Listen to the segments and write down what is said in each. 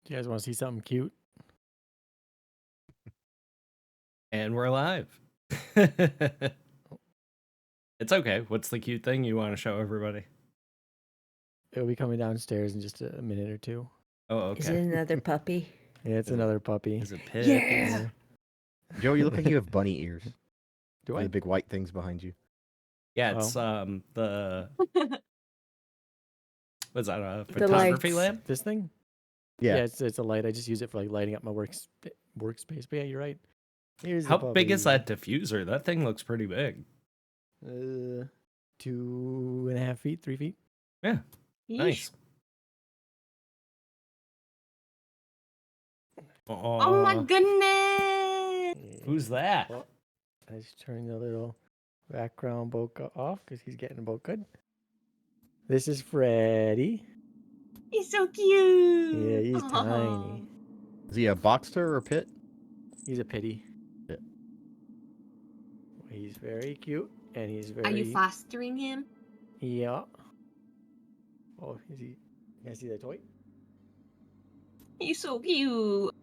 Do you guys want to see something cute? And we're live. It's okay. What's the cute thing you want to show everybody? It'll be coming downstairs in just a minute or two. Oh, okay. Is it another puppy? Yeah, it's another puppy. Is it Pip? Yeah. Joe, you look like you have bunny ears. Do Or I? the big white things behind you. Yeah, it's the what's that? A The photography lights. lamp? This thing? Yeah. It's a light. I just use it for like lighting up my workspace. But yeah, you're right. Here's the How big is puppy. that diffuser? That thing looks pretty big. 2.5 feet, 3 feet. Yeah, nice. Oh my goodness! Who's that? Well, I just turned the little background bokeh off because he's getting bokeh. This is Freddy. He's so cute. Yeah, he's Aw. tiny. Is he a boxster or pit? He's a pity. Yeah. He's very cute and he's very. Are you fostering him? Yeah. Oh, is he? You guys see that toy? He's so cute.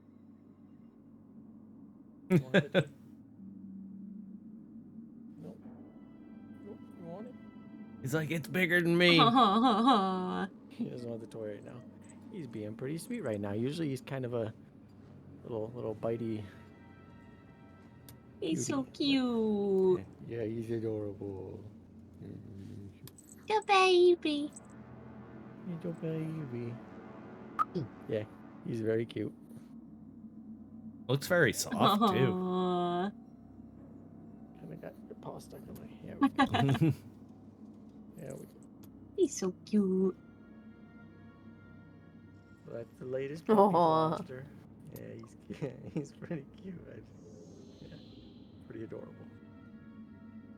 You want the toy? Nope. Nope. You want it? He's like, it's bigger than me. He doesn't want the toy right now. He's being pretty sweet right now. Usually he's kind of a little bitey. He's so cute. Yeah, he's adorable. The baby. Little baby. Yeah, he's very cute. Looks very soft too. Aw. Kind of got your paw stuck in my hair. Yeah, He's so cute. so that's the latest puppy Aw. monster. Yeah, he's pretty cute. Yeah, pretty adorable.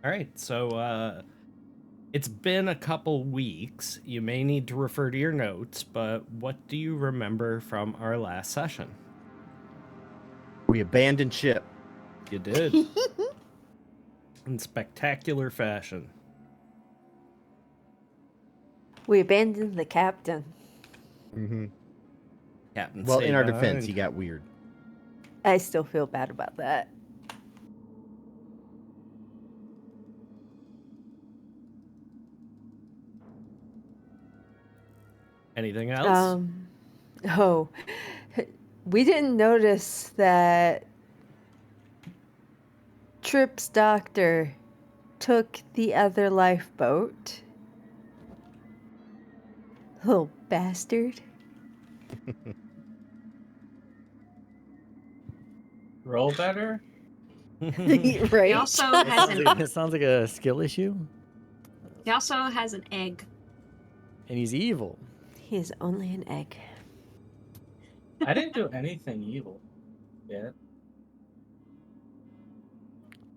All right, so it's been a couple weeks. You may need to refer to your notes, but what do you remember from our last session? We abandoned ship. You did. In spectacular fashion. We abandoned the captain. Mm-hmm. Captain Well, in our stayed defense, behind. he got weird. I still feel bad about that. Anything else? Oh, we didn't notice that Tripp's doctor took the other lifeboat. Little bastard. Roll better? Right? He also has It sounds like a skill issue, He also has an egg. and he's evil. He is only an egg. I didn't do anything evil yet.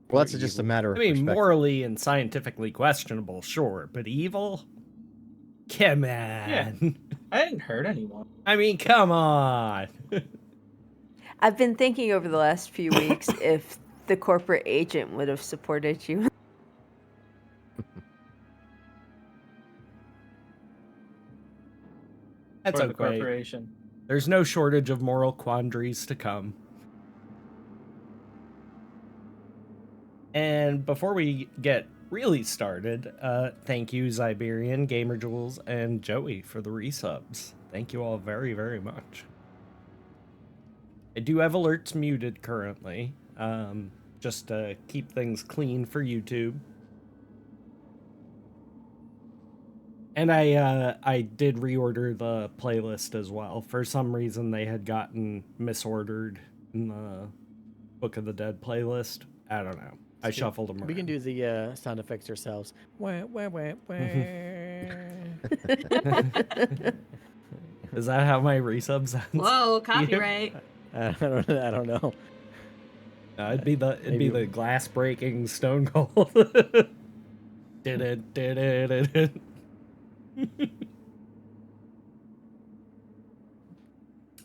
Well, that's just a matter I of mean, perspective. morally and scientifically questionable, sure, but evil? Come on. Yeah. I didn't hurt anyone. I mean, come on. I've been thinking over the last few weeks if the corporate agent would have supported you. That's For the okay. corporation. There's no shortage of moral quandaries to come. And before we get really started, thank you, Ziberian, GamerJules, and Joey for the resubs. Thank you all very, very much. I do have alerts muted currently, just to keep things clean for YouTube. And I did reorder the playlist as well. For some reason, they had gotten misordered in the Book of the Dead playlist. I don't know. I shuffled them around. We can do the sound effects ourselves. Wah, wah, wah, wah. Is that how my resub sounds? Whoa, copyright. I don't know. It'd be the glass breaking Stone Cold. Did it.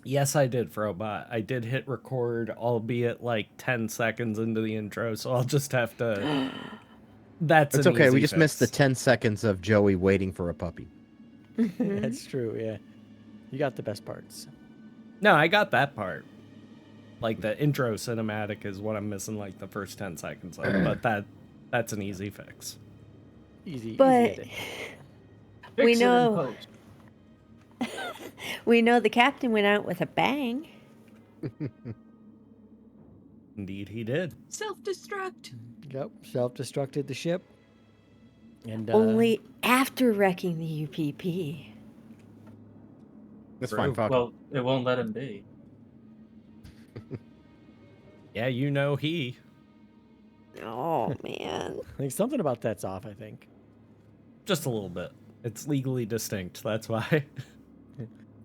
Yes, I did, Frobot. I did hit record, albeit like 10 seconds into the intro, so I'll just have to... That's It's an okay. easy We just missed the fix. 10 seconds of Joey waiting for a puppy. That's true, yeah. You got the best parts. No, I got that part. Like the intro cinematic is what I'm missing, like the first 10 seconds of, but that's an easy fix. Easy But edit. we Fix it in know post. we know the captain went out with a bang. Indeed, he did. Self-destruct. Yep, self-destructed the ship. And Only after wrecking the UPP. That's True. fine, fuck it. Well, it won't let him be. Yeah, you know he. Oh man. I think something about that's off, I think. Just a little bit. It's legally distinct, that's why.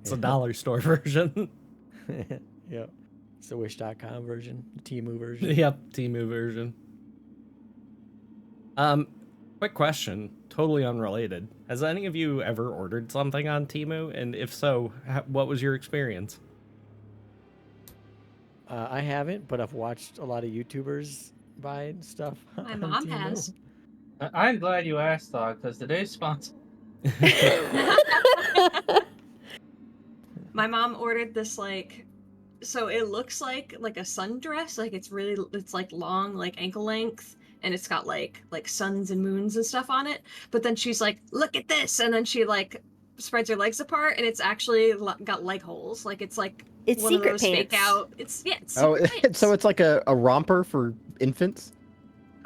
It's a dollar store version. Yep. It's the Wish.com version, the Temu version. Yep, Temu version. Quick question, totally unrelated. Has any of you ever ordered something on Temu? And if so, what was your experience? I haven't, but I've watched a lot of YouTubers buy stuff. My on mom Temu. has. I'm glad you asked, Dog, because today's sponsor. My mom ordered this like, so it looks like a sundress, like it's like long, like ankle length, and it's got like suns and moons and stuff on it. But then she's like, "Look at this," and then she like spreads her legs apart, and it's actually got leg holes. Like it's like It's one secret of those fake pants. out. It's It's Oh, secret pants. so it's like a romper for infants?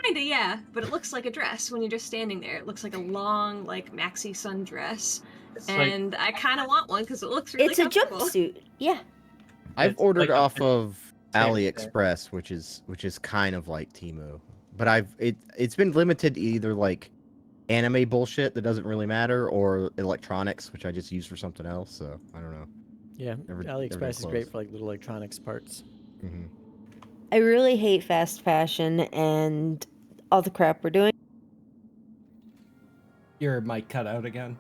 Kinda, yeah, but it looks like a dress when you're just standing there. It looks like a long, like maxi sundress, It's like, and I kind of want one because it looks really It's a comfortable. jumpsuit. Yeah. I've It's ordered like a off big of teddy bear. AliExpress, which is kind of like Temu, but it's been limited to either like anime bullshit that doesn't really matter or electronics, which I just use for something else. So I don't know. Yeah, Never been AliExpress is great close. for like little electronics parts. Hmm. I really hate fast fashion and all the crap we're doing. Your mic cut out again.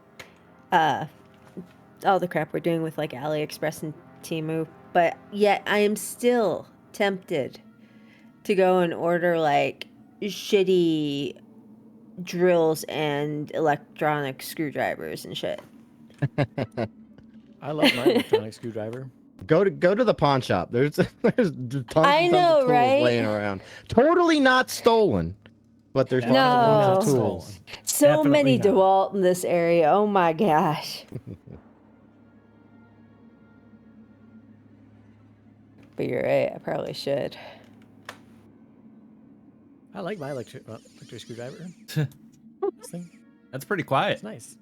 All the crap we're doing with like AliExpress and Temu, but yet I am still tempted to go and order like shitty drills and electronic screwdrivers and shit. I love my electronic screwdriver. Go to the pawn shop. There's tons and tons know, of tools right? laying around. Totally not stolen, but there's Definitely lots No. of stolen. tools. So Definitely many not. DeWalt in this area. Oh my gosh. But you're right. I probably should. I like my electric screwdriver. This thing, That's pretty quiet. it's nice.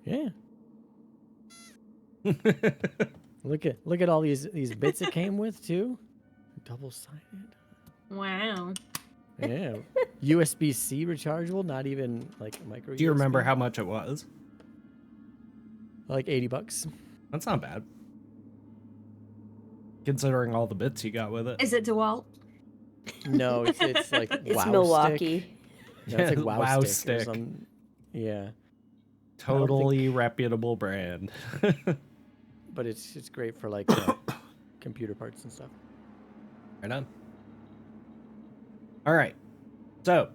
Yeah. Look at all these bits it came with too. Double-sided. Wow. Yeah. USB-C rechargeable, not even like a micro. Do you remember USB. how much it was? Like $80. That's not bad. Considering all the bits you got with it. Is it DeWalt? No, it's like It's Wow Milwaukee. Stick. No, it's like Wow, Wow Stick. Stick. Or some, yeah, Totally reputable brand. but it's great for like computer parts and stuff. Right on. All right. So,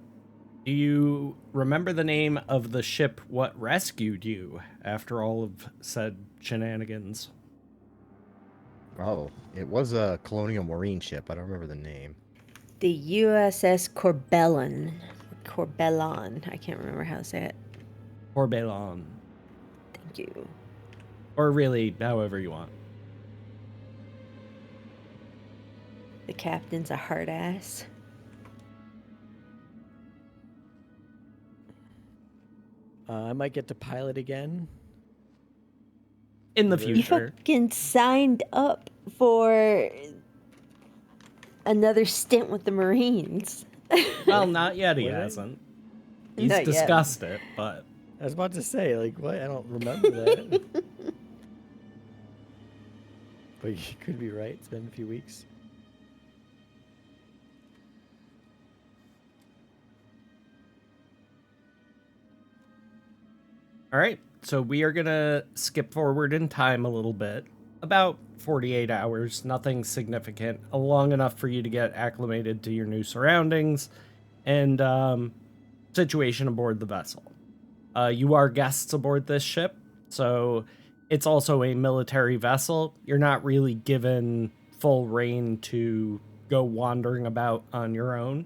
do you remember the name of the ship what rescued you after all of said shenanigans? Oh, it was a colonial marine ship. I don't remember the name. The USS Corbellon. Corbellon. I can't remember how to say it. Or Balon? Thank you. Or really, however you want. The captain's a hard ass. I might get to pilot again. In the You You future. fucking signed up for another stint with the Marines. Well, not yet, he Were they? hasn't. He's Not yet. discussed it, but I was about to say, like, what? I don't remember that. But you could be right. It's been a few weeks. all right. So we are going to skip forward in time a little bit. About 48 hours, nothing significant, long enough for you to get acclimated to your new surroundings and situation aboard the vessel. You are guests aboard this ship, so it's also a military vessel. You're not really given full reign to go wandering about on your own.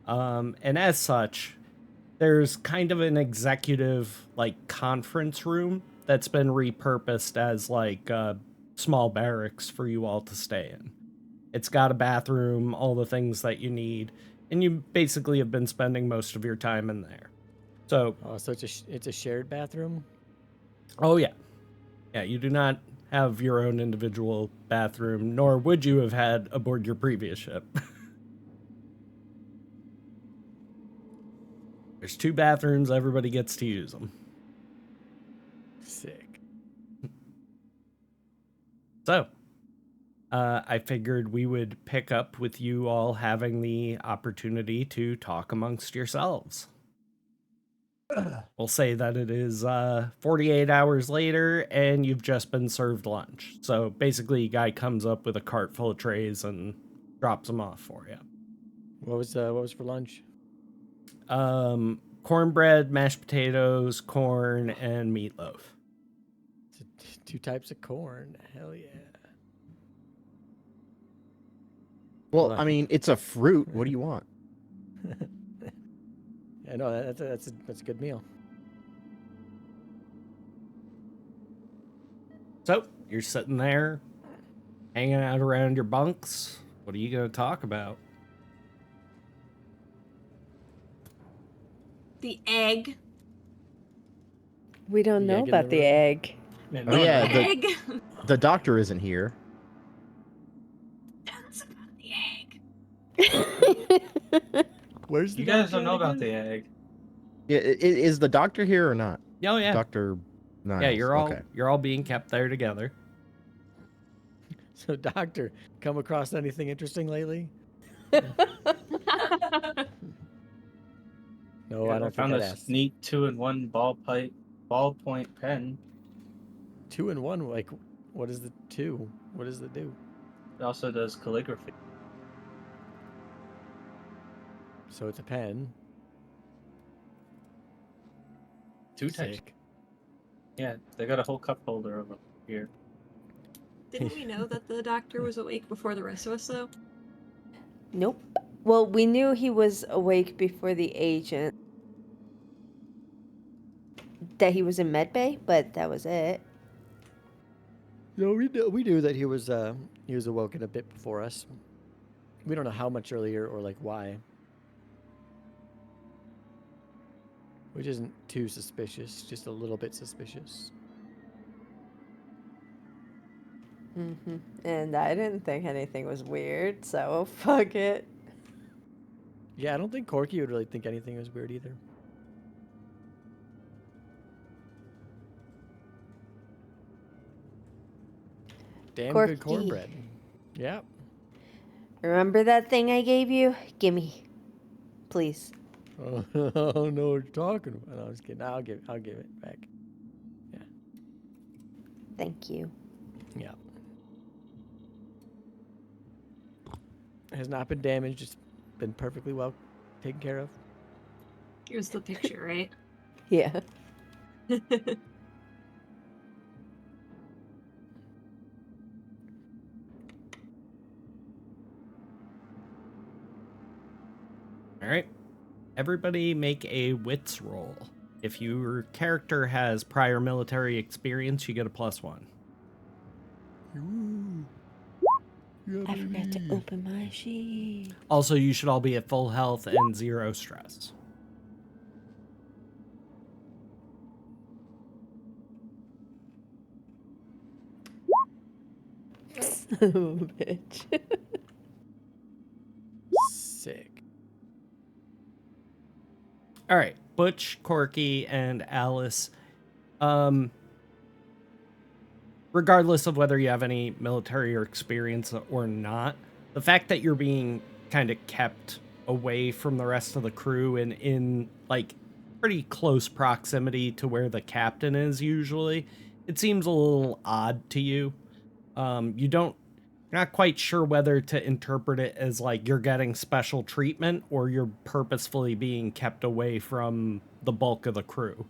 And as such, there's kind of an executive like conference room that's been repurposed as like small barracks for you all to stay in. It's got a bathroom, all the things that you need, and you basically have been spending most of your time in there. So, Oh, so it's a shared bathroom. oh yeah, you do not have your own individual bathroom, nor would you have had aboard your previous ship. There's 2 bathrooms, everybody gets to use them. Sick. So, I figured we would pick up with you all having the opportunity to talk amongst yourselves. We'll say that it is 48 hours later and you've just been served lunch. So basically, a guy comes up with a cart full of trays and drops them off for you. What was for lunch? Cornbread, mashed potatoes, corn, and meatloaf. So 2 types of corn. Hell yeah. Well, Well, I mean, it's a fruit. What do you want? Yeah, no, that's a good meal. So you're sitting there, hanging out around your bunks. What are you going to talk about? The egg. We don't The know egg in about the the room? egg. Yeah, Oh, yeah, no. Egg. The doctor isn't here. That's about the egg. Where's You the guys doctor don't know at about again? the egg. Yeah, is the doctor here or not? Oh yeah, Dr. Niles. yeah. Okay. You're all being kept there together. So, doctor, come across anything interesting lately? No, I don't think found I'd a ask. neat 2-in-1 ballpoint pen. 2 in 1. Like, what is the 2? What does it do? It also does calligraphy. So it's a pen. 2 types. Sick. Yeah, they got a whole cup holder over here. Didn't we know that the doctor was awake before the rest of us, though? Nope. Well, we knew he was awake before the agent. That he was in medbay, but that was it. No, we knew that he was awoken a bit before us. We don't know how much earlier or like why. Which isn't too suspicious, just a little bit suspicious. And I didn't think anything was weird, so fuck it. Yeah, I don't think Corky would really think anything was weird either. Damn good Corky. cornbread. Yeah. Remember that thing I gave you? Gimme. Please. Oh, I don't know what you're talking about. No, I'm just kidding. I'll give it back. Yeah. Thank you. Yeah. It has not been damaged. It's been perfectly well taken care of. Here's the picture, right? Yeah. All right. Everybody make a wits roll. If your character has prior military experience, you get a +1. I forgot to open my sheet. Also, you should all be at full health and 0 stress. Son of a bitch. Sick. All right, Butch, Corky, and Alice. Regardless of whether you have any military or experience or not, the fact that you're being kind of kept away from the rest of the crew and in like pretty close proximity to where the captain is usually, it seems a little odd to you. You're not quite sure whether to interpret it as like you're getting special treatment or you're purposefully being kept away from the bulk of the crew.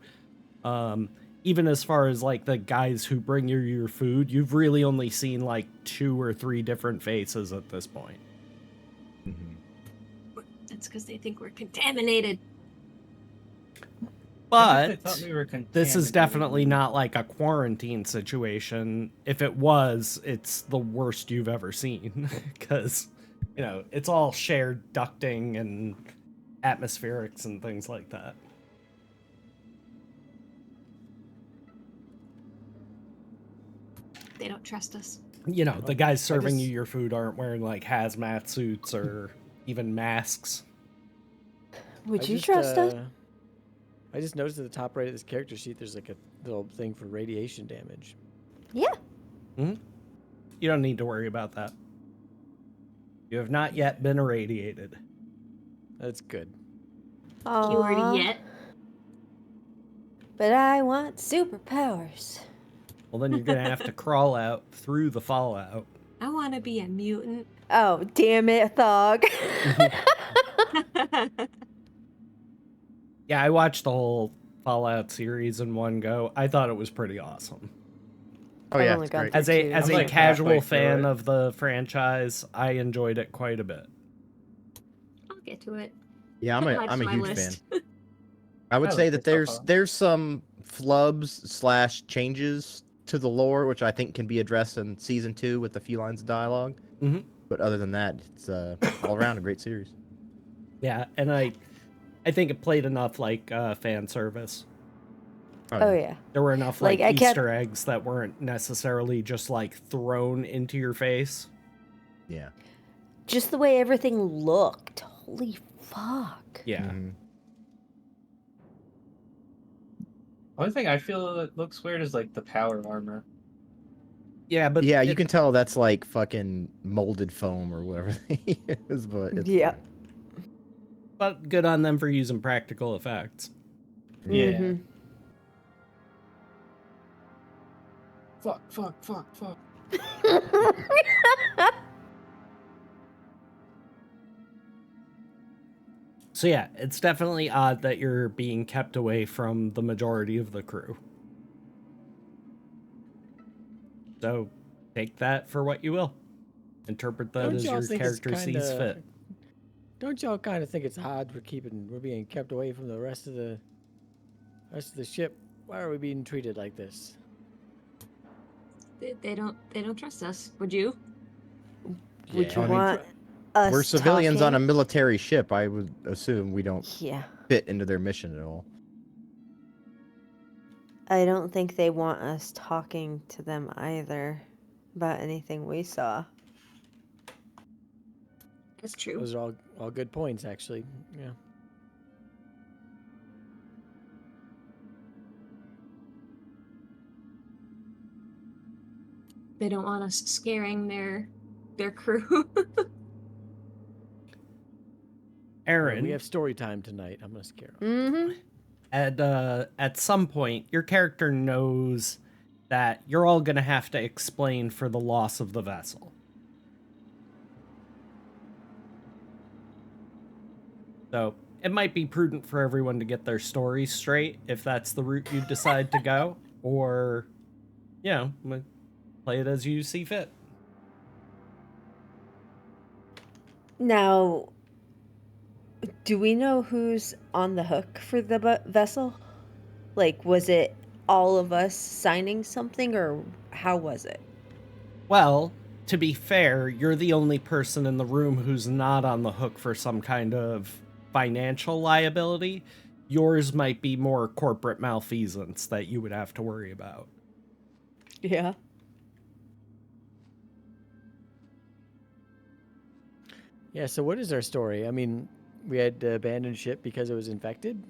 even as far as like the guys who bring you your food, you've really only seen like 2 or 3 different faces at this point. That's because they think we're contaminated. I think But they thought we were this is contaminated. definitely not like a quarantine situation. If it was, it's the worst you've ever seen. Because, you know, it's all shared ducting and atmospherics and things like that. They don't trust us. You know, the guys serving just- you your food aren't wearing like hazmat suits or even masks. Would I you just, trust us? I just noticed at the top right of this character sheet, there's like a little thing for radiation damage. Yeah. You don't need to worry about that. You have not yet been irradiated. That's good. Cured Aw, yet? but I want superpowers. Well, then you're going to have to crawl out through the fallout. I want to be a mutant. Oh, damn it, Thog. Yeah, I watched the whole Fallout series in one go. I thought it was pretty awesome. Oh I've yeah, only it's gone great. through As a two. as I'm a like casual halfway through fan it. of the franchise, I enjoyed it quite a bit. I'll get to it. Yeah, Add I'm to a my huge list. fan. I would I say like that it so far. there's some flubs / changes to the lore, which I think can be addressed in season 2 with a few lines of dialogue. Mhm. But other than that, it's all around a great series. Yeah, and I think it played enough like fan service. Oh, yeah. There were enough like Like, I kept- Easter eggs that weren't necessarily just like thrown into your face. Yeah. Just the way everything looked. Holy fuck. Yeah. Mhm. Only thing I feel that looks weird is like the power armor. Yeah, but Yeah, you it- can tell that's like fucking molded foam or whatever they use, but it's Yeah. but good on them for using practical effects. Yeah. Mhm. Fuck. So yeah, it's definitely odd that you're being kept away from the majority of the crew. So take that for what you will. Interpret that Don't as y'all your think it's character sees kinda- fit. Don't y'all kind of think it's odd we're being kept away from the rest of the ship? Why are we being treated like this? They don't trust us. Would you? Would Yeah, you I mean, want us We're civilians on a talking? military ship. I would assume we don't Yeah. fit into their mission at all. I don't think they want us talking to them either about anything we saw. That's true. Those are all good points, actually. Yeah. They don't want us scaring their crew. Aaron, We have story time tonight. I'm gonna scare 'em. Mm-hmm. at some point, your character knows that you're all gonna have to explain for the loss of the vessel. So it might be prudent for everyone to get their stories straight if that's the route you decide to go, or, you know, play it as you see fit. Now, do we know who's on the hook for the vessel? Like, was it all of us signing something, or how was it? Well, to be fair, you're the only person in the room who's not on the hook for some kind of financial liability. Yours might be more corporate malfeasance that you would have to worry about. Yeah. Yeah. So what is our story? I mean, we had to abandon ship because it was infected.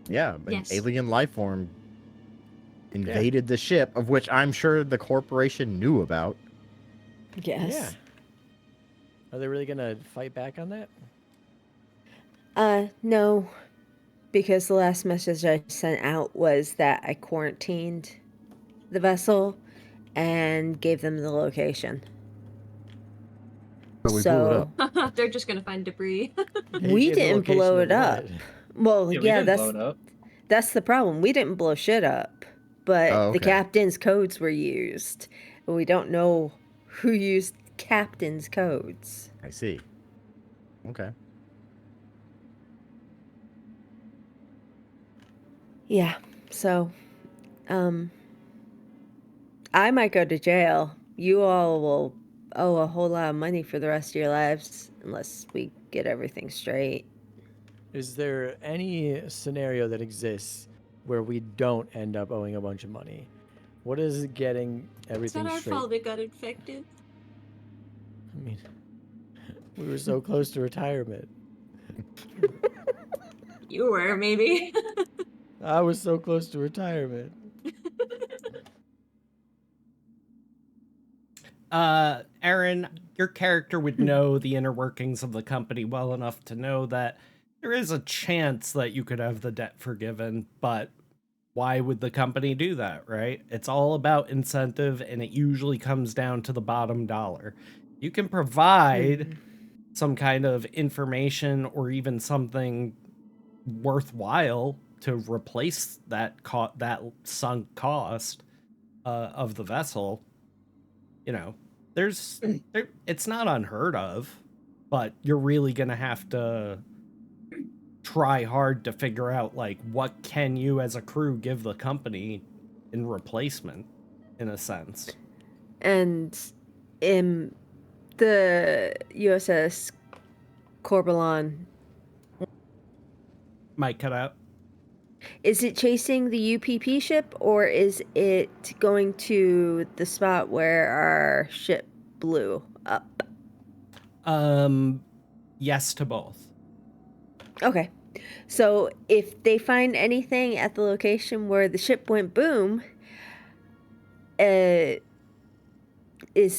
Yeah, an Yes. alien life form invaded the ship, of which I'm sure the corporation knew about. Yes. Yeah. Are they really gonna fight back on that? No. Because the last message I sent out was that I quarantined the vessel and gave them the location. But we blew it up. They're just gonna find debris. Yeah, you We gave the didn't location blow of it up. what? Well, Yeah, we yeah, didn't blow it up. That's the problem. We didn't blow shit up, but Oh, the okay. captain's codes were used. And we don't know who used captain's codes. I see. Okay. Yeah. So, I might go to jail. You all will owe a whole lot of money for the rest of your lives unless we get everything straight. Is there any scenario that exists where we don't end up owing a bunch of money? What is getting It's everything not our straight? fault it got infected. I mean, we were so close to retirement. You were, maybe. I was so close to retirement. Aaron, your character would know the inner workings of the company well enough to know that there is a chance that you could have the debt forgiven, but why would the company do that, right? It's all about incentive, and it usually comes down to the bottom dollar. You can provide some kind of information or even something worthwhile to replace that that sunk cost of the vessel. You know, it's not unheard of, but you're really gonna have to try hard to figure out like what can you as a crew give the company in replacement, in a sense. And in the USS Corbalon, Might cut out. is it chasing the UPP ship or is it going to the spot where our ship blew up? Yes to both. Okay. So if they find anything at the location where the ship went boom, is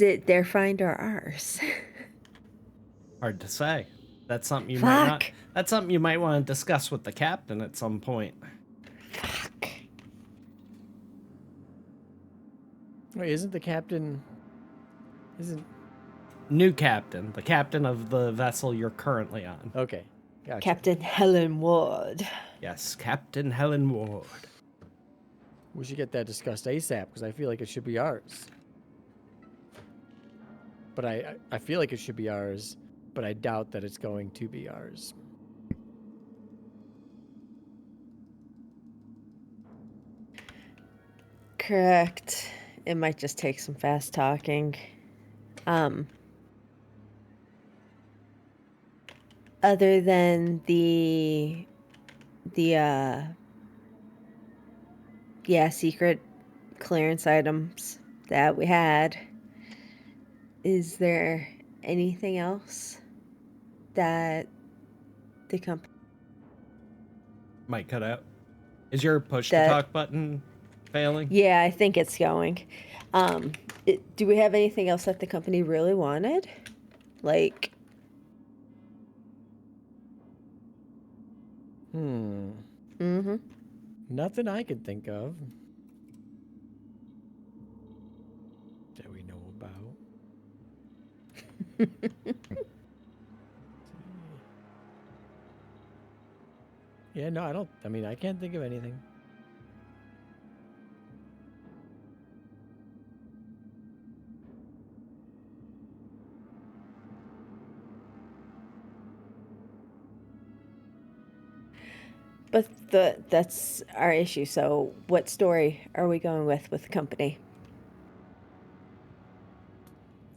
it their find or ours? Hard to say. That's something you Fuck. might not. That's something you might want to discuss with the captain at some point. Fuck. Wait, isn't the captain? Isn't New captain, the captain of the vessel you're currently on. okay? Gotcha. Captain Helen Ward. Yes, Captain Helen Ward. We should get that discussed ASAP because I feel like it should be ours. But I feel like it should be ours, but I doubt that it's going to be ours. Correct. It might just take some fast talking. Other than the secret clearance items that we had, is there anything else that the company Might cut out. Is your push That- to talk button failing? Yeah, I think it's going. Do we have anything else that the company really wanted? Like, Nothing I can think of that we know about. Yeah, no, I don't. I mean, I can't think of anything. but that's our issue. So, what story are we going with the company?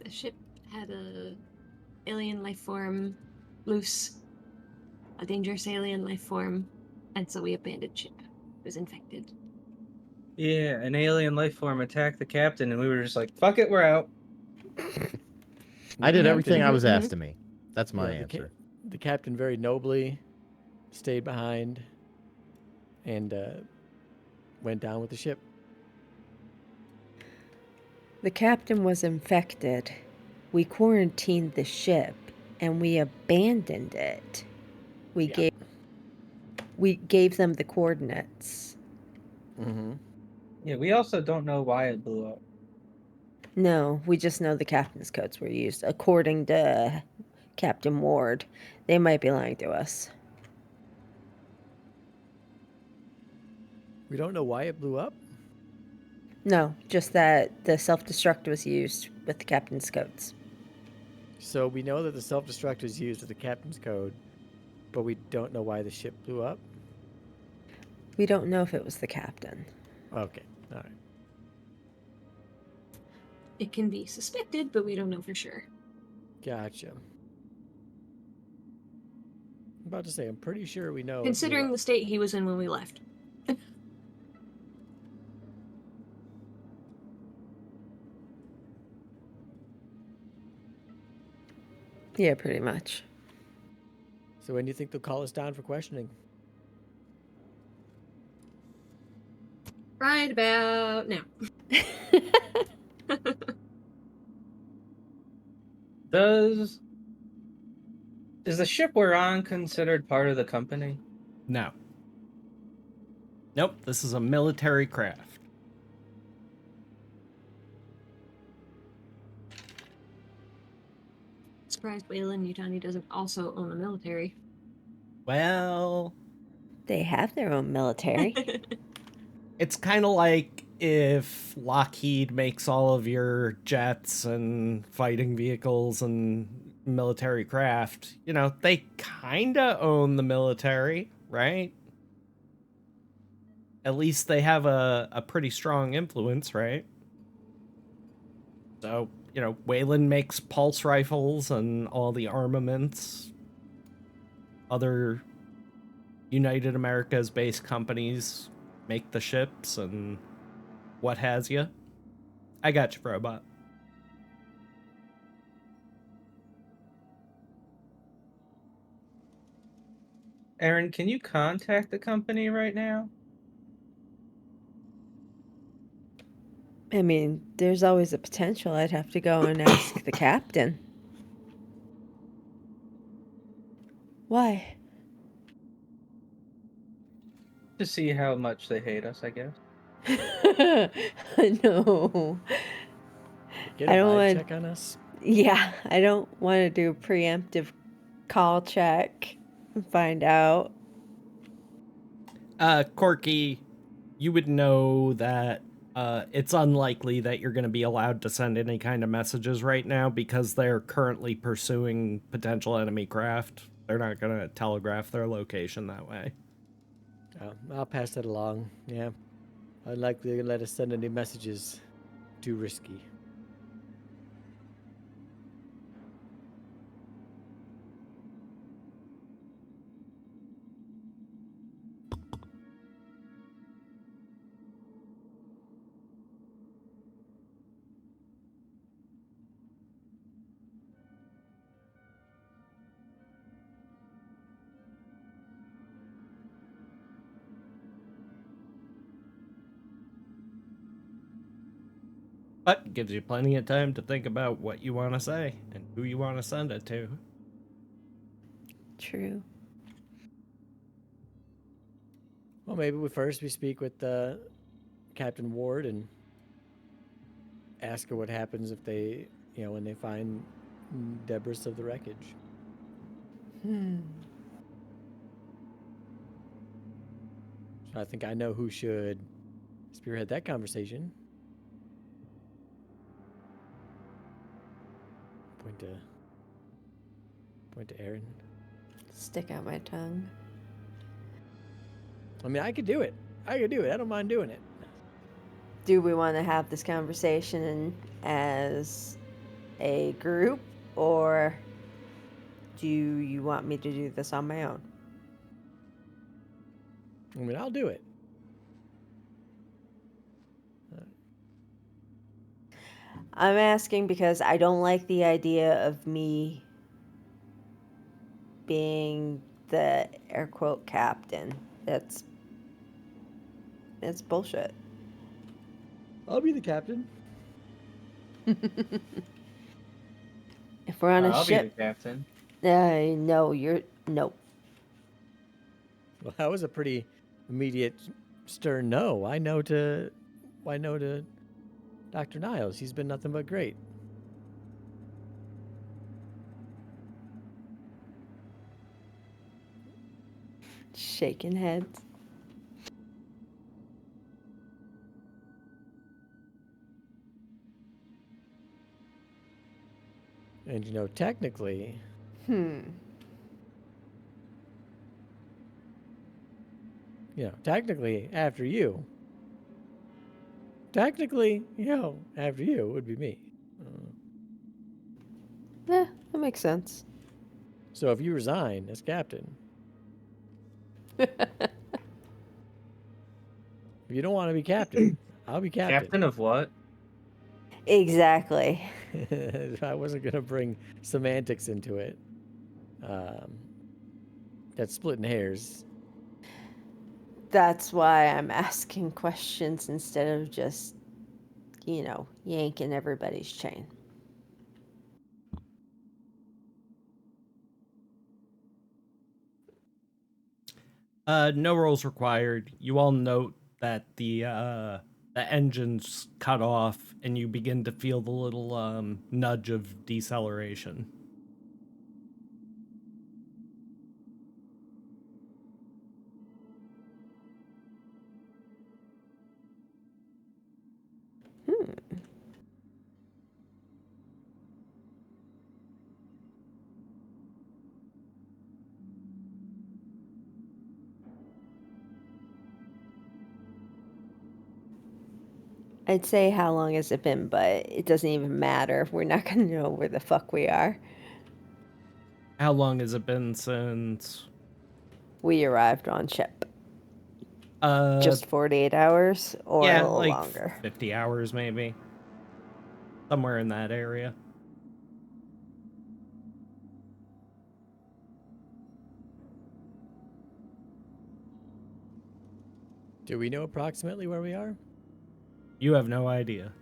The ship had a alien life form loose, a dangerous alien life form, and so we abandoned ship. It was infected. Yeah, an alien life form attacked the captain, and we were just like, "Fuck it, we're out." I did everything I was Mhm. asked of me. That's my Yeah, answer. The captain very nobly stayed behind and went down with the ship. The captain was infected. We quarantined the ship and we abandoned it. We gave them the coordinates. Mm-hmm. Yeah, we also don't know why it blew up. No, we just know the captain's codes were used. According to Captain Ward, they might be lying to us. We don't know why it blew up. No, just that the self-destruct was used with the captain's codes. So we know that the self-destruct was used with the captain's code, but we don't know why the ship blew up. We don't know if it was the captain. Okay, all right. It can be suspected, but we don't know for sure. Gotcha. I'm about to say, I'm pretty sure we know. it blew Considering up. the state he was in when we left. Yeah, pretty much. So when do you think they'll call us down for questioning? Right about now. Is the ship we're on considered part of the company? No. Nope, this is a military craft. Surprised Weyland Yutani doesn't also own a military. Well, They have their own military. it's kind of like if Lockheed makes all of your jets and fighting vehicles and military craft, you know, they kind of own the military, right? At least they have a pretty strong influence, right? So, you know, Weyland makes pulse rifles and all the armaments. Other United Americas based companies make the ships and what have you. I got you, Frobot. Aaron, can you contact the company right now? I mean, there's always a potential. I'd have to go and ask the captain. Why? To see how much they hate us, I guess. No. Get I a don't vibe want. check on us. Yeah, I don't want to do a preemptive call check and find out. Corky, you would know that it's unlikely that you're going to be allowed to send any kind of messages right now because they're currently pursuing potential enemy craft. They're not going to telegraph their location that way. I'll pass that along. Yeah. Unlikely to let us send any messages. Too risky. But gives you plenty of time to think about what you want to say and who you want to send it to. True. Well, maybe we speak with Captain Ward and ask her what happens if they, when they find debris of the wreckage. So I think I know who should spearhead that conversation. Point to Aaron. Stick out my tongue. I mean, I could do it. I don't mind doing it. Do we want to have this conversation as a group, or do you want me to do this on my own? I mean, I'll do it. I'm asking because I don't like the idea of me being the air quote captain. That's bullshit. I'll be the captain. If we're on a I'll ship, be the captain. no, no. Well, that was a pretty immediate, stern no. Why no to Dr. Niles? He's been nothing but great. Shaking heads. And you know, technically, technically after you. Technically, after you would be me. Yeah, that makes sense. So if you resign as captain, if you don't want to be captain, I'll be captain. Captain of what? Exactly. I wasn't gonna bring semantics into it. That's splitting hairs. That's why I'm asking questions instead of just, yanking everybody's chain. No rolls required. You all note that the engine's cut off, and you begin to feel the little nudge of deceleration. I'd say how long has it been, but it doesn't even matter. We're not going to know where the fuck we are. How long has it been since? We arrived on ship. Just Just 48 hours or a little like longer? 50 hours maybe. Somewhere in that area. Do we know approximately where we are? You have no idea.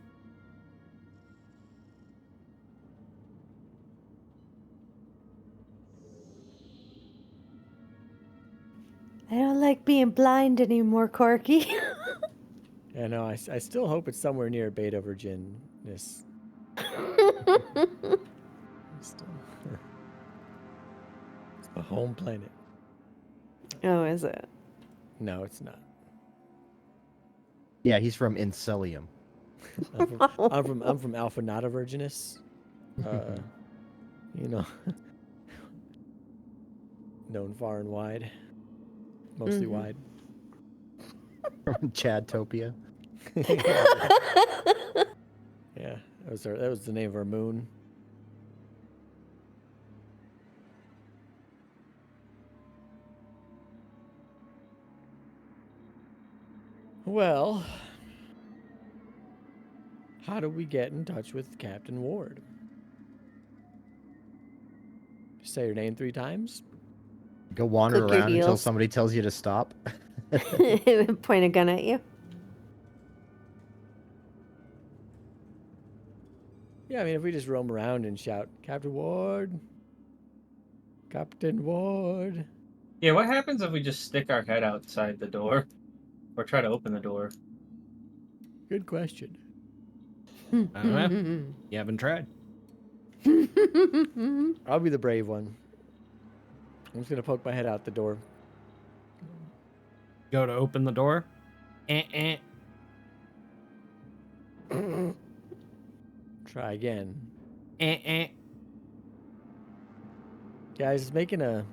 I don't like being blind anymore, Corky. Yeah, no, I still hope it's somewhere near Beta Virginness. Still. It's a home planet. Oh, is it? No, it's not. Yeah, he's from Incelium. I'm from Alpha Nata Virginis. Known far and wide. Mostly wide. From Chadtopia. Yeah, that was the name of our moon. Well, how do we get in touch with Captain Ward? Say your name 3 times. Go wander Click your around until heels. somebody tells you to stop. Point a gun at you. Yeah, I mean, if we just roam around and shout, Captain Ward, Captain Ward. Yeah, what happens if we just stick our head outside the door? Or try to open the door? Good question. I don't know. You haven't tried. I'll be the brave one. I'm just gonna poke my head out the door. Go to open the door. Try again. Eh. Guys, it's making a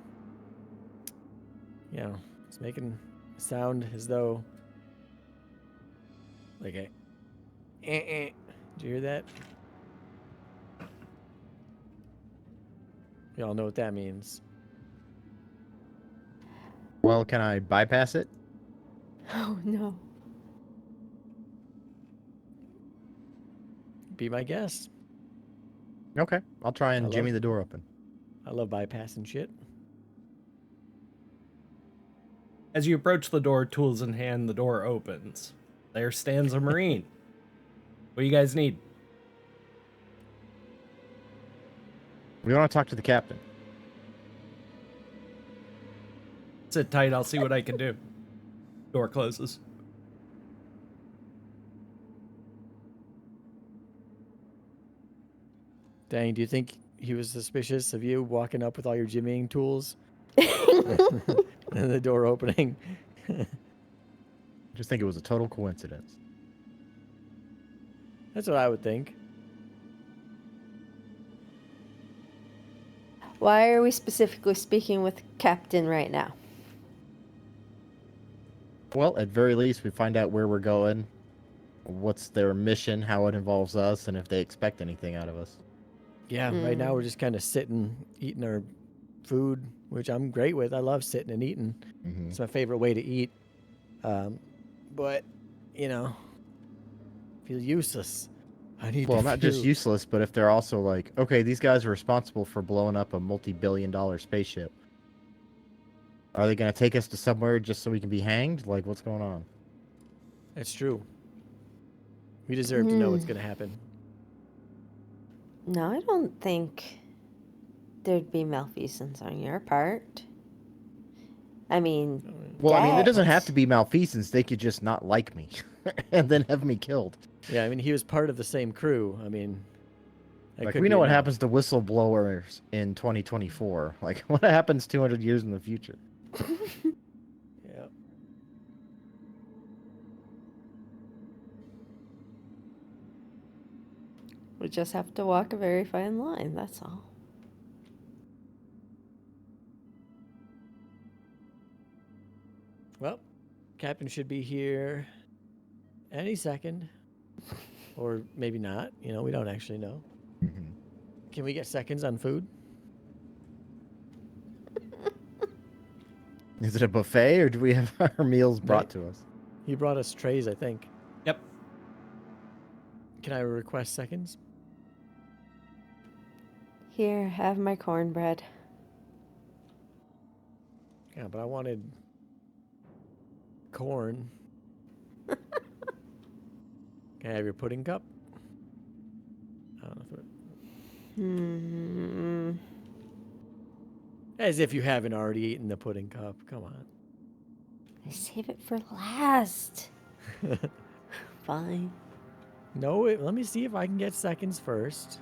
sound as though like a Did you hear that? Y'all know what that means. Well, can I bypass it? Oh, no. Be my guest. Okay, I'll try and I jimmy love- the door open. I love bypassing shit. As you approach the door, tools in hand, the door opens. There stands a Marine. What do you guys need? We want to talk to the captain. Sit tight, I'll see what I can do. Door closes. Dang, do you think he was suspicious of you walking up with all your jimmying tools? And the door opening? Just think it was a total coincidence. That's what I would think. Why are we specifically speaking with Captain right now? Well, at very least, we find out where we're going, what's their mission, how it involves us, and if they expect anything out of us. Yeah, right now we're just kind of sitting, eating our food, which I'm great with. I love sitting and eating. Mm-hmm. It's my favorite way to eat. But, you know, feel useless. I need Well, to not feel... just useless, but if they're also like, okay, these guys are responsible for blowing up a multi-billion-dollar spaceship. Are they going to take us to somewhere just so we can be hanged? Like, what's going on? That's true. We deserve to know what's going to happen. No, I don't think there'd be malfeasance on your part. I mean, Well, I mean, it doesn't have Dex. to be malfeasance. They could just not like me and then have me killed. Yeah, I mean, he was part of the same crew. I mean, that Like, could we be know what enough. happens to whistleblowers in 2024. Like, what happens 200 years in the future? Yeah. We just have to walk a very fine line, that's all. Well, Captain should be here any second. Or maybe not. You know, we don't actually know. Mhm. Can we get seconds on food? Is it a buffet or do we have our meals brought to us? He brought us trays, I think. Yep. Can I request seconds? Here, have my cornbread. Yeah, but I wanted corn. Can I have your pudding cup? I don't know if it... As if you haven't already eaten the pudding cup. Come on. I save it for last. Fine. No, let me see if I can get seconds first.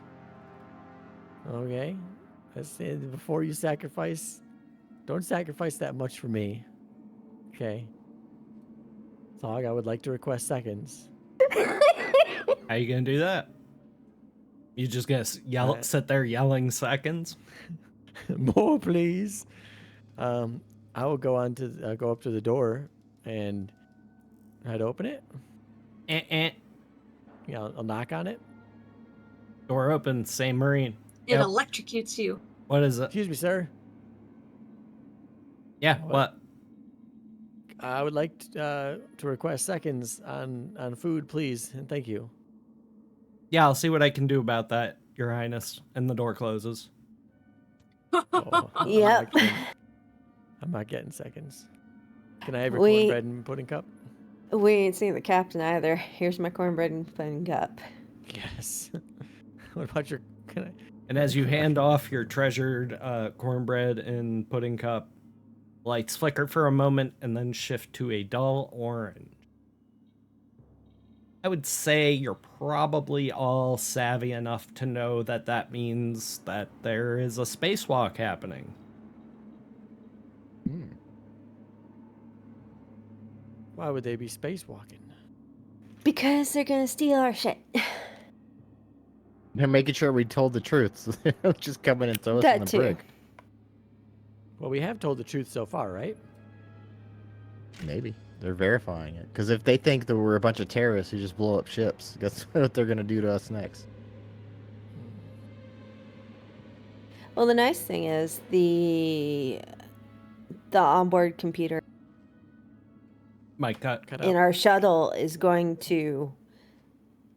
Okay. Let's see, before you sacrifice. Don't sacrifice that much for me. Okay. Thog, I would like to request seconds. How you gonna do that? You just gonna sit there yelling seconds? More, please. I will go up to the door and try to open it. Yeah, I'll knock on it. Door open, same Marine. It Yep. electrocutes you. What is it? Excuse me, sir. Yeah, what? I would like to request seconds on food, please, and thank you. Yeah, I'll see what I can do about that, Your Highness. And the door closes. Oh, Yep. I'm not getting seconds. Can I have your We- cornbread and pudding cup? We ain't seen the captain either. Here's my cornbread and pudding cup. Yes. What about your... Can I... And as you hand off your treasured cornbread and pudding cup, lights flicker for a moment and then shift to a dull orange. I would say you're probably all savvy enough to know that that means that there is a spacewalk happening. Why would they be spacewalking? Because they're gonna steal our shit. They're making sure we told the truth. So they don't just come in and throw us That in the too. brig. Well, we have told the truth so far, right? Maybe. They're verifying it. Because if they think that we're a bunch of terrorists who just blow up ships, guess what they're going to do to us next? Well, the nice thing is the onboard computer Might cut. Cut in out. our shuttle is going to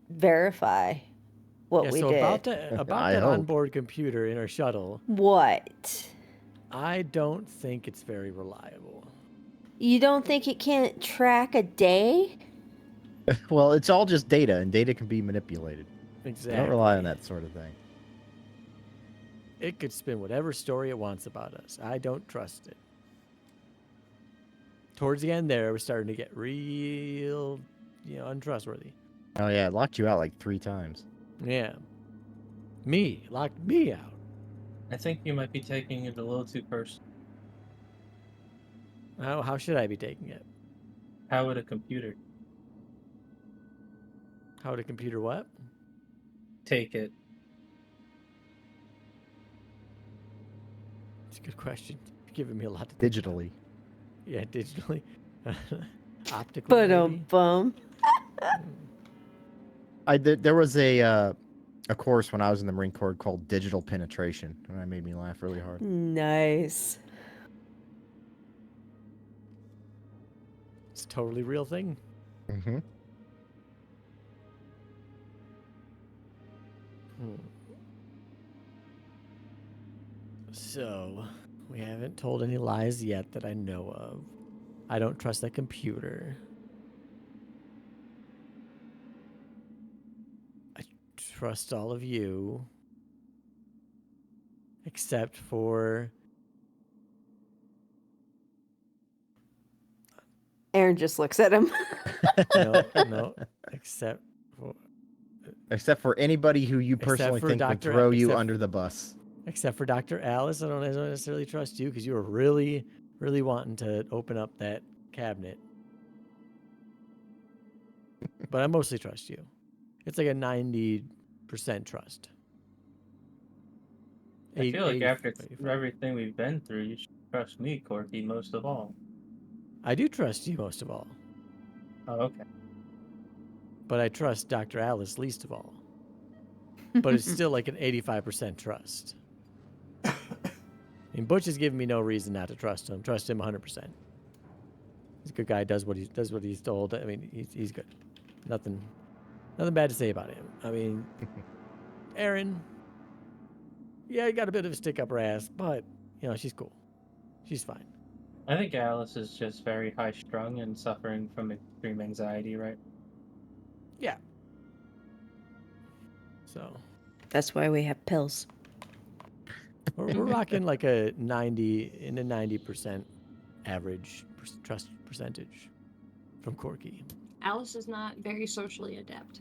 verify what Yeah, we so did. about I that hope. onboard computer in our shuttle, What? I don't think it's very reliable. You don't think it can't track a day? Well, it's all just data, and data can be manipulated. Exactly. Don't rely on that sort of thing. It could spin whatever story it wants about us. I don't trust it. Towards the end there, we're starting to get real, untrustworthy. Oh, yeah, it locked you out like 3 times. Yeah. Locked me out. I think you might be taking it a little too personal. How should I be taking it? How would a computer How would a computer what? take it? Good question. You're giving me a lot to think about. Digitally. Yeah, digitally. Optical, But maybe? bum. There was a course when I was in the Marine Corps called Digital Penetration, and that made me laugh really hard. Nice. It's a totally real thing. Mm-hmm. So, we haven't told any lies yet that I know of. I don't trust that computer. I trust all of you. Except for... Aaron just looks at him. No. Except for anybody who you personally for think would Dr. throw you except- under the bus. Except for Dr. Alice, I don't necessarily trust you because you were really, really wanting to open up that cabinet. But I mostly trust you. It's like a 90% trust. I feel like after 85. everything we've been through, you should trust me, Corky, most of all. I do trust you most of all, Oh, okay. but I trust Dr. Alice least of all. But it's still like an 85% trust. I mean, Butch has given me no reason not to trust him. Trust him 100%. He's a good guy. Does what he's told. I mean, he's good. Nothing bad to say about him. I mean, Erin. Yeah, he got a bit of a stick up her ass, but you know she's cool. She's fine. I think Alice is just very high strung and suffering from extreme anxiety, right? Yeah. So That's why we have pills. we're rocking like a 90% average trust percentage from Corky. Alice is not very socially adept.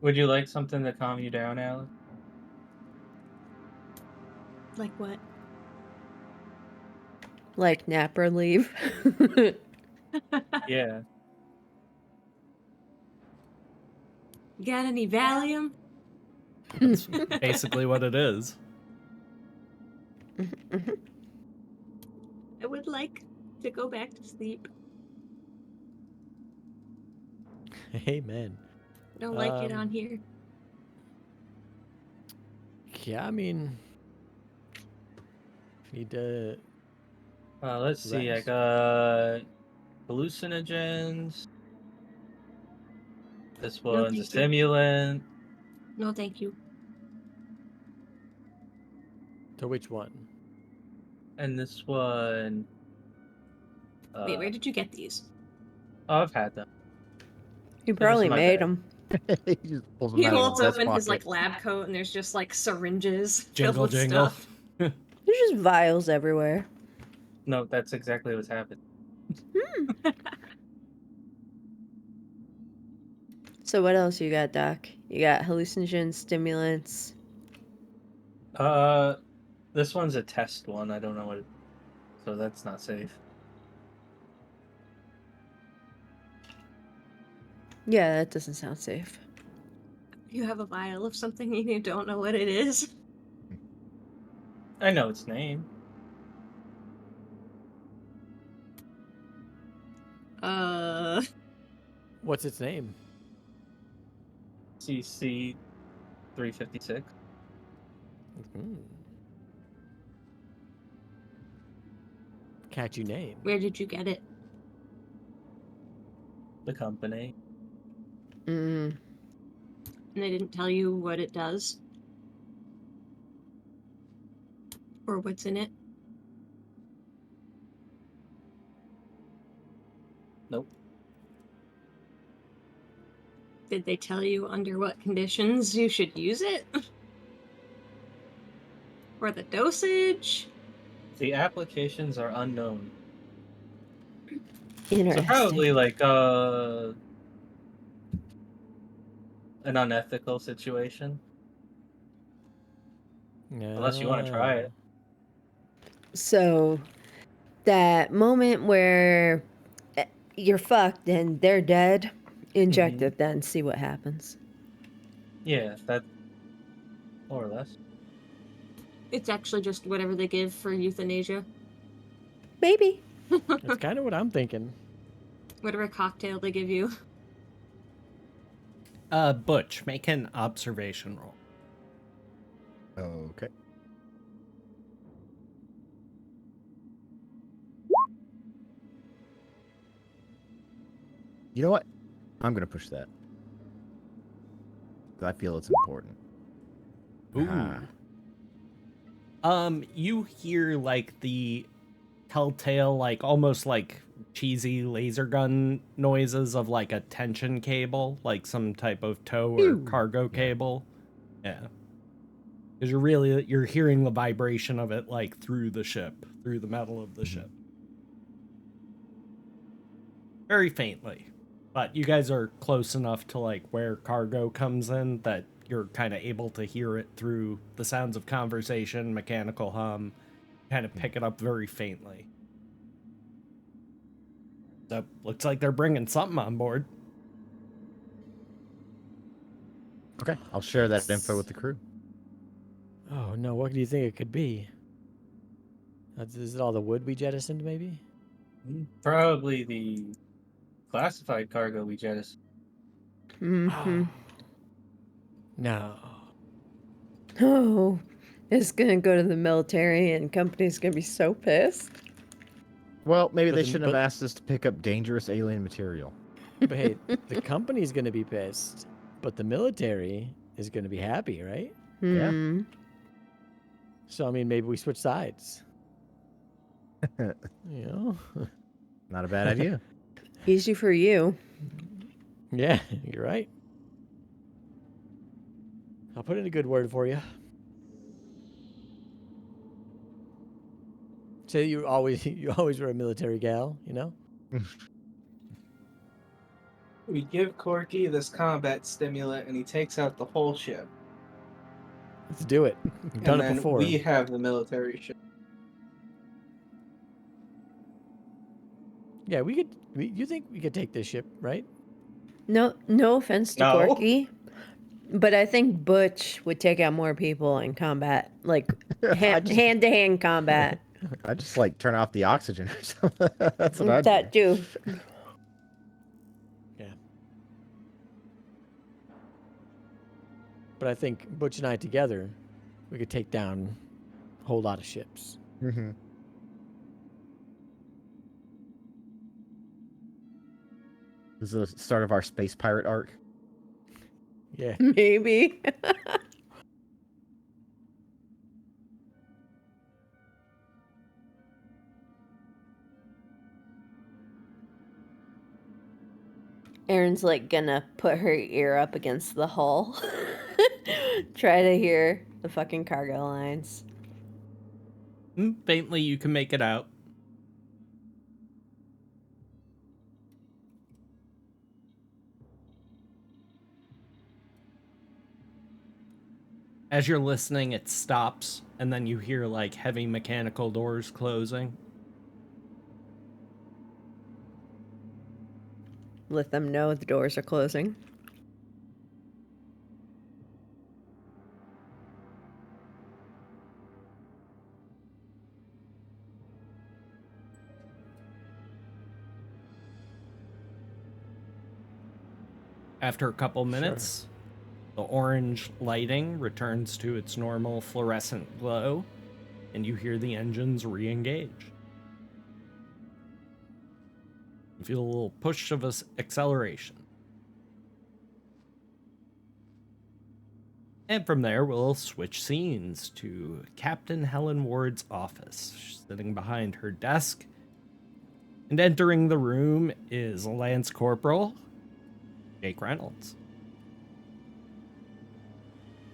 Would you like something to calm you down, Alice? Like what? Like nap or leave. Yeah. You got any Valium? That's basically what it is. I would like to go back to sleep. Amen. Don't like it on here. Yeah, I mean, need to. Let's see. I Rest. got hallucinogens. This No, one's a thank you. stimulant. No, thank you. To which one? And this one. Wait, where did you get these? Oh, I've had them. You is probably my made bag. them. He just pulls them He out of holds his vest open his pocket. lab coat and there's just syringes filled Jingle, with jingle. stuff. There's just vials everywhere. No, that's exactly what's happened. So what else you got, Doc? You got hallucinogens, stimulants. This one's a test one. I don't know what. So that's not safe. Yeah, that doesn't sound safe. You have a vial of something and you don't know what it is. I know its name. What's its name? CC 356. Catchy name. Where did you get it? The company. Mm. And they didn't tell you what it does? Or what's in it? Nope. Did they tell you under what conditions you should use it? Or the dosage? The applications are unknown. Interesting. So probably an unethical situation. Unless you want to try it. So that moment where you're fucked and they're dead, inject it then, see what happens. Yeah, that more or less. It's actually just whatever they give for euthanasia. Maybe. That's kind of what I'm thinking. Whatever cocktail they give you. Butch, make an observation roll. Okay. You know what? I'm gonna push that. 'Cause I feel it's important. Ooh. You hear like the telltale, like almost like cheesy laser gun noises of like a tension cable, like some type of tow or cargo cable. Yeah. Because you're hearing the vibration of it like through the ship, through the metal of the ship. Very faintly. But you guys are close enough to like where cargo comes in that you're kind of able to hear it through the sounds of conversation, mechanical hum, kind of pick it up very faintly. So looks like they're bringing something on board. Okay, I'll share that info with the crew. Oh no, what do you think it could be? Is it all the wood we jettisoned, maybe? Probably the classified cargo we jettisoned. Mm-hmm. No. Oh, it's gonna go to the military, and company's gonna be so pissed. Well, maybe But they the- shouldn't but- have asked us to pick up dangerous alien material. But hey, the company's gonna be pissed, but the military is gonna be happy, right? Yeah. Hmm. So I mean, maybe we switch sides. You know? Not a bad idea. Easy for you. Yeah, you're right. I'll put in a good word for you. Say you always were a military gal, you know? We give Corky this combat stimulant, and he takes out the whole ship. Let's do it. We've And done it then before. we have the military ship. Yeah, you think we could take this ship, right? No offense to No. Corky, but I think Butch would take out more people in combat, like hand-to-hand combat. I just like turn off the oxygen or something. That's what I do. That too. Yeah. But I think Butch and I together, we could take down a whole lot of ships. Mm-hmm. This is the start of our space pirate arc. Yeah. Maybe. Erin's like gonna put her ear up against the hull. Try to hear the fucking cargo lines. Faintly, you can make it out. As you're listening, it stops, and then you hear like heavy mechanical doors closing. Let them know the doors are closing. After a couple minutes, the orange lighting returns to its normal fluorescent glow, and you hear the engines re-engage. You feel a little push of acceleration. And from there, we'll switch scenes to Captain Helen Ward's office. She's sitting behind her desk. And entering the room is Lance Corporal Jake Reynolds,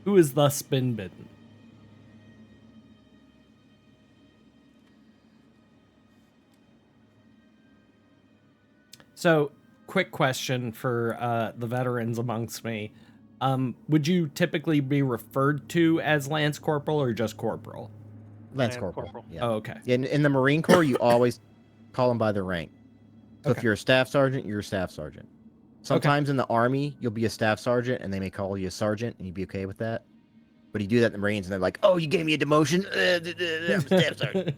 who has thus been bidden. So, quick question for the veterans amongst me. Would you typically be referred to as Lance Corporal or just Corporal? Lance I am Corporal. corporal. Yeah. Oh, okay. In the Marine Corps, you always call them by their rank. So Okay. if you're a staff sergeant, you're a staff sergeant. Sometimes in the Army, you'll be a staff sergeant, and they may call you a sergeant, and you'd be okay with that. But you do that in the Marines, and they're like, "Oh, you gave me a demotion." I'm staff sergeant.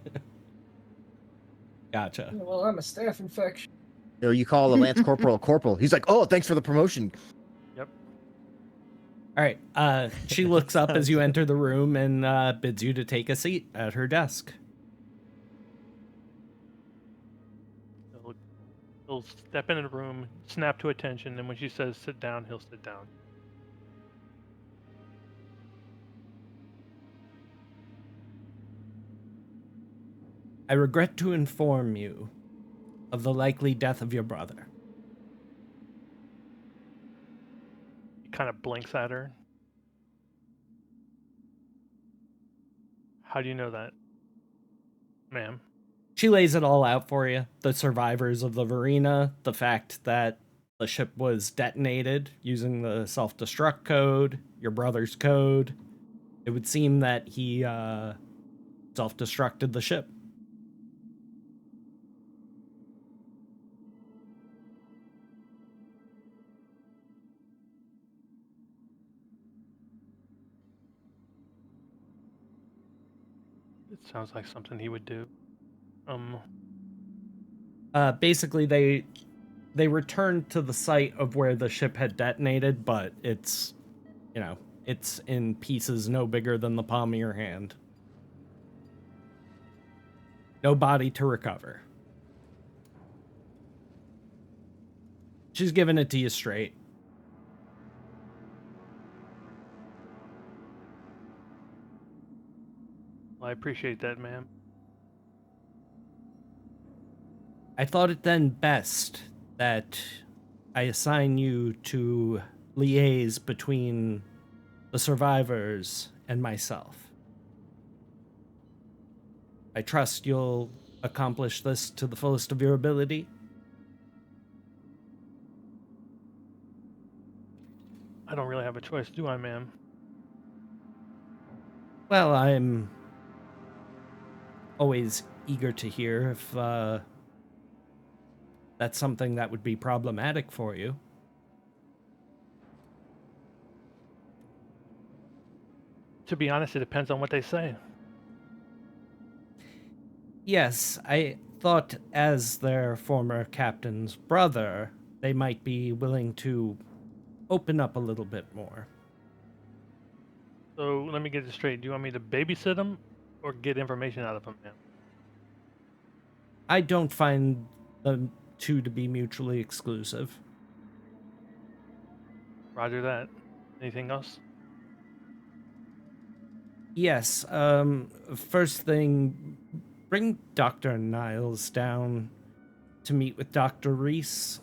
Gotcha. Well, I'm a staph infection. Or you call a lance corporal a corporal. He's like, "Oh, thanks for the promotion." All right. She looks up as you enter the room and bids you to take a seat at her desk. He'll step into the room, snap to attention, and when she says sit down, he'll sit down. I regret to inform you of the likely death of your brother. He kind of blinks at her. How do you know that, ma'am? She lays it all out for you. The survivors of the Verena, the fact that the ship was detonated using the self-destruct code, your brother's code. It would seem that he self-destructed the ship. It sounds like something he would do. Basically, they returned to the site of where the ship had detonated, but it's, it's in pieces no bigger than the palm of your hand. No body to recover. She's giving it to you straight. I appreciate that, ma'am. I thought it then best that I assign you to liaise between the survivors and myself. I trust you'll accomplish this to the fullest of your ability. I don't really have a choice, do I, ma'am? Well, I'm always eager to hear if that's something that would be problematic for you. To be honest, it depends on what they say. Yes, I thought as their former captain's brother, they might be willing to open up a little bit more. So let me get this straight. Do you want me to babysit him or get information out of him, ma'am? I don't find the two to be mutually exclusive. Roger that. Anything else? Yes, first thing, bring Dr. Niles down to meet with Dr. Reese.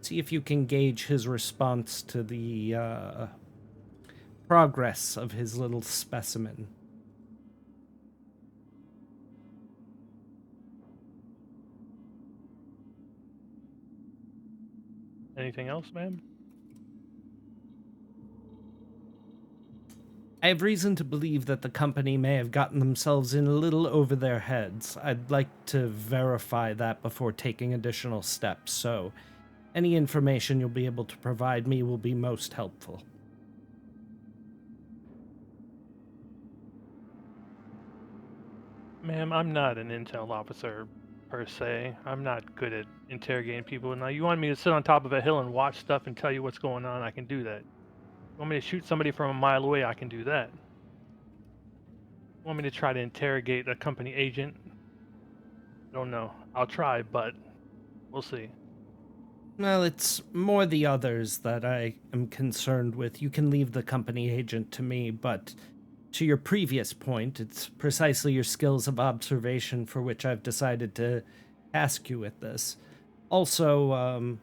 See if you can gauge his response to the progress of his little specimen. Anything else, ma'am? I have reason to believe that the company may have gotten themselves in a little over their heads. I'd like to verify that before taking additional steps, so any information you'll be able to provide me will be most helpful. Ma'am, I'm not an intel officer per se. I'm not good at interrogating people. Now, you want me to sit on top of a hill and watch stuff and tell you what's going on? I can do that. You want me to shoot somebody from a mile away? I can do that. You want me to try to interrogate a company agent? I don't know. I'll try, but we'll see. Well, it's more the others that I am concerned with. You can leave the company agent to me, but to your previous point, it's precisely your skills of observation for which I've decided to task you with this. Also,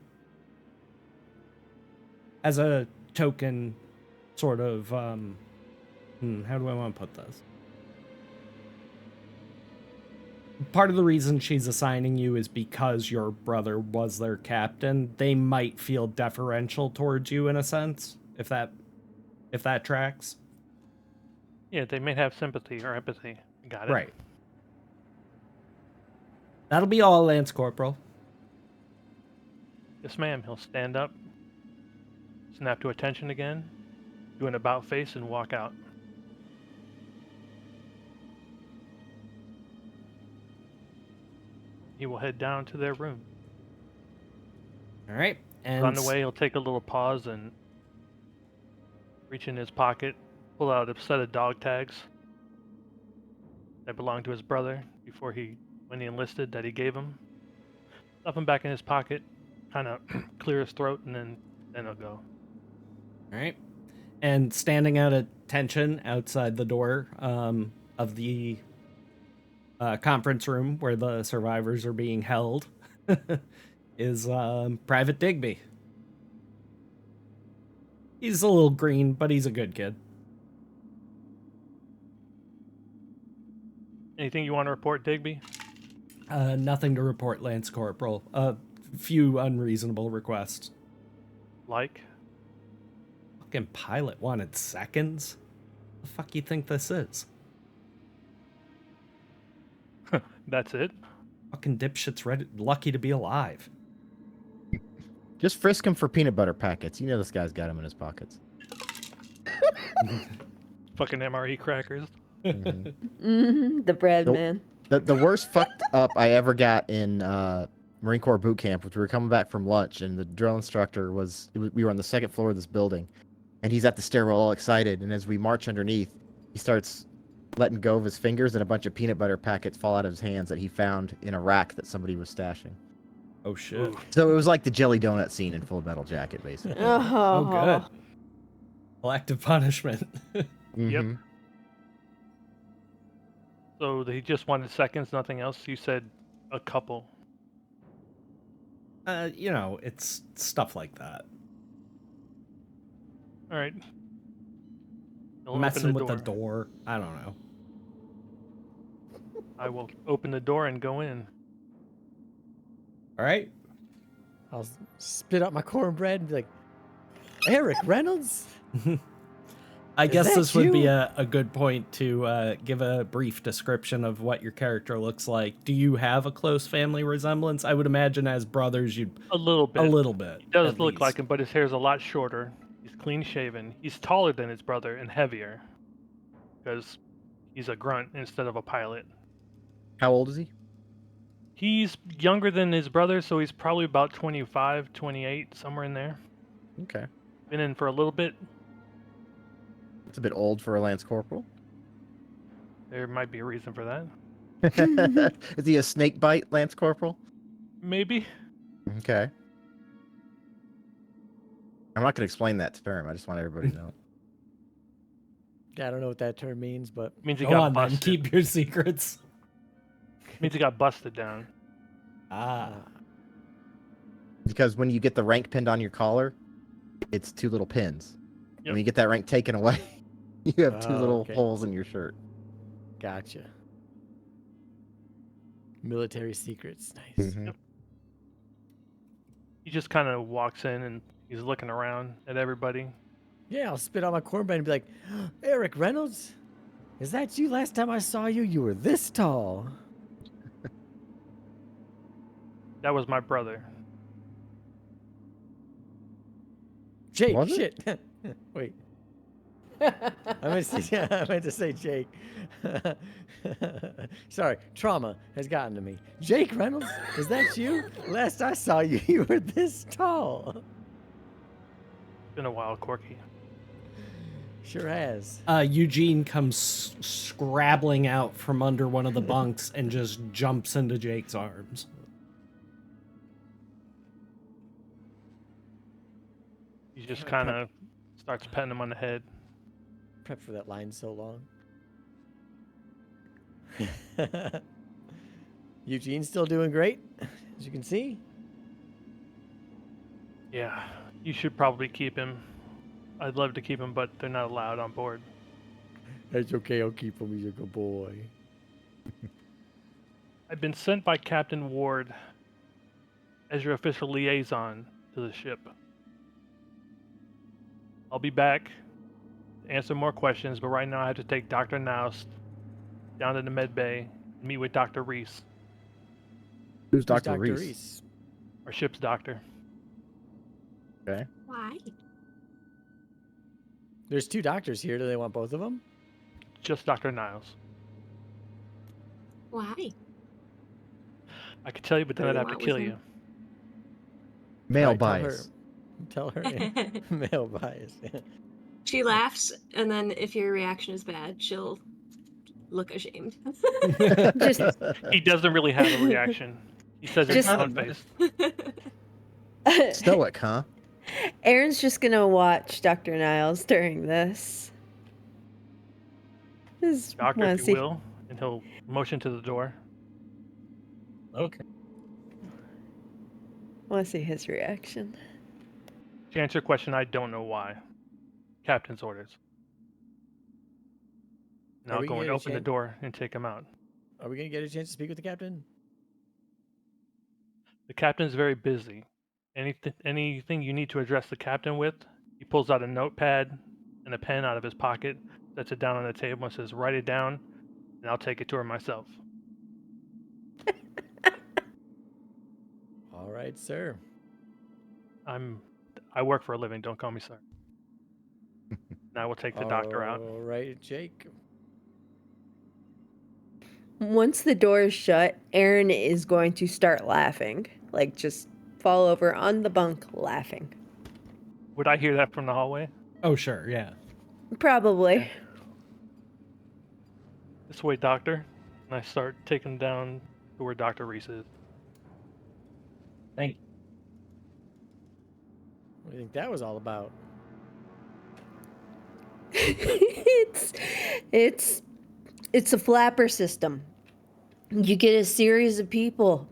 as a token sort of, how do I want to put this? Part of the reason she's assigning you is because your brother was their captain. They might feel deferential towards you in a sense, if that tracks. Yeah, they may have sympathy or empathy. Got it. Right. That'll be all, Lance Corporal. Yes, ma'am. He'll stand up, snap to attention again, do an about face and walk out. He will head down to their room. All right. And On the way, he'll take a little pause and reach in his pocket, pull out a set of dog tags that belonged to his brother when he enlisted, that he gave him. Stuff them back in his pocket, kind of clear his throat, and then he'll go. All right. And standing at attention outside the door of the conference room where the survivors are being held is Private Digby. He's a little green, but he's a good kid. Anything you want to report, Digby? Nothing to report, Lance Corporal. A few unreasonable requests. Like? Fucking pilot wanted seconds? The fuck you think this is? That's it? Fucking dipshit's lucky to be alive. Just frisk him for peanut butter packets. You know this guy's got them in his pockets. Fucking MRE crackers. The bread Nope. man. The worst fucked up I ever got in Marine Corps boot camp was we were coming back from lunch and the drill instructor we were on the second floor of this building and he's at the stairwell all excited, and as we march underneath he starts letting go of his fingers and a bunch of peanut butter packets fall out of his hands that he found in a rack that somebody was stashing. Oh shit. Ooh. So it was like the jelly donut scene in Full Metal Jacket, basically. Oh good. Collective punishment. Mhm. So he just wanted seconds, nothing else? You said a couple. You know, it's stuff like that. All right. He'll Messing open with the door. I don't know. I will open the door and go in. All right. I'll spit out my cornbread and be like, Eric Reynolds? I guess that this would be you? a good point to give a brief description of what your character looks like. Do you have a close family resemblance? I would imagine as brothers, you'd A little bit. a little bit. He does at look least. like him, but his hair's a lot shorter. He's clean shaven. He's taller than his brother and heavier. Because he's a grunt instead of a pilot. How old is he? He's younger than his brother, so he's probably about 25, 28, somewhere in there. Okay. Been in for a little bit. It's a bit old for a Lance Corporal. There might be a reason for that. Is he a snake bite Lance Corporal? Maybe. Okay. I'm not going to explain that term. I just want everybody to know. I don't know what that term means, but Means he Go got on, then. busted. Keep your secrets. Means he got busted down. Ah. Because when you get the rank pinned on your collar, it's 2 little pins. Yep. When you get that rank taken away, you have 2 Oh, little okay. holes in your shirt. gotcha. Military secrets. Nice. Mhm. He just kind of walks in and he's looking around at everybody. Yeah, I'll spit out my cornbread and be like, Eric Reynolds? Is that you? Last time I saw you, you were this tall. That was my brother. Jake, Was it? shit. Wait. I meant to say Jake. Sorry, trauma has gotten to me. Jake Reynolds, is that you? Last I saw you, you were this tall. Been a while, Corky. Sure has. Eugene comes scrabbling out from under one of the bunks and just jumps into Jake's arms. He just kind of starts petting him on the head. Prep for that line so long. Eugene's still doing great, as you can see. Yeah, you should probably keep him. I'd love to keep him, but they're not allowed on board. It's okay, I'll keep him. He's a good boy. I've been sent by Captain Ward as your official liaison to the ship. I'll be back to answer more questions, but right now I have to take Dr. Naust down to the med bay and meet with Dr. Reese, Who's Who's Dr. Reese? our ship's doctor. Okay. Why? There's 2 doctors here. Do they want both of them? Just Dr. Niles. Why? I could tell you, but then What I'd do have to you kill want you. Male Alright, bias. Tell her male bias. She laughs, and then if your reaction is bad, she'll look ashamed. Just- He doesn't really have a reaction. He says it's Just- stone-faced. Stoic, huh? Aaron's just gonna watch Dr. Niles during this. Doctor, wanna if you see- will, and he'll motion to the door. Okay. Want to see his reaction. To answer your question, I don't know why. Captain's orders. And Are I'll we go gonna and get a open the chan- door and take him out. Are we gonna get a chance to speak with the captain? The captain's very busy. Anything you need to address the captain with, he pulls out a notepad and a pen out of his pocket, sets it down on the table and says, write it down, and I'll take it to her myself. All right, sir. I work for a living, don't call me sir. And I will take the doctor out. All right, Jake. Once the door is shut, Aaron is going to start laughing. Like, just fall over on the bunk laughing. Would I hear that from the hallway? Oh, sure, yeah. Probably. This way, doctor. And I start taking him down to where Dr. Reese is. Thank you. What do you think that was all about? it's a flapper system. You get a series of people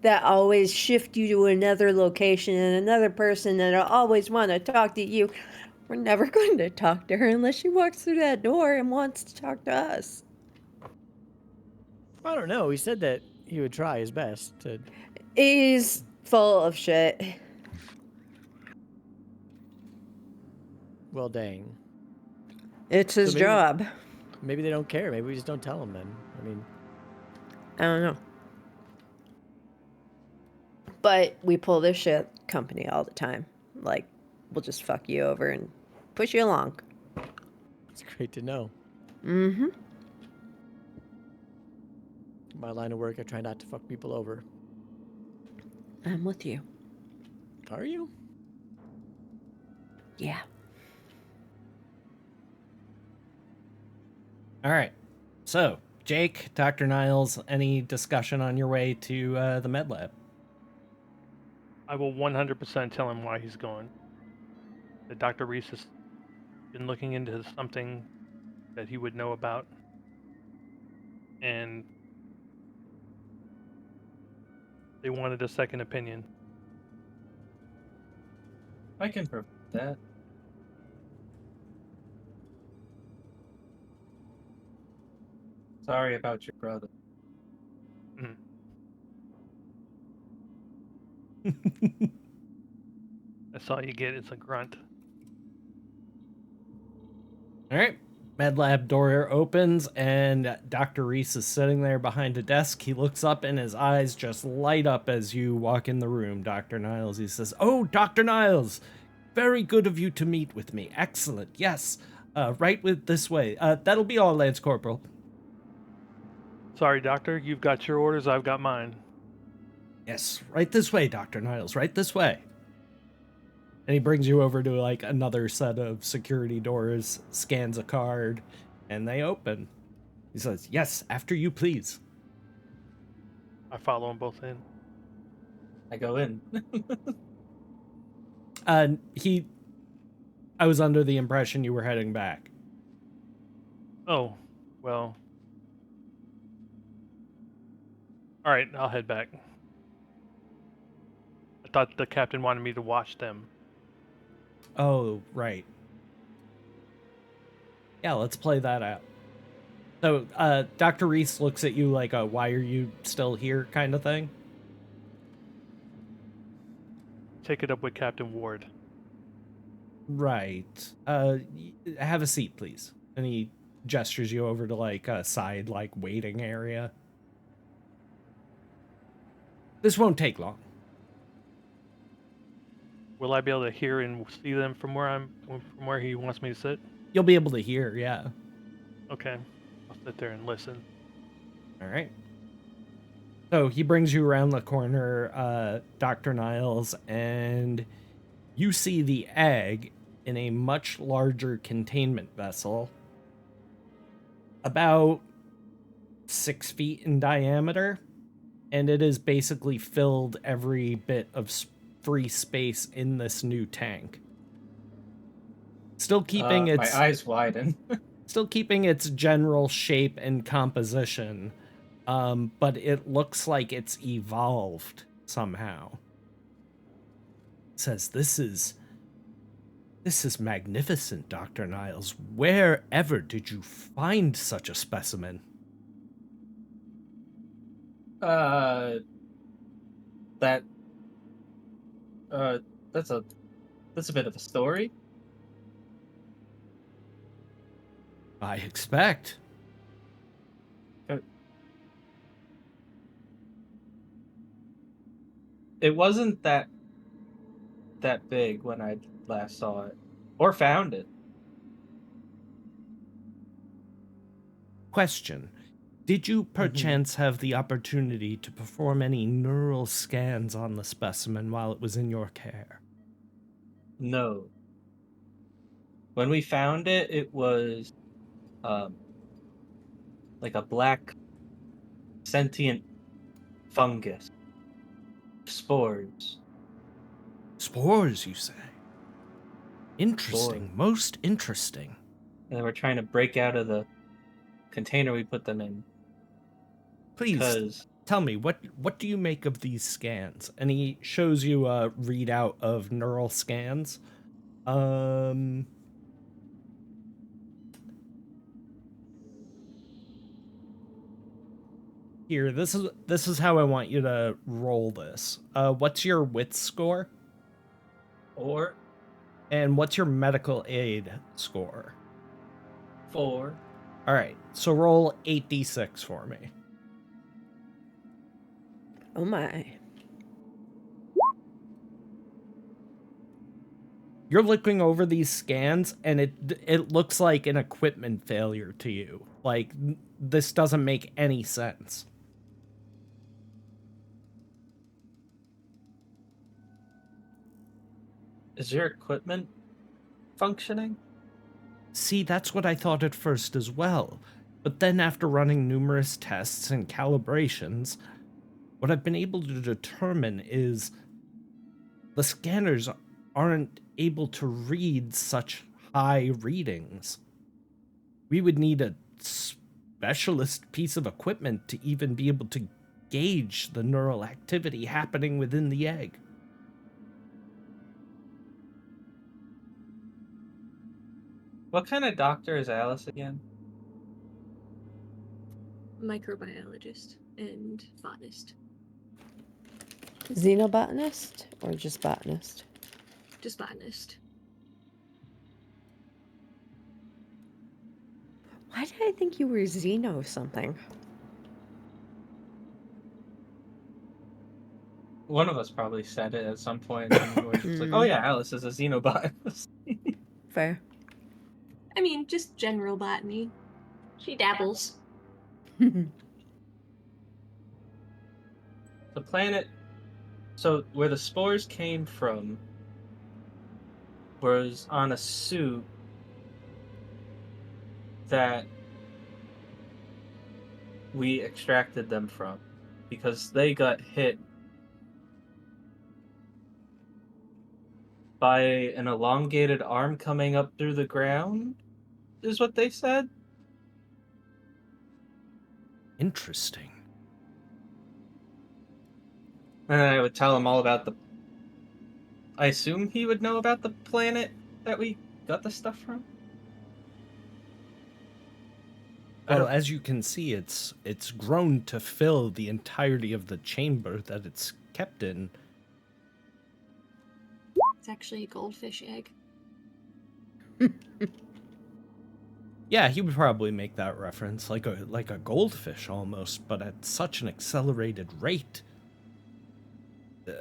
that always shift you to another location and another person that'll always want to talk to you. We're never going to talk to her unless she walks through that door and wants to talk to us. I don't know. He said that he would try his best to. He's full of shit. Well, dang. It's his maybe- job. Maybe they don't care. Maybe we just don't tell them then. I mean, I don't know. But we pull this shit company all the time. Like, we'll just fuck you over and push you along. it's great to know. Mm-hmm. My line of work, I try not to fuck people over. I'm with you. Are you? Yeah. All right. So, Jake, Dr. Niles, any discussion on your way to the med lab? I will 100% tell him why he's going. That Dr. Reese has been looking into something that he would know about. And they wanted a second opinion. I can prove that. Sorry about your brother. That's all you get. It's a grunt. All right. Med lab door opens, and Dr. Reese is sitting there behind a desk. He looks up, and his eyes just light up as you walk in the room, Dr. Niles. He says, "Oh, Dr. Niles, very good of you to meet with me. Excellent. Yes. Right with this way. That'll be all, Lance Corporal." Sorry, doctor. You've got your orders. I've got mine. "Yes, right this way, Dr. Niles, right this way." And he brings you over to like another set of security doors, scans a card, and they open. He says, "Yes, after you, please." I follow them both in. I go in. I was under the impression you were heading back. Oh, well. Alright, I'll head back. I thought the captain wanted me to watch them. Oh, right. Yeah, let's play that out. So, Dr. Reese looks at you like a "why are you still here" kind of thing. Take it up with Captain Ward. Right. Have a seat, please. And he gestures you over to like a side, like waiting area. This won't take long. Will I be able to hear and see them from where he wants me to sit? You'll be able to hear, yeah. Okay, I'll sit there and listen. All right. So he brings you around the corner, Dr. Niles, and you see the egg in a much larger containment vessel, about 6 feet in diameter, and it is basically filled every bit of free space in this new tank. Still keeping its My eyes widen. still keeping its general shape and composition, but it looks like it's evolved somehow. It says, This is magnificent, Dr. Niles. Wherever did you find such a specimen? That that's a bit of a story. I expect. It wasn't that big when I last saw it or found it. Question. Did you perchance have the opportunity to perform any neural scans on the specimen while it was in your care? No. When we found it, it was like a black sentient fungus. Spores. Spores, you say? Interesting. Spores. Most interesting. And we're trying to break out of the container we put them in. Please tell me, what do you make of these scans? And he shows you a readout of neural scans. Here, this is how I want you to roll this. What's your wit score? 4. And what's your medical aid score? 4. All right, so roll 8d6 for me. Oh my. You're looking over these scans, and it looks like an equipment failure to you. Like, this doesn't make any sense. Is your equipment functioning? See, that's what I thought at first as well. But then after running numerous tests and calibrations, what I've been able to determine is the scanners aren't able to read such high readings. We would need a specialist piece of equipment to even be able to gauge the neural activity happening within the egg. What kind of doctor is Alice again? Microbiologist and botanist. Xenobotanist or just botanist? Just botanist. Why did I think you were Xeno something? One of us probably said it at some point, and we were just like, "Oh yeah, Alice is a xenobotanist." Fair. I mean, just general botany. She dabbles. The planet, so where the spores came from, was on a suit that we extracted them from because they got hit by an elongated arm coming up through the ground, is what they said. Interesting. And I would tell him all about I assume he would know about the planet that we got the stuff from. Well, as you can see, it's grown to fill the entirety of the chamber that it's kept in. It's actually a goldfish egg. Yeah, he would probably make that reference, like a goldfish almost, but at such an accelerated rate.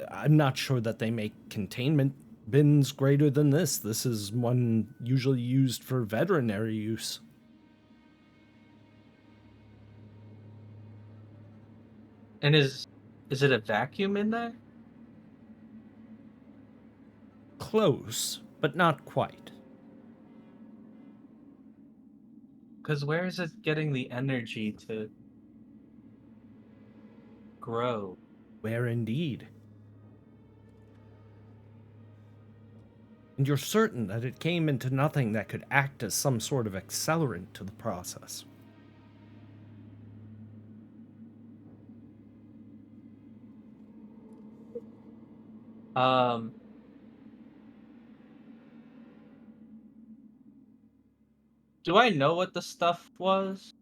I'm not sure that they make containment bins greater than this. This is one usually used for veterinary use. And is it a vacuum in there? Close, but not quite. Because where is it getting the energy to grow? Where indeed? And you're certain that it came into nothing that could act as some sort of accelerant to the process. Do I know what the stuff was?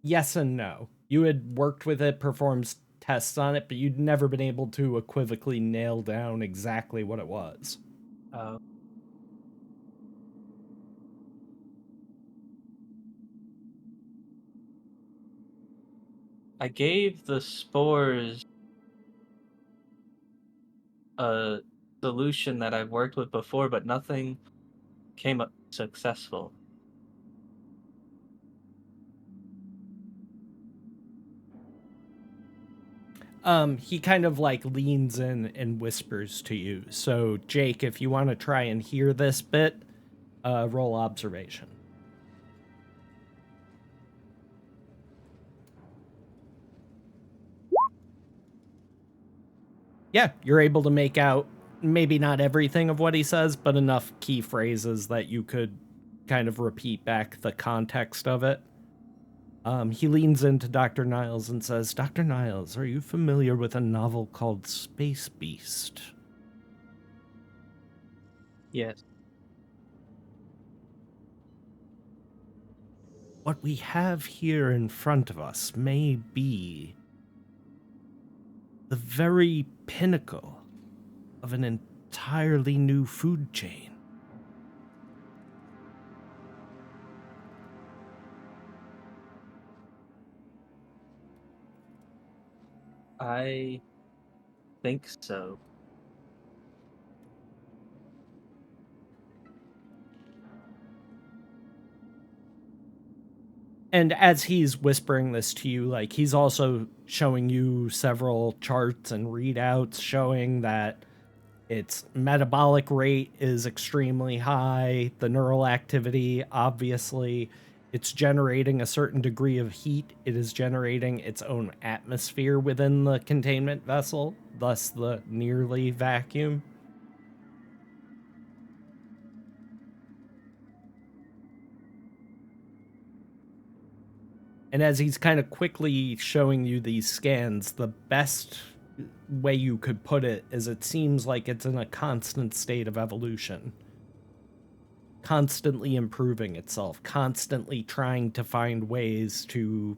Yes and no. You had worked with it, performed tests on it, but you'd never been able to equivocally nail down exactly what it was. I gave the spores a solution that I've worked with before, but nothing came up successful. He kind of like leans in and whispers to you. So, Jake, if you want to try and hear this bit, roll observation. Yeah, you're able to make out maybe not everything of what he says, but enough key phrases that you could kind of repeat back the context of it. He leans into Dr. Niles and says, Dr. Niles, are you familiar with a novel called Space Beast? Yes. What we have here in front of us may be the very pinnacle of an entirely new food chain. I think so. And as he's whispering this to you, like, he's also showing you several charts and readouts showing that its metabolic rate is extremely high, the neural activity, obviously, it's generating a certain degree of heat. It is generating its own atmosphere within the containment vessel, thus the nearly vacuum. And as he's kind of quickly showing you these scans, the best way you could put it is it seems like it's in a constant state of evolution. Constantly improving itself, constantly trying to find ways to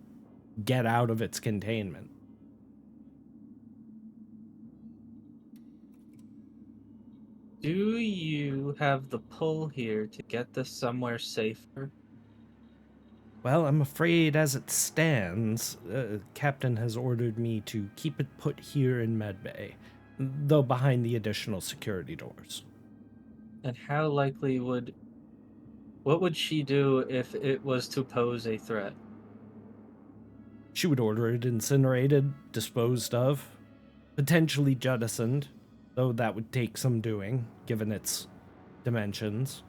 get out of its containment. Do you have the pull here to get this somewhere safer? Well, I'm afraid as it stands, Captain has ordered me to keep it put here in Medbay, though behind the additional security doors. And how likely what would she do if it was to pose a threat? She would order it incinerated, disposed of, potentially jettisoned, though that would take some doing, given its dimensions.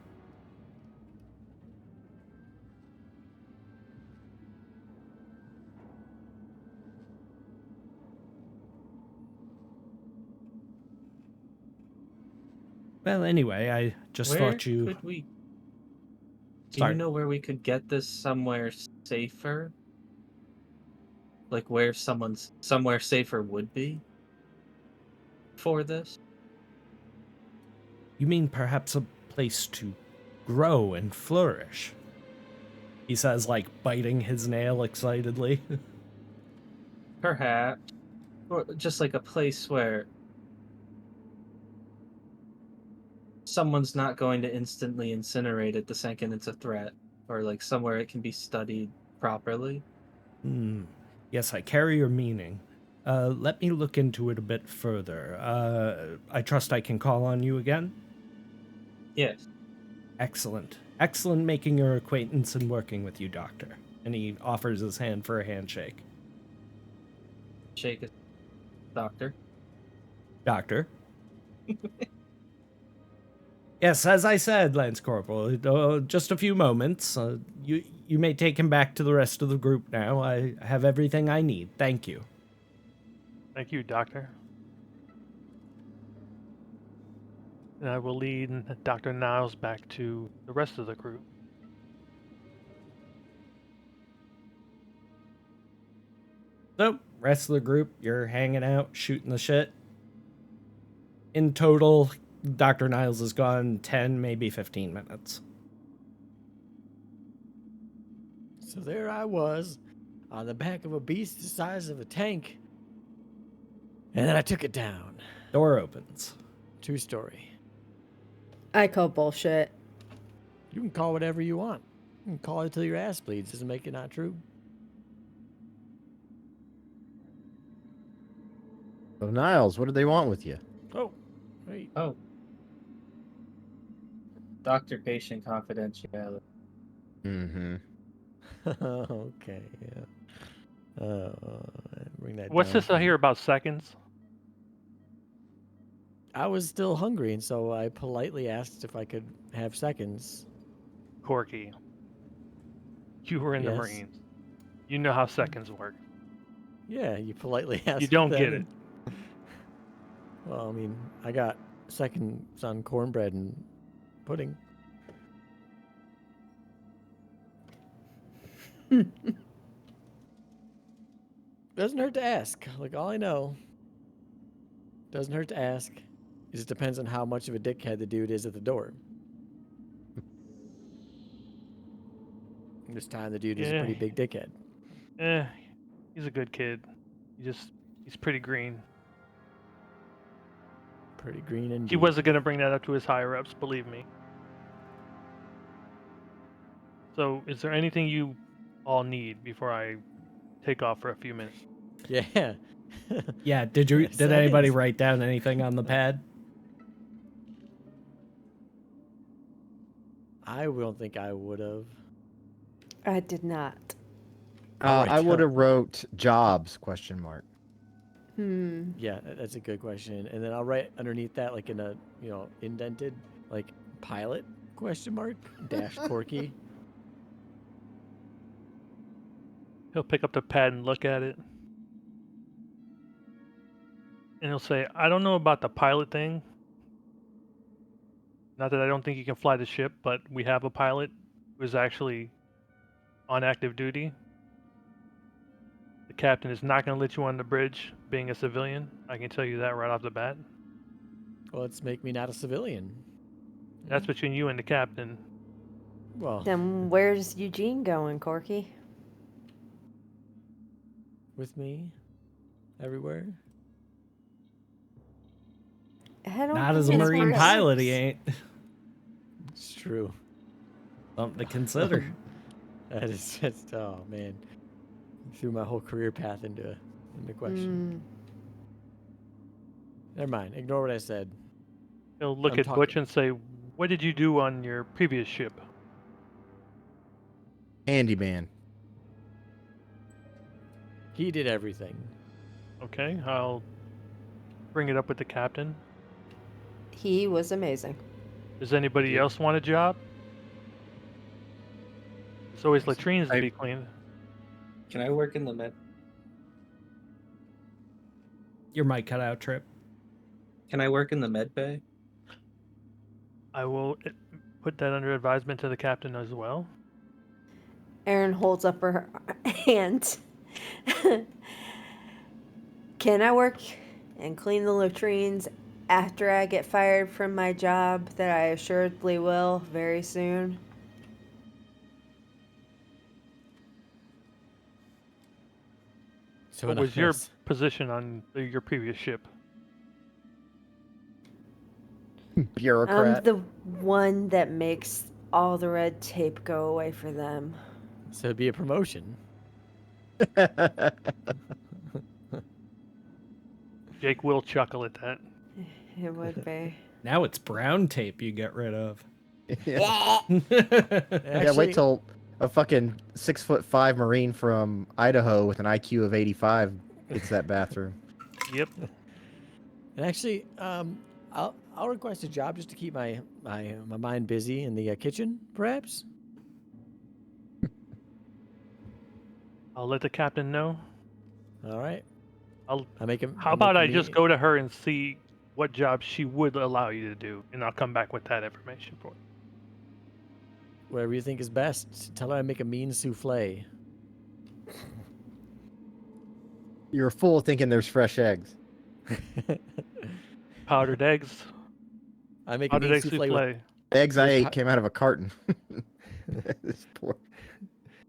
Well, anyway, I just thought you... Could we... Do Sorry. you know where we could get this somewhere safer? Like where somewhere safer would be for this? You mean perhaps a place to grow and flourish? He says, like, biting his nail excitedly. Perhaps. Or just like a place where someone's not going to instantly incinerate it the second it's a threat. Or like somewhere it can be studied properly. Yes, I carry your meaning. Let me look into it a bit further. I trust I can call on you again? Yes. Excellent. Excellent making your acquaintance and working with you, Doctor. And he offers his hand for a handshake. Shake it, Doctor. Doctor? Yes, as I said, Lance Corporal, just a few moments. You may take him back to the rest of the group now. I have everything I need. Thank you. Thank you, Doctor. And I will lead Dr. Niles back to the rest of the group. So, rest of the group, you're hanging out, shooting the shit. In total, Dr. Niles is gone 10, maybe 15 minutes. So there I was, on the back of a beast the size of a tank. And then I took it down. Door opens. 2-story. I call bullshit. You can call whatever you want. You can call it till your ass bleeds. Doesn't make it not true. So Niles, what do they want with you? Oh, wait. Oh. Doctor-patient confidentiality. Mm-hmm. Okay, yeah. Bring that What's down this I hear about seconds? I was still hungry, and so I politely asked if I could have seconds. Corky. You were in the Yes. Marines. You know how seconds work. Yeah, you politely asked. You don't them get it. and- Well, I mean, I got seconds on cornbread and pudding. Doesn't hurt to ask. Like, all I know, doesn't hurt to ask. It just depends on how much of a dickhead the dude is at the door. This time the dude was a Yeah. pretty big dickhead. He's a good kid. He's pretty green. Pretty green indeed. He wasn't gonna bring that up to his higher ups, believe me. So, is there anything you all need before I take off for a few minutes? Yeah. Yeah, did anybody Seconds. write down anything on the pad? I don't think I would have. I did not. I would have wrote jobs ? Yeah, that's a good question. And then I'll write underneath that, like in a, indented, like pilot ? Dash Corky. He'll pick up the pad and look at it. And he'll say, I don't know about the pilot thing. Not that I don't think you can fly the ship, but we have a pilot who is actually on active duty. The captain is not going to let you on the bridge being a civilian. I can tell you that right off the bat. Well, let's make me not a civilian. That's between you and the captain. Well, Then where's Eugene going, Corky? with me, everywhere. I don't Not think as a it's Marine works. pilot, he ain't. It's true. Something to consider. That is just, oh man, threw my whole career path into question. Never mind. Ignore what I said. He'll look I'm at Butch talking. and say, what did you do on your previous ship? Handyman. He did everything. Okay, I'll bring it up with the captain. He was amazing. Does anybody else want a job? There's always latrines to be cleaned. Can I work in the med? Your mic cut out, Tripp. Can I work in the med bay? I will put that under advisement to the captain as well. Erin holds up her hand. Can I work and clean the latrines after I get fired from my job that I assuredly will very soon? So What in was your office- position on your previous ship? Bureaucrat. I'm the one that makes all the red tape go away for them. So it'd be a promotion. Jake will chuckle at that. It would be. Now it's brown tape you get rid of. Yeah. Yeah, wait till a fucking 6'5" Marine from Idaho with an IQ of 85 gets that bathroom. Yep. And actually, I'll request a job just to keep my mind busy in the kitchen, perhaps. I'll let the captain know. All right. I'll make him. How about I just go to her and see what job she would allow you to do, and I'll come back with that information for you. Whatever you think is best. Tell her I make a mean souffle. You're a fool thinking there's fresh eggs. Powdered eggs. I make a Powdered mean egg souffle. souffle. The eggs I There's ate came out of a carton. This poor.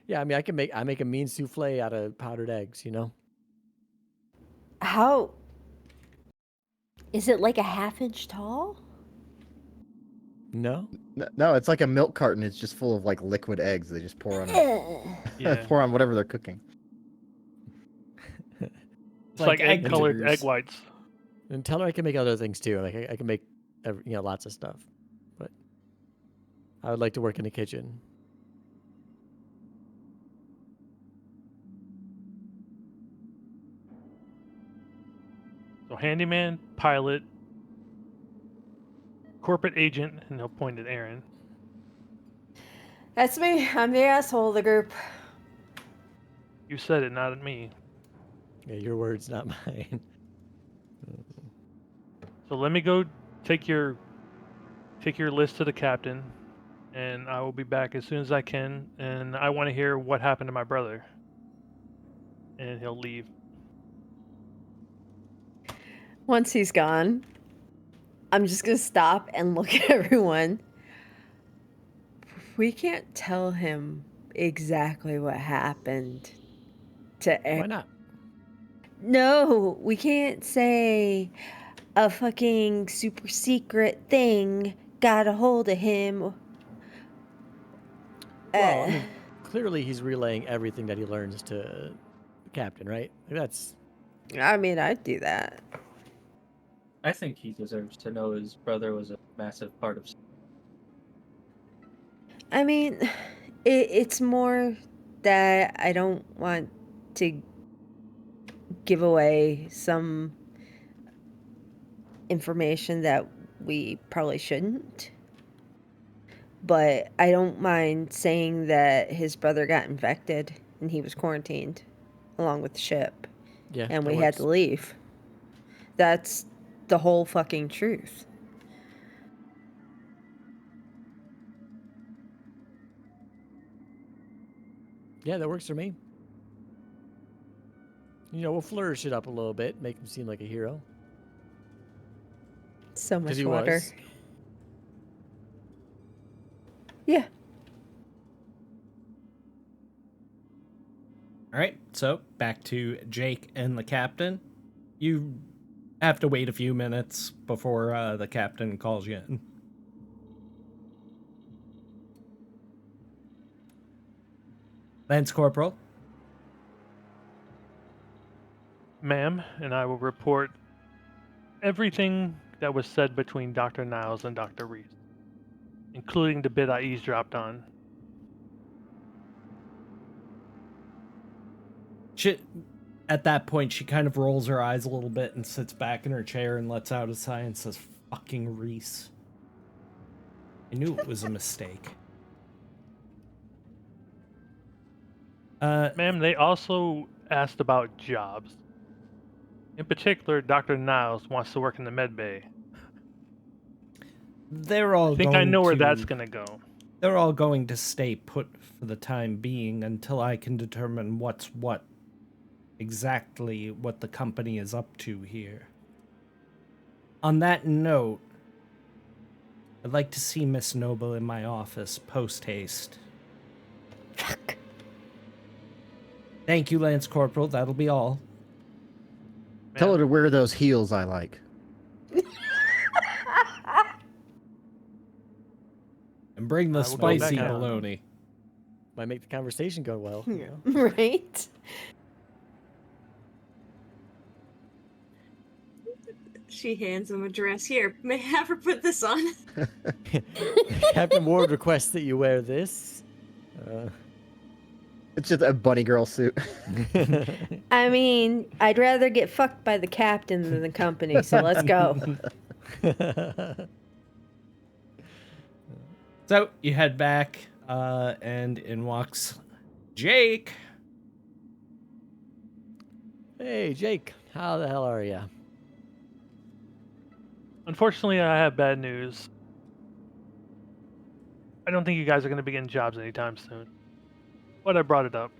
Yeah, I mean, I make a mean souffle out of powdered eggs. You know. How is it like a half-inch tall? No. No, it's like a milk carton. It's just full of like liquid eggs. They just pour on it. Yeah. Pour on whatever they're cooking. It's like egg-colored Integers. egg whites. And tell her I can make other things too. Like I can make, lots of stuff. But I would like to work in the kitchen. So handyman, pilot, corporate agent, and he'll point at Aaron. That's me. I'm the asshole of the group. You said it, not at me. Yeah, your words, not mine. So let me go take your list to the captain, and I will be back as soon as I can. And I want to hear what happened to my brother. And he'll leave. Once he's gone, I'm just gonna stop and look at everyone. We can't tell him exactly what happened to Why not? No, we can't say a fucking super secret thing got a hold of him. Well, I mean, clearly he's relaying everything that he learns to the captain, right? That's. I mean, I'd do that. I think he deserves to know his brother was a massive part of. I mean, it's more that I don't want to give away some information that we probably shouldn't. But I don't mind saying that his brother got infected and he was quarantined along with the ship. Yeah. And that we had works. to leave. That's the whole fucking truth. Yeah, that works for me. We'll flourish it up a little bit, make him seem like a hero. So 'Cause much he water. was. Yeah. All right, so back to Jake and the captain. You have to wait a few minutes before the captain calls you in. Lance Corporal. Ma'am, and I will report everything that was said between Dr. Niles and Dr. Reese, including the bit I eavesdropped on. At that point, she kind of rolls her eyes a little bit and sits back in her chair and lets out a sigh and says, "Fucking Reese. I knew it was a mistake." Ma'am, they also asked about jobs. In particular, Dr. Niles wants to work in the med bay. They're all I think I know where that's going to go. They're all going to stay put for the time being until I can determine exactly what the company is up to here. On that note, I'd like to see Miss Noble in my office post-haste. Fuck. Thank you, Lance Corporal. That'll be all. Tell her to wear those heels I like. And bring the I will go back spicy out. bologna. Might make the conversation go well. Right? She hands him a dress. Here, may I have her put this on? Captain Ward requests that you wear this. It's just a bunny girl suit. I mean, I'd rather get fucked by the captain than the company, so let's go. So you head back, and in walks Jake. Hey, Jake. How the hell are you? Unfortunately, I have bad news. I don't think you guys are going to be getting jobs anytime soon. But I brought it up.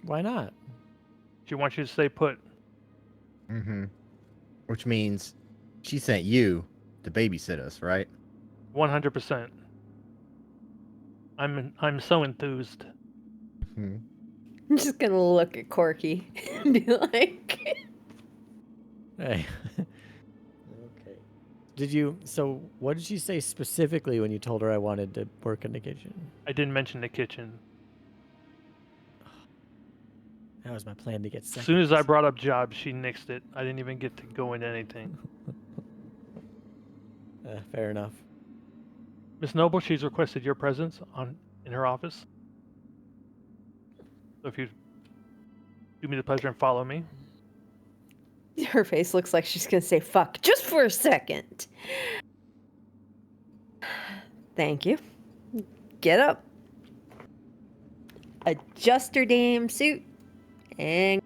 Why not? She wants you to stay put. Mm-hmm. Which means she sent you to babysit us, right? 100%. I'm so enthused. Hmm. I'm just gonna look at Corky and be like, Hey. Okay. So what did she say specifically when you told her I wanted to work in the kitchen? I didn't mention the kitchen. That was my plan to get As seconds. soon as I brought up jobs, she nixed it. I didn't even get to go into anything. Fair enough. Miss Noble, she's requested your presence in her office. So if you do me the pleasure and follow me. her face looks like she's gonna say fuck just for a second. Thank you. Get up. Adjust her damn suit. And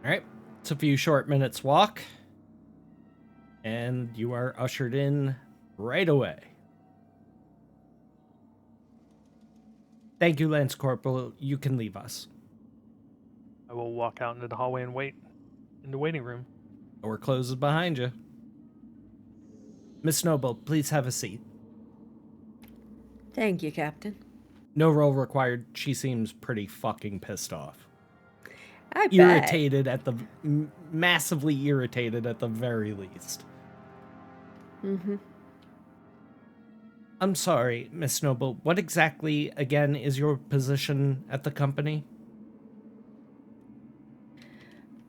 All right, it's a few short minutes walk, and you are ushered in right away. Thank you, Lance Corporal. You can leave us. I will walk out into the hallway and wait in the waiting room. Door closes behind you. Miss Noble, please have a seat. thank you, Captain. No roll required. She seems pretty fucking pissed off. I bet. Irritated at the... massively irritated at the very least. Mm-hmm. I'm sorry, Miss Noble. What exactly, again, is your position at the company?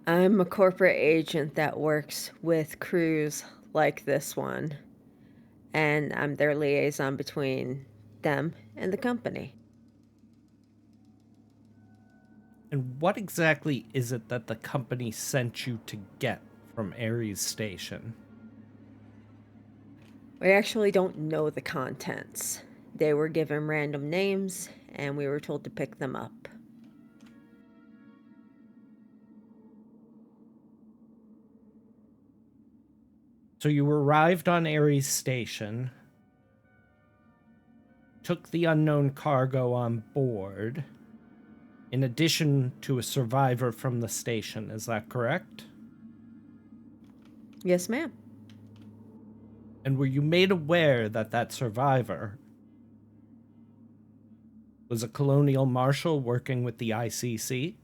I'm a corporate agent that works with crews like this one, and I'm their liaison between them and the company. And what exactly is it that the company sent you to get from Ares Station? We actually don't know the contents. They were given random names, and we were told to pick them up. So you arrived on Ares Station, took the unknown cargo on board, in addition to a survivor from the station. Is that correct? Yes, ma'am. And were you made aware that that survivor was a colonial marshal working with the ICC?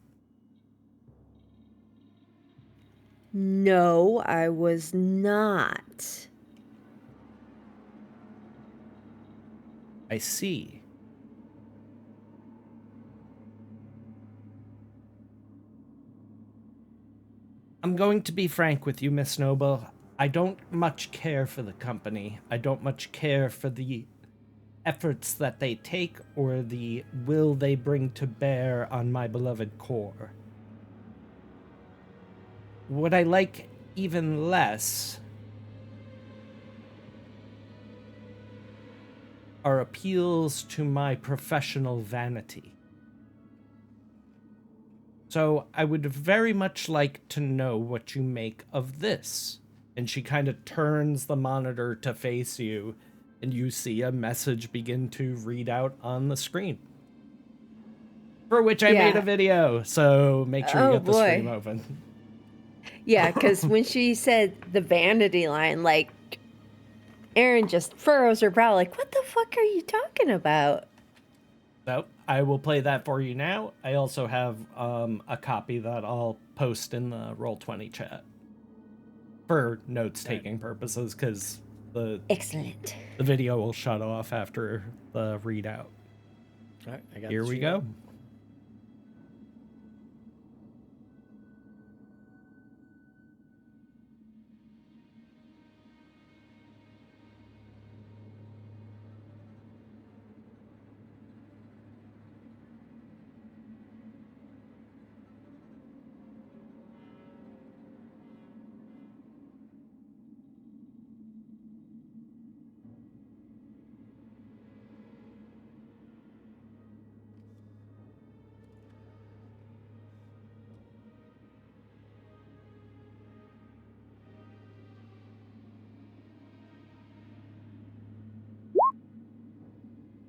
No, I was not. I see. I'm going to be frank with you, Miss Noble. I don't much care for the company. I don't much care for the efforts that they take or the will they bring to bear on my beloved Corps. What I like even less are appeals to my professional vanity. So I would very much like to know what you make of this. And she kind of turns the monitor to face you, and you see a message begin to read out on the screen. For which I made a video, so make sure you get the stream open. Yeah, because when she said the vanity line, like, Erin just furrows her brow, like, what the fuck are you talking about? So I will play that for you now. I also have a copy that I'll post in the Roll20 chat for notes-taking purposes, because Excellent. the video will shut off after the readout. All right, I got Here the we sheet go. up.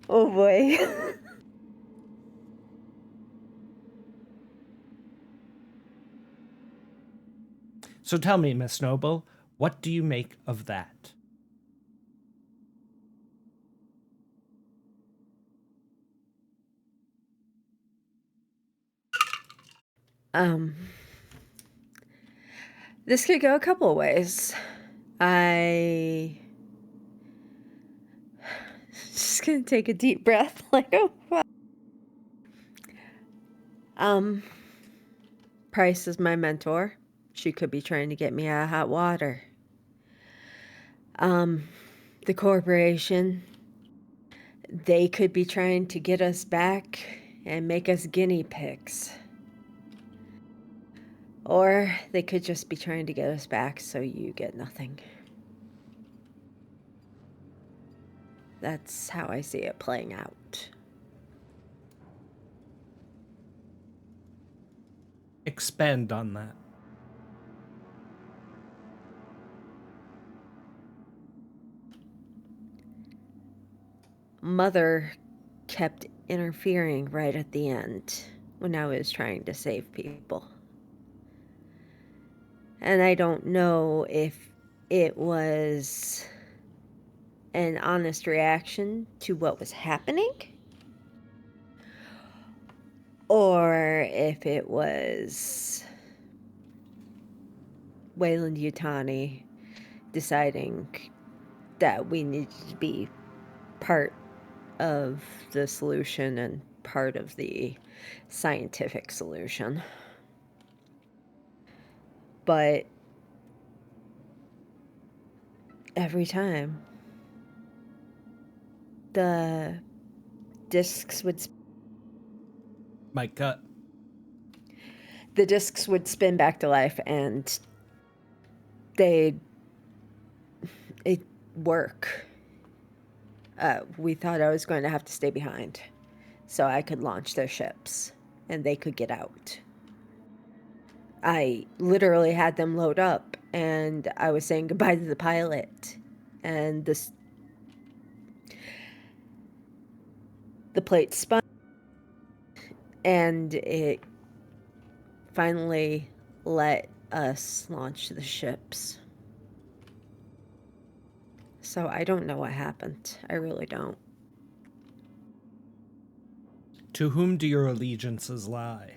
Oh boy. So tell me, Miss Noble, what do you make of that? Um, this could go a couple of ways. I just gonna take a deep breath, like, oh, wow. Price is my mentor. She could be trying to get me out of hot water. The corporation, they could be trying to get us back and make us guinea pigs. Or they could just be trying to get us back so you get nothing. That's how I see it playing out. Expand on that. Mother kept interfering right at the end when I was trying to save people. And I don't know if it was an honest reaction to what was happening, or if it was Weyland Yutani deciding that we needed to be part of the solution and part of the scientific solution. But every time the discs would My gut. the discs would spin back to life and it'd work. We thought I was going to have to stay behind so I could launch their ships and they could get out. I literally had them load up and I was saying goodbye to the pilot, and the plate spun and it finally let us launch the ships. So I don't know what happened. I really don't. To whom do your allegiances lie?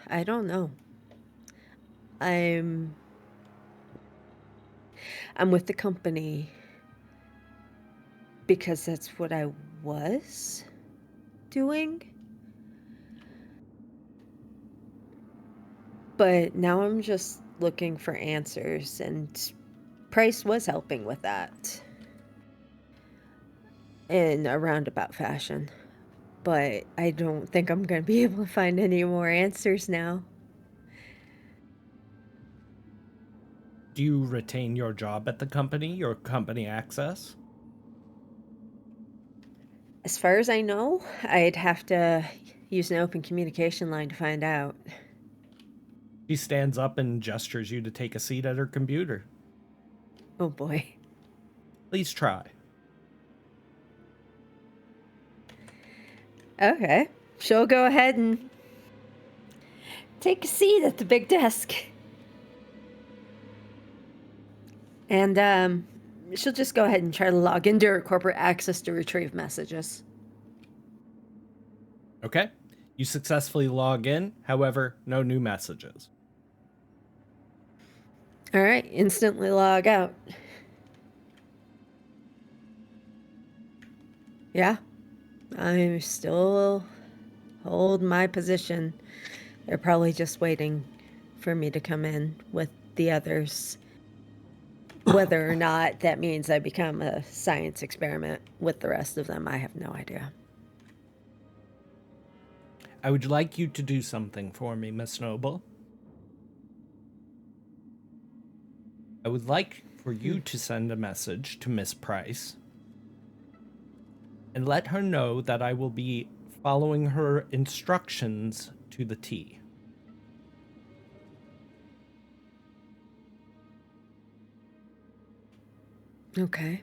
I don't know. I'm with the company because that's what I was doing. But now I'm just looking for answers, and Price was helping with that in a roundabout fashion. But I don't think I'm going to be able to find any more answers now. Do you retain your job at the company, your company access? As far as I know, I'd have to use an open communication line to find out. She stands up and gestures you to take a seat at her computer. Oh boy. Please try. Okay. She'll go ahead and take a seat at the big desk. And she'll just go ahead and try to log into her corporate access to retrieve messages. Okay. You successfully log in, however, no new messages. All right, instantly log out. Yeah, I still hold my position. They're probably just waiting for me to come in with the others. Whether or not that means I become a science experiment with the rest of them, I have no idea. I would like you to do something for me, Miss Noble. I would like for you to send a message to Miss Price and let her know that I will be following her instructions to the T. Okay.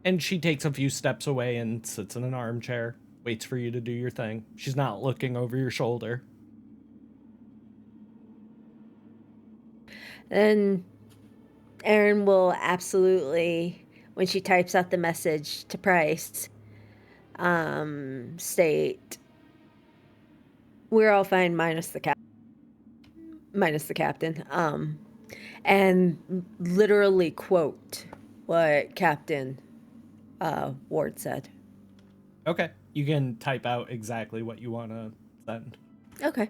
And she takes a few steps away and sits in an armchair, waits for you to do your thing. She's not looking over your shoulder. Then Erin will absolutely, when she types out the message to Price, state, "We're all fine minus the captain." And literally quote what Captain Ward said. Okay. You can type out exactly what you want to send. Okay.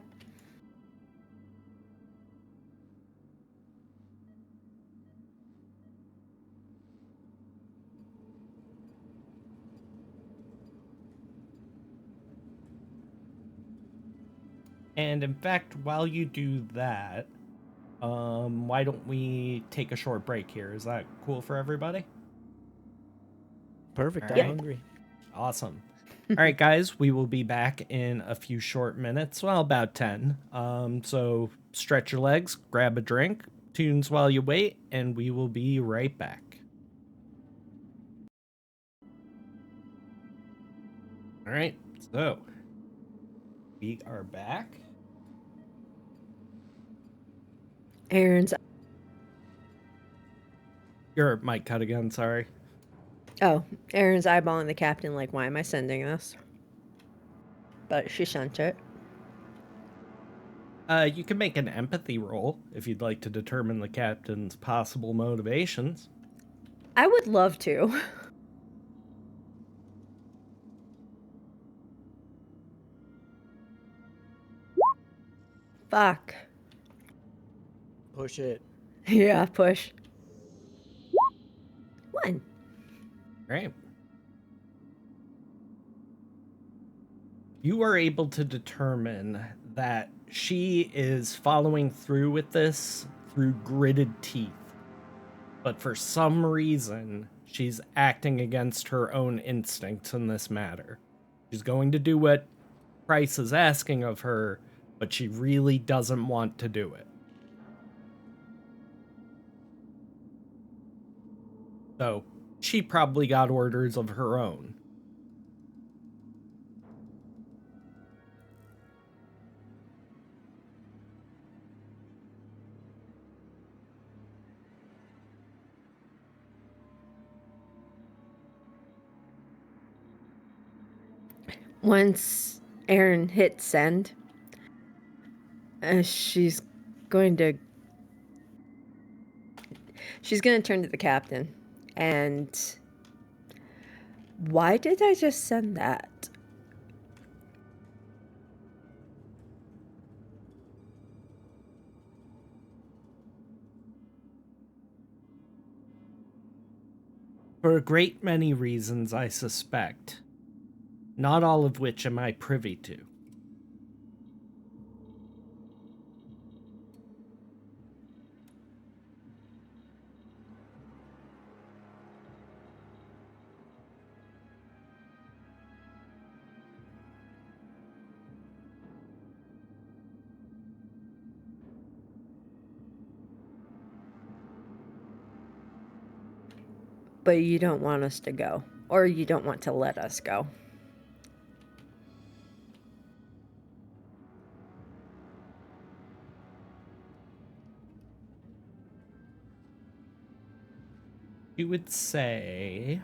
And in fact, while you do that, why don't we take a short break here? Is that cool for everybody? Perfect. All I'm right. hungry. Awesome. All right, guys, we will be back in a few short minutes. Well, about 10. So stretch your legs, grab a drink, tunes while you wait, and we will be right back. All right, so we are back. Erin's. Your mic cut again, sorry. Oh, Erin's eyeballing the captain like, why am I sending this? But she sent it. You can make an empathy roll if you'd like to determine the captain's possible motivations. I would love to. Fuck. Push it. Yeah, push. 1. Right. You are able to determine that she is following through with this through gritted teeth. But for some reason, she's acting against her own instincts in this matter. She's going to do what Price is asking of her, but she really doesn't want to do it. So, she probably got orders of her own. Once Erin hits send, she's going to turn to the captain and, why did I just send that? For a great many reasons, I suspect. Not all of which am I privy to. But you don't want us to go, or you don't want to let us go. You would say...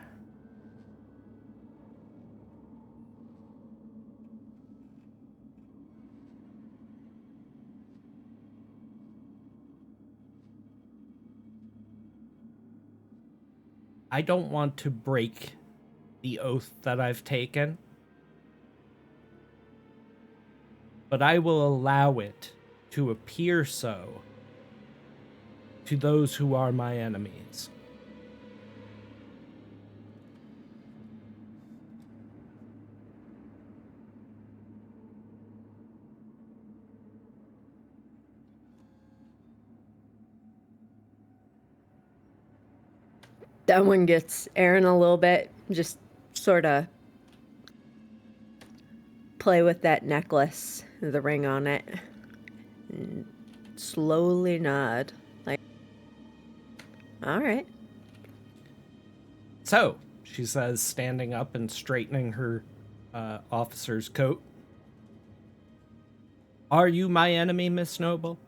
I don't want to break the oath that I've taken, but I will allow it to appear so to those who are my enemies. That one gets Erin a little bit, just sort of play with that necklace, the ring on it, and slowly nod. Like, all right. So, she says, standing up and straightening her officer's coat. Are you my enemy, Miss Noble?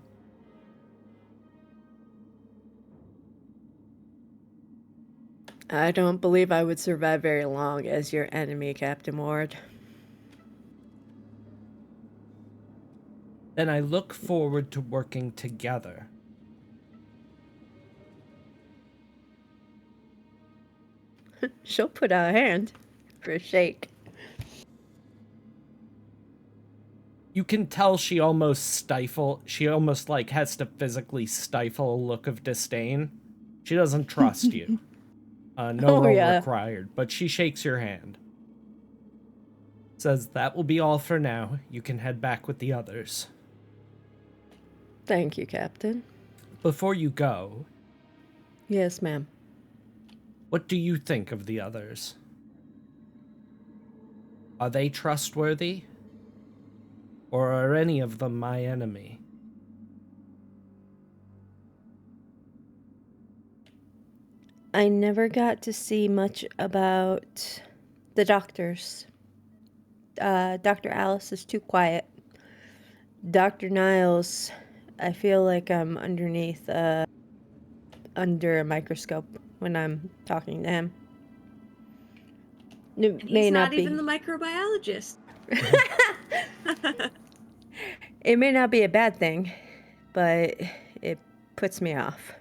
I don't believe I would survive very long as your enemy, Captain Ward. Then I look forward to working together. She'll put out a hand for a shake. You can tell she almost like has to physically stifle a look of disdain. She doesn't trust you. No role required, but she shakes your hand. Says, that will be all for now. You can head back with the others. Thank you, Captain. Before you go... Yes, ma'am. What do you think of the others? Are they trustworthy? Or are any of them my enemy? I never got to see much about the doctors. Dr. Alice is too quiet. Dr. Niles, I feel like I'm under a microscope when I'm talking to him. It And may he's not be... even the microbiologist. It may not be a bad thing, but it puts me off.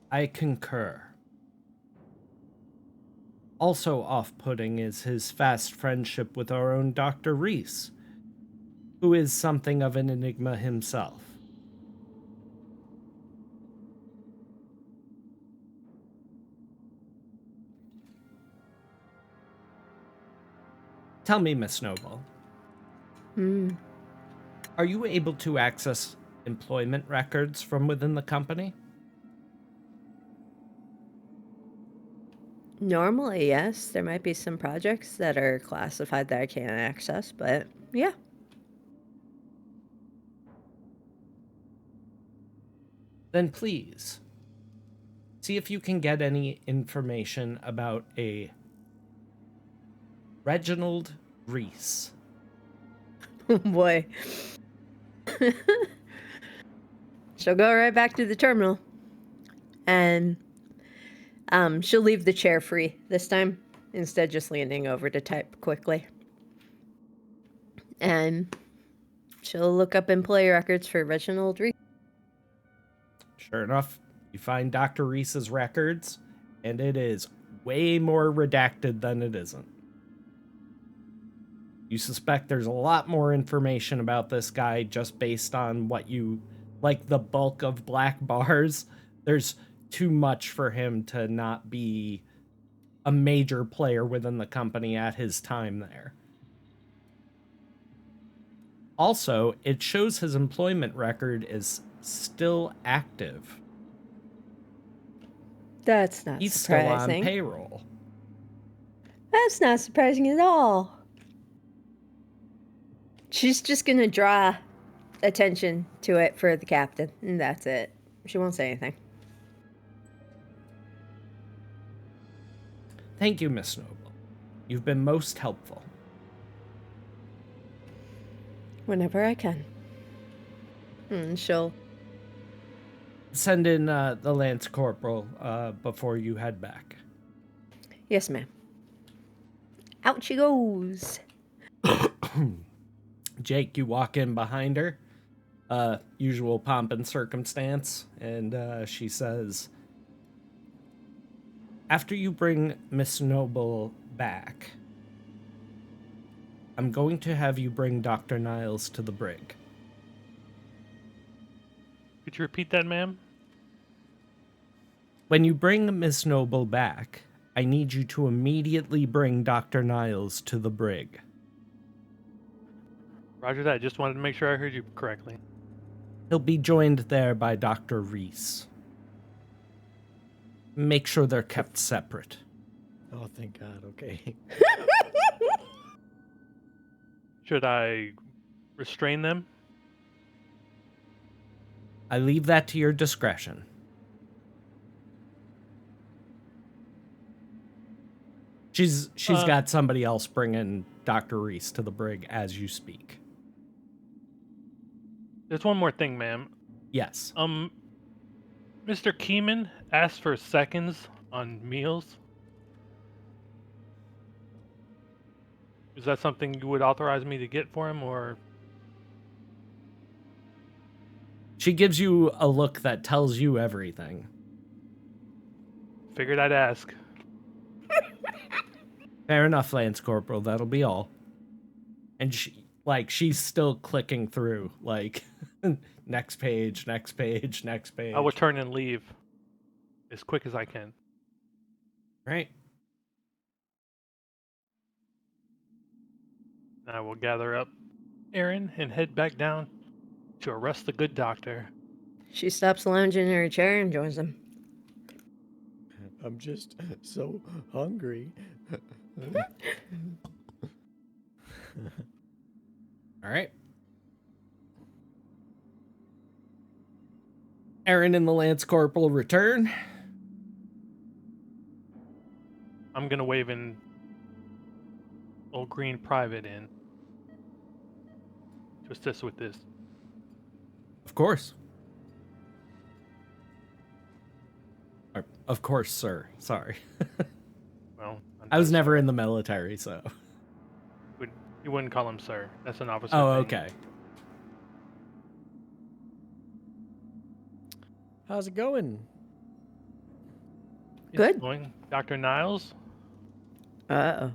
I concur. Also off-putting is his fast friendship with our own Dr. Reese, who is something of an enigma himself. Tell me, Miss Noble. Are you able to access employment records from within the company? Normally, yes. There might be some projects that are classified that I can't access, but yeah. Then please, see if you can get any information about a Reginald Reese. Oh boy. She'll go right back to the terminal. And she'll leave the chair free this time, instead just leaning over to type quickly. And she'll look up employee records for Reginald Reese. Sure enough, you find Dr. Reese's records, and it is way more redacted than it isn't. You suspect there's a lot more information about this guy just based on what you, like the bulk of black bars. There's too much for him to not be a major player within the company at his time there. Also, it shows his employment record is still active. That's not He's surprising. still on payroll. That's not surprising at all. She's just gonna draw attention to it for the captain, and that's it. She won't say anything. Thank you, Miss Noble. You've been most helpful. Whenever I can. And she'll Send in the Lance Corporal before you head back. Yes, ma'am. Out she goes. Jake, you walk in behind her. Usual pomp and circumstance. And she says, after you bring Miss Noble back, I'm going to have you bring Dr. Niles to the brig. Could you repeat that, ma'am? When you bring Miss Noble back, I need you to immediately bring Dr. Niles to the brig. Roger that. Just wanted to make sure I heard you correctly. He'll be joined there by Dr. Reese. Make sure they're kept separate. Oh, thank God. Okay. Should I restrain them? I leave that to your discretion. She's got somebody else bringing Dr. Reese to the brig as you speak. There's one more thing, ma'am. Yes. Mr. Keeman asked for seconds on meals. Is that something you would authorize me to get for him, or? She gives you a look that tells you everything. Figured I'd ask. Fair enough, Lance Corporal. That'll be all. And she's still clicking through, like, next page, next page, next page. I will turn and leave as quick as I can. Right. I will gather up Erin and head back down to arrest the good doctor. She stops lounging in her chair and joins them. I'm just so hungry. All right. Erin and the Lance Corporal return. I'm gonna wave an old green private in to assist with this. Of course. Of course, sir. Sorry. Well, I was never in the military, so. You wouldn't call him sir. That's an officer. Oh, thing. okay. How's it going? It's Good. going. Dr. Niles? Uh-oh.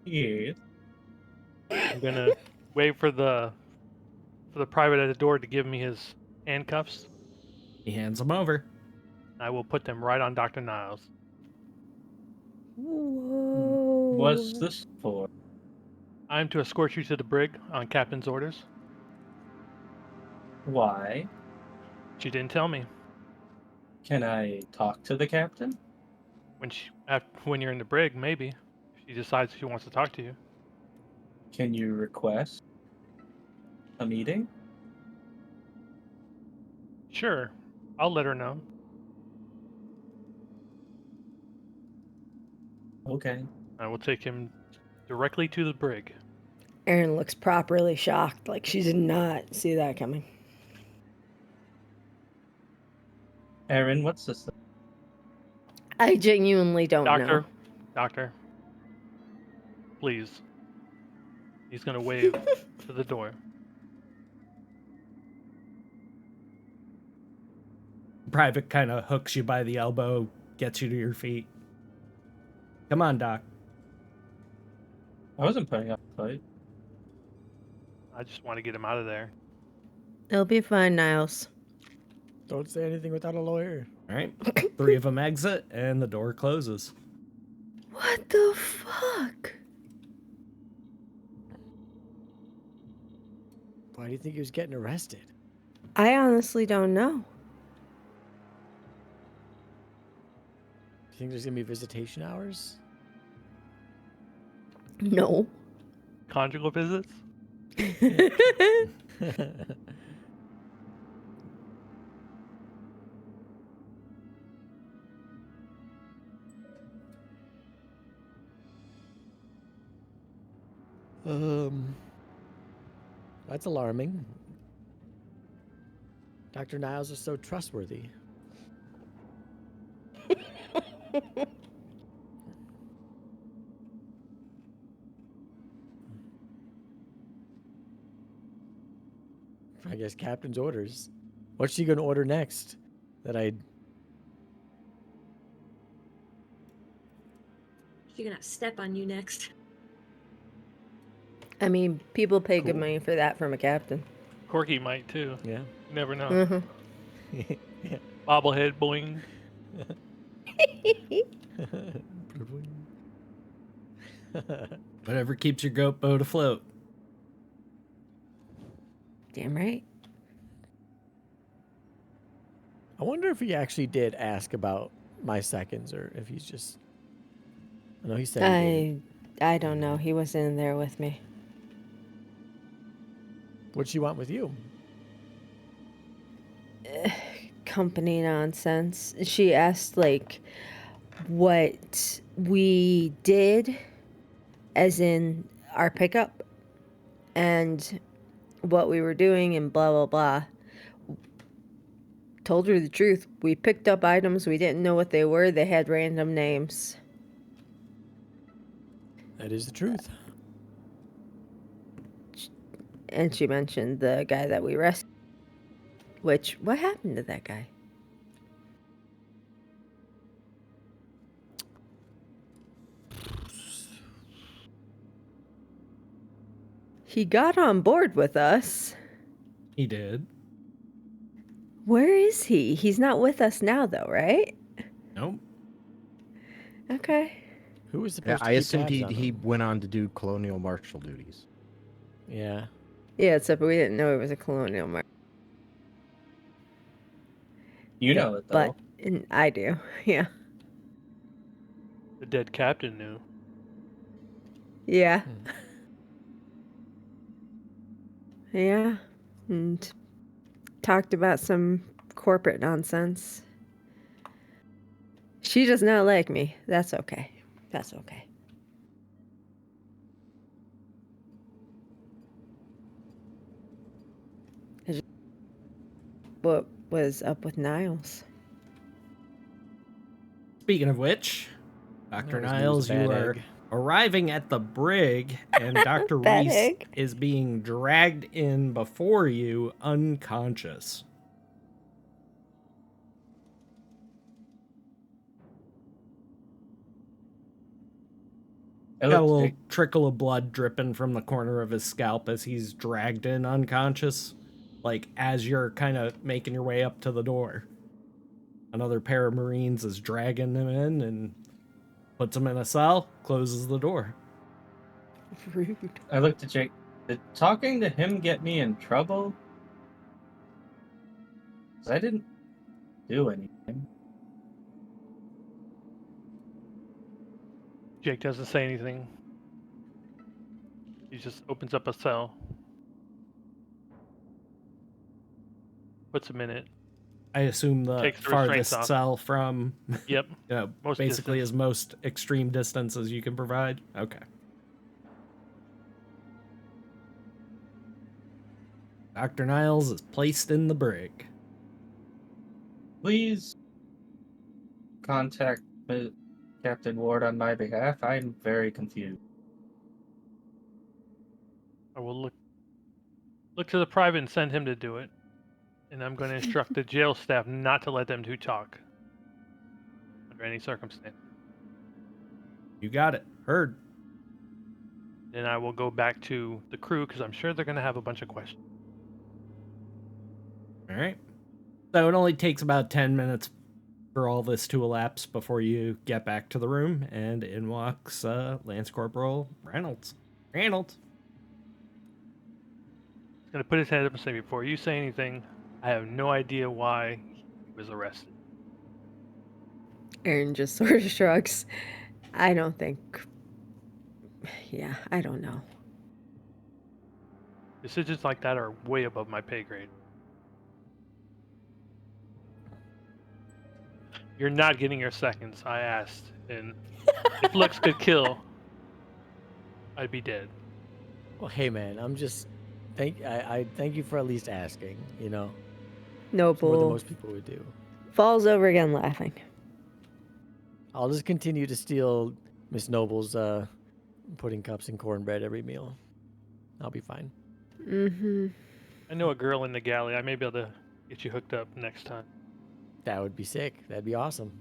Yes. I'm gonna wait for the private at the door to give me his handcuffs. He hands them over. I will put them right on Dr. Niles. Whoa. What's this for? I'm to escort you to the brig on captain's orders. Why? She didn't tell me. Can I talk to the captain? When you're in the brig, maybe. If she decides she wants to talk to you. Can you request a meeting? Sure. I'll let her know. Okay. I will take him directly to the brig. Erin looks properly shocked, like she did not see that coming. Erin, what's this? I genuinely don't know. Doctor. Please. He's gonna wave to the door. Private kind of hooks you by the elbow, gets you to your feet. Come on, Doc. I wasn't putting up a fight. I just want to get him out of there. It'll be fine, Niles. Don't say anything without a lawyer. All right. 3 of them exit, and the door closes. What the fuck? Why do you think he was getting arrested? I honestly don't know. Do you think there's gonna be visitation hours? No. Conjugal visits? That's alarming. Dr. Niles is so trustworthy. I guess captain's orders. What's she gonna order next? She's gonna step on you next. I mean, people pay good Cool. money for that from a captain. Corky might too. Yeah. You never know. Mm-hmm. Bobblehead boing. Whatever keeps your goat boat afloat. Damn right. I wonder if he actually did ask about my seconds, or if he's just. I know he said. He did. I don't know. He wasn't in there with me. What'd she want with you? company nonsense. She asked like what we did, as in our pickup, and what we were doing, and blah blah blah. Told her the truth. We picked up items. We didn't know what they were. They had random names. That is the truth. And she mentioned the guy that we rescued. Which, what happened to that guy? He got on board with us. He did. Where is he? He's not with us now, though, right? Nope. Okay. Who was Yeah, supposed I to keep assumed tabs he on he them? went on to do colonial marshal duties. Yeah. Yeah, except we didn't know it was a colonial mark. You Yeah, know it, but though. and I do. Yeah. The dead captain knew. Yeah. Hmm. Yeah. And talked about some corporate nonsense. She does not like me. That's okay. That's okay. What was up with Niles? Speaking of which, Dr. Always knew it was a Niles, you bad are egg. arriving at the brig, and Dr. Bad Reese egg. is being dragged in before you, unconscious. I Got a looked little at trickle of blood dripping from the corner of his scalp as he's dragged in unconscious, like as you're kind of making your way up to the door. Another pair of Marines is dragging him in and puts him in a cell, closes the door. Rude. I looked at Jake. Did talking to him get me in trouble? 'Cause I didn't do anything. Jake doesn't say anything. He just opens up a cell. Puts him in it. I assume the Takes the restraints farthest off. cell from, Yep. Most basically distance. as most extreme distance as you can provide. Okay. Dr. Niles is placed in the brig. Please contact Captain Ward on my behalf. I'm very confused. I will look to the private and send him to do it. And I'm going to instruct the jail staff not to let them two talk under any circumstance. You got it. Heard. Then I will go back to the crew because I'm sure they're going to have a bunch of questions. All right. So it only takes about 10 minutes for all this to elapse before you get back to the room, and in walks Lance Corporal Reynolds. Reynolds. He's going to put his hand up and say, before you say anything, I have no idea why he was arrested. Aaron just sort of shrugs. I don't think. Yeah, I don't know. Decisions like that are way above my pay grade. You're not getting your seconds, I asked. And if looks could kill, I'd be dead. Well, hey man, I'm just I thank you for at least asking. You know, it's more than Noble most people would do. falls over again laughing. I'll just continue to steal Miss Noble's pudding cups and cornbread every meal. I'll be fine. Mm-hmm. I know a girl in the galley. I may be able to get you hooked up next time. That would be sick. That'd be awesome.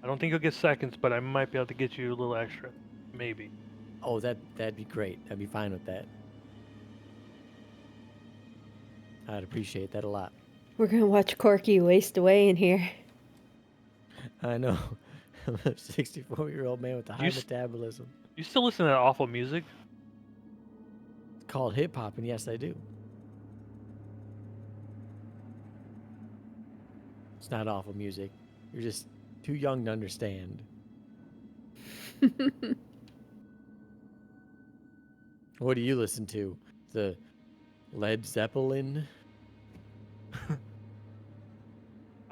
I don't think you'll get seconds, but I might be able to get you a little extra. Maybe. Oh, that'd be great. I'd be fine with that. I'd appreciate that a lot. We're gonna watch Corky waste away in here. I know. I'm a 64-year-old man with a high You s- metabolism. You still listen to that awful music? It's called hip hop, and yes, I do. It's not awful music. You're just too young to understand. What do you listen to? The Led Zeppelin?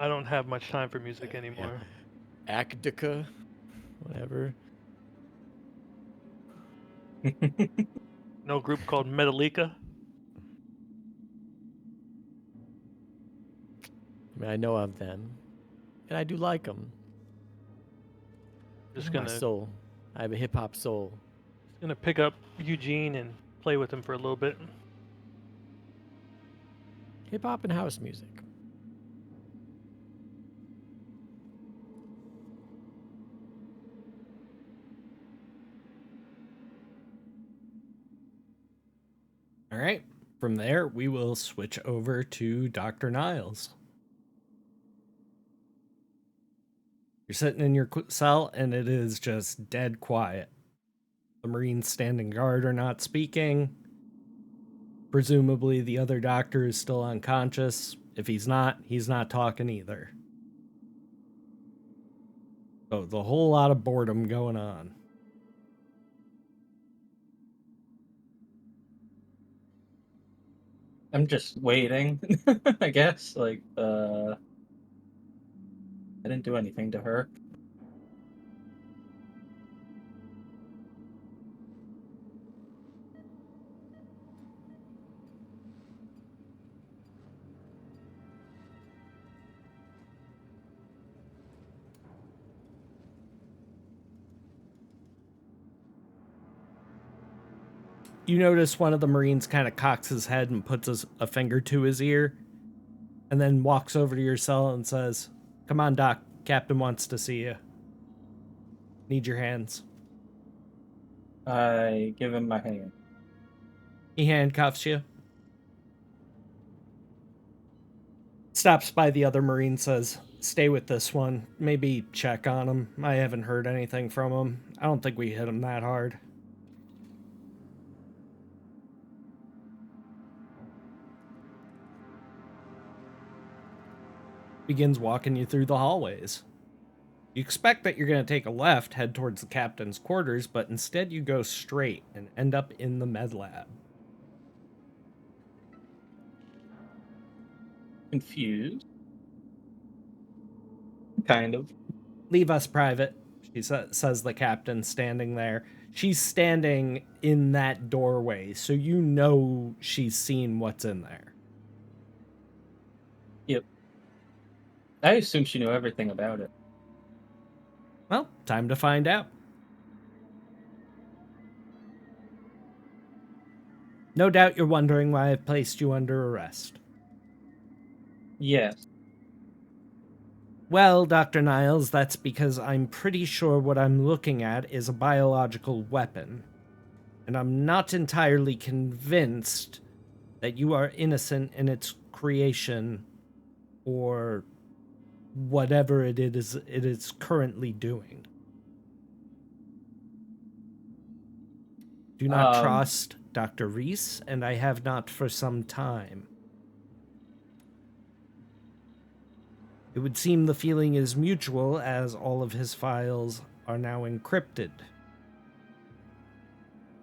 I don't have much time for music anymore. Actica, whatever. No group called Metallica. I mean, I know of them, and I do like them. Just My gonna soul. I have a hip hop soul. pick up Eugene and play with him for a little bit. Hip hop and house music. All right. From there, we will switch over to Dr. Niles. You're sitting in your cell, and it is just dead quiet. The Marines standing guard are not speaking. Presumably, the other doctor is still unconscious. If he's not talking either. So, the whole lot of boredom going on. I'm just waiting, I guess. Like, I didn't do anything to her. You notice one of the Marines kind of cocks his head and puts a finger to his ear, and then walks over to your cell and says, "Come on, Doc. Captain wants to see you. Need your hands." I give him my hand. He handcuffs you. Stops by the other Marine, says, "Stay with this one. Maybe check on him. I haven't heard anything from him. I don't think we hit him that hard." Begins walking you through the hallways. You expect that you're going to take a left, head towards the captain's quarters, but instead you go straight and end up in the med lab. Confused. Kind of. "Leave us, Private," says the captain, standing there. She's standing in that doorway, so you know she's seen what's in there. Yep. I assume she knew everything about it. Well, time to find out. No doubt you're wondering why I've placed you under arrest. Yes. Well, Dr. Niles, that's because I'm pretty sure what I'm looking at is a biological weapon. And I'm not entirely convinced that you are innocent in its creation or whatever it is currently doing. Do not trust Dr. Reese, and I have not for some time. It would seem the feeling is mutual, as all of his files are now encrypted.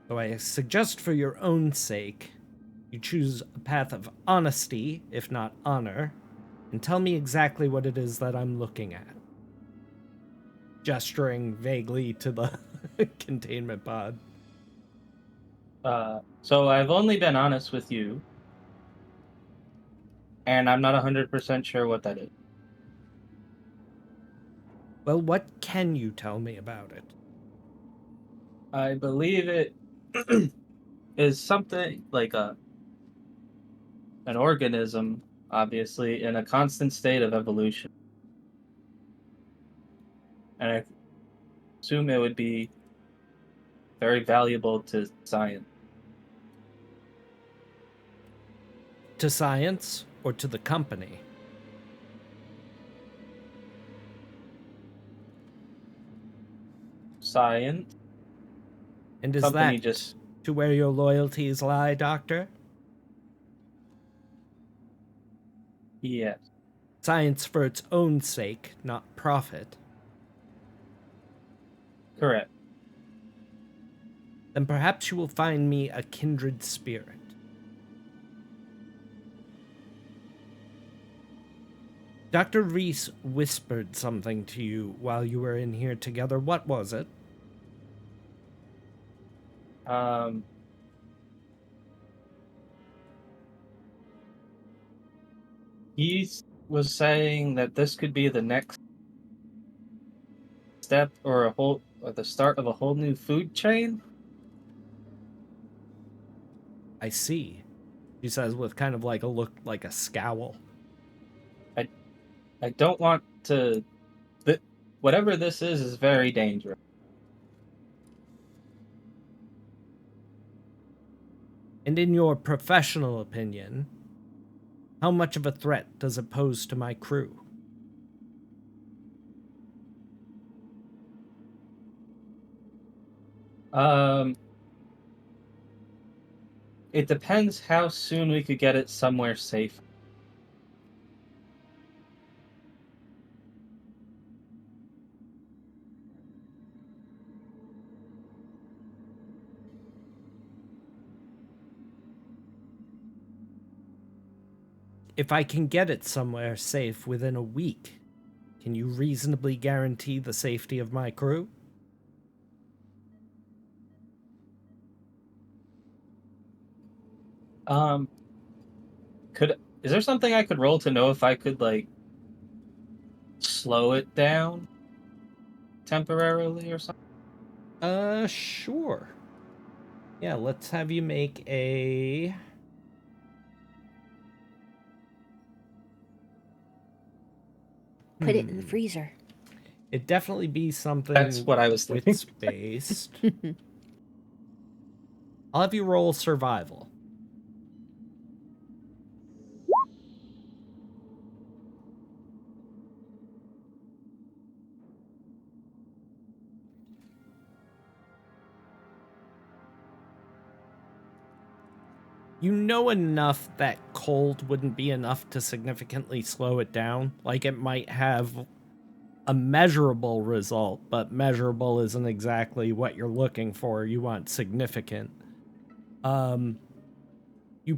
So I suggest for your own sake, you choose a path of honesty, if not honor, and tell me exactly what it is that I'm looking at. Gesturing vaguely to the containment pod. So I've only been honest with you, and I'm not 100% sure what that is. Well, what can you tell me about it? I believe it is something like an organism, obviously, in a constant state of evolution. And I assume it would be very valuable to science. To science or to the company? Science. And is Company that just... to where your loyalties lie, Doctor? Yes. Science for its own sake, not profit. Correct. Then perhaps you will find me a kindred spirit. Dr. Reese whispered something to you while you were in here together. What was it? He was saying that this could be the next step or the start of a whole new food chain. I see. She says with kind of like a look, like a scowl. I don't want to. Whatever this is very dangerous. And in your professional opinion, how much of a threat does it pose to my crew? It depends how soon we could get it somewhere safe. If I can get it somewhere safe within a week, can you reasonably guarantee the safety of my crew? Is there something I could roll to know if I could like slow it down temporarily or something? Sure. Yeah, let's have you make a... Put it in the freezer. It'd definitely be something That's what I was thinking. wits-based. I'll have you roll survival. You know enough that cold wouldn't be enough to significantly slow it down. Like, it might have a measurable result, but measurable isn't exactly what you're looking for. You want significant. You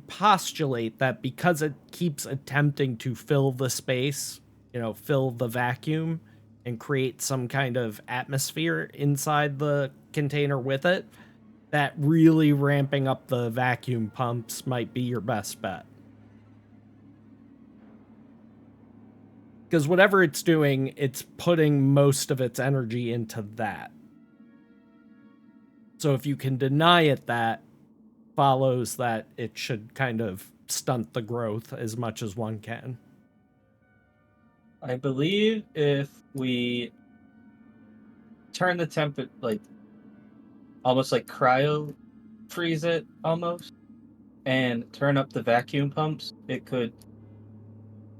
postulate that because it keeps attempting to fill the space, fill the vacuum, and create some kind of atmosphere inside the container with it, that really ramping up the vacuum pumps might be your best bet. Because whatever it's doing, it's putting most of its energy into that. So if you can deny it that, follows that it should kind of stunt the growth as much as one can. I believe if we turn the temp, like almost like cryo freeze it almost, and turn up the vacuum pumps, it could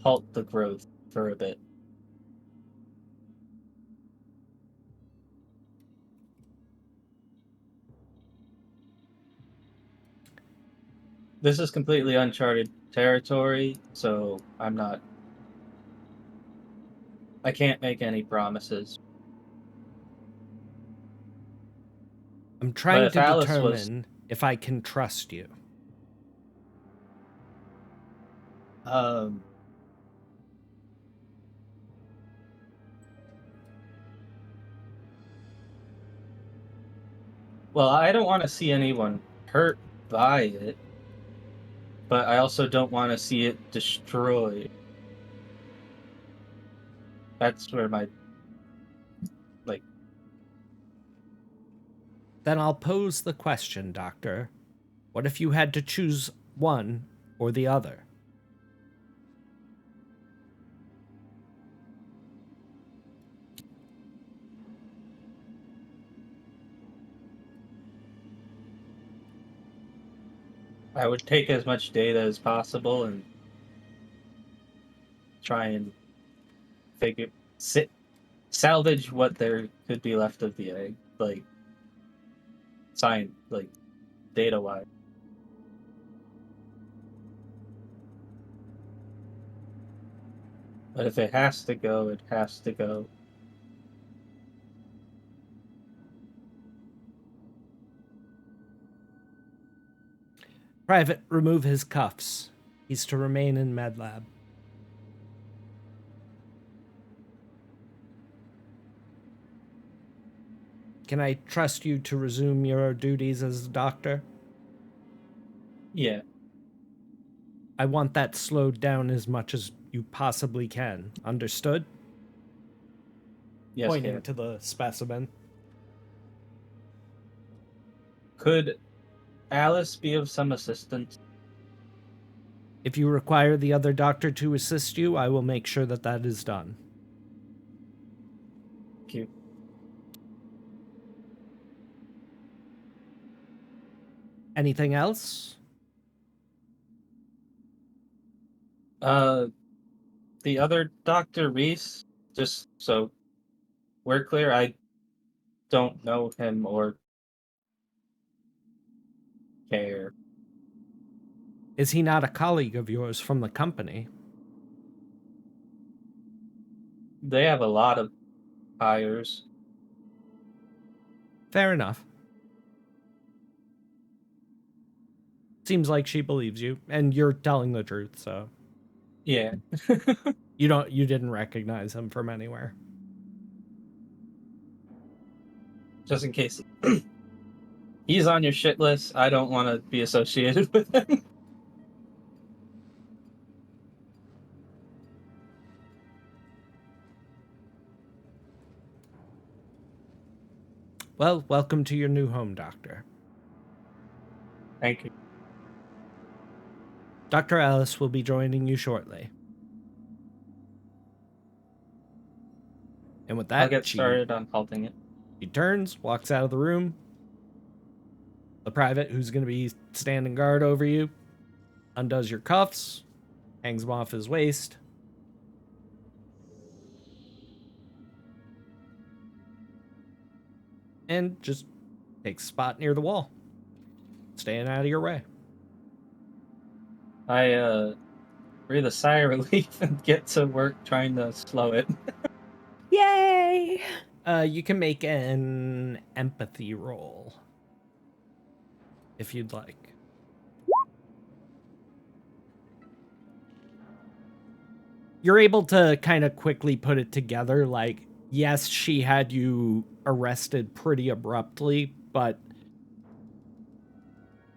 halt the growth for a bit. This is completely uncharted territory, so I can't make any promises. I'm trying if to Alice determine if I can trust you. Well, I don't want to see anyone hurt by it, but I also don't want to see it destroyed. That's where my Then I'll pose the question, Doctor. What if you had to choose one or the other? I would take as much data as possible and try and salvage what there could be left of the egg, like data wise. But if it has to go, it has to go. Private, remove his cuffs. He's to remain in med lab. can I trust you to resume your duties as a doctor? Yeah. I want that slowed down as much as you possibly can. Understood? Yes, Pointing Karen. to the specimen. Could Alice be of some assistance? If you require the other doctor to assist you, I will make sure that that is done. Thank you. Anything else? The other Dr. Reese, just so we're clear, I don't know him or care. Is he not a colleague of yours from the company? They have a lot of hires. Fair enough. Seems like she believes you, and you're telling the truth, so Yeah. you didn't recognize him from anywhere. Just in case he's on your shit list, I don't want to be associated with him. Well, welcome to your new home, Doctor. Thank you. Dr. Alice will be joining you shortly. And with that, I'll get started on halting it. She turns, walks out of the room. The private who's going to be standing guard over you undoes your cuffs, hangs them off his waist. And just takes a spot near the wall, staying out of your way. I breathe a sigh of relief and get to work trying to slow it. Yay! You can make an empathy roll if you'd like. You're able to kind of quickly put it together. Like, yes, she had you arrested pretty abruptly, but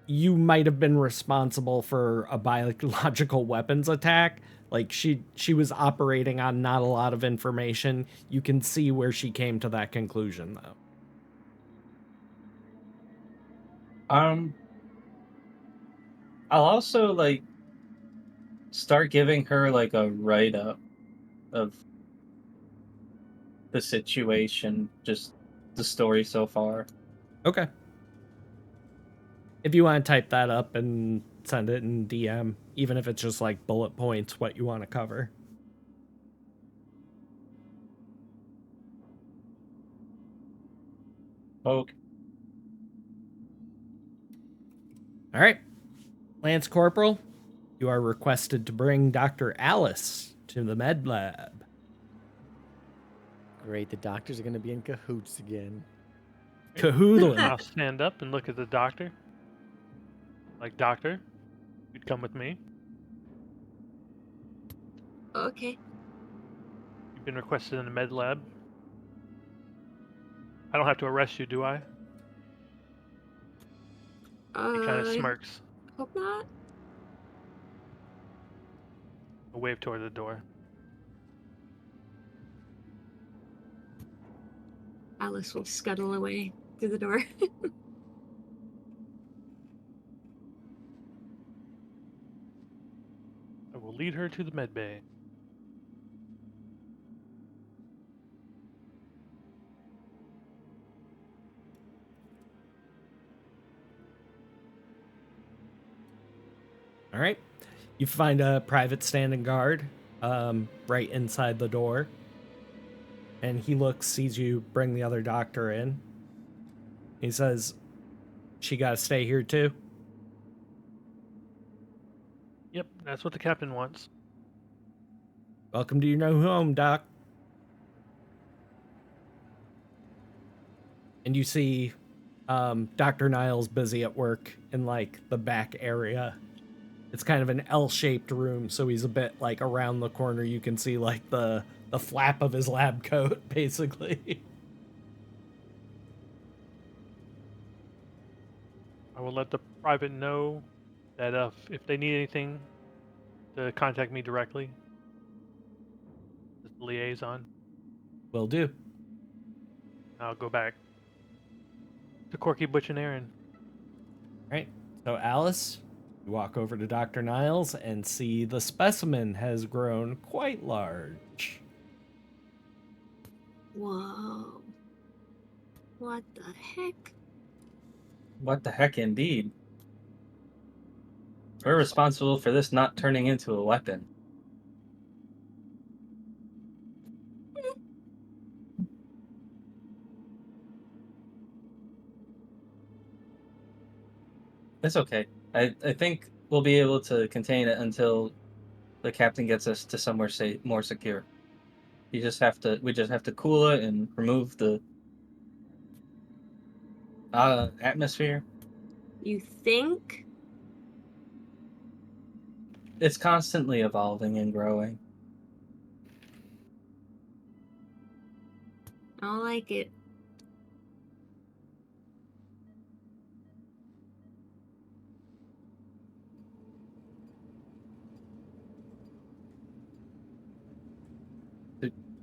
you might have been responsible for a biological weapons attack. Like, she was operating on not a lot of information. You can see where she came to that conclusion, though. I'll also, like, start giving her, like, a write-up of the situation, just the story so far. Okay. If you want to type that up and send it in DM, even if it's just like bullet points, what you want to cover. Okay. All right. Lance Corporal, you are requested to bring Dr. Alice to the med lab. Great, the doctors are going to be in cahoots again. Cahoodlin. I'll stand up and look at the doctor. Like, doctor, you'd come with me. Okay. You've been requested in the med lab. I don't have to arrest you, do I? He kind of smirks. Hope not. A wave toward the door. Alice will scuttle away through the door. I will lead her to the med bay. All right. You find a private standing guard right inside the door. And he looks, sees you bring the other doctor in. He says, she got to stay here too? Yep, that's what the captain wants. Welcome to your new home, Doc. And you see Dr. Niles busy at work in, like, the back area. It's kind of an L-shaped room, so he's a bit, like, around the corner. You can see, like, the flap of his lab coat, basically. will let the private know that if they need anything, to contact me directly. Just liaison. Will do. I'll go back to Corky, Butch, and Aaron. Right. So Alice, you walk over to Dr. Niles and see the specimen has grown quite large. Whoa. What the heck? What the heck, indeed. We're responsible for this not turning into a weapon. It's okay. I think we'll be able to contain it until the captain gets us to somewhere more secure. We just have to cool it and remove the atmosphere. You think? It's constantly evolving and growing. I don't like it.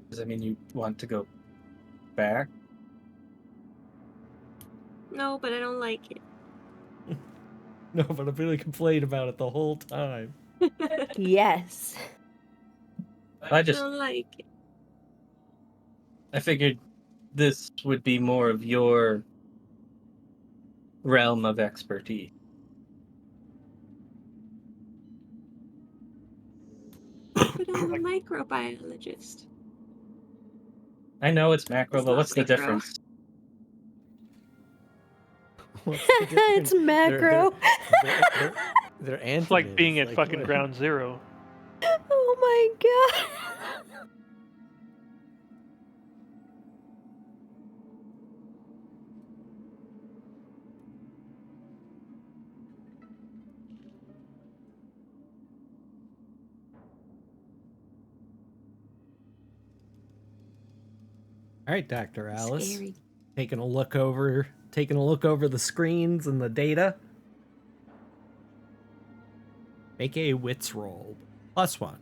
Does that mean you want to go back? No, but I don't like it. No, but I've really complained about it the whole time. Yes. I just don't like it. I figured this would be more of your realm of expertise. But I'm a microbiologist. I know it's macro, It's but not what's the micro. difference? What's the difference? It's macro. They're It's like being antonyms, at fucking what? ground zero. Oh my god. All right, Dr. Alice. Scary. Taking a look over the screens and the data. Make a wits roll. +1.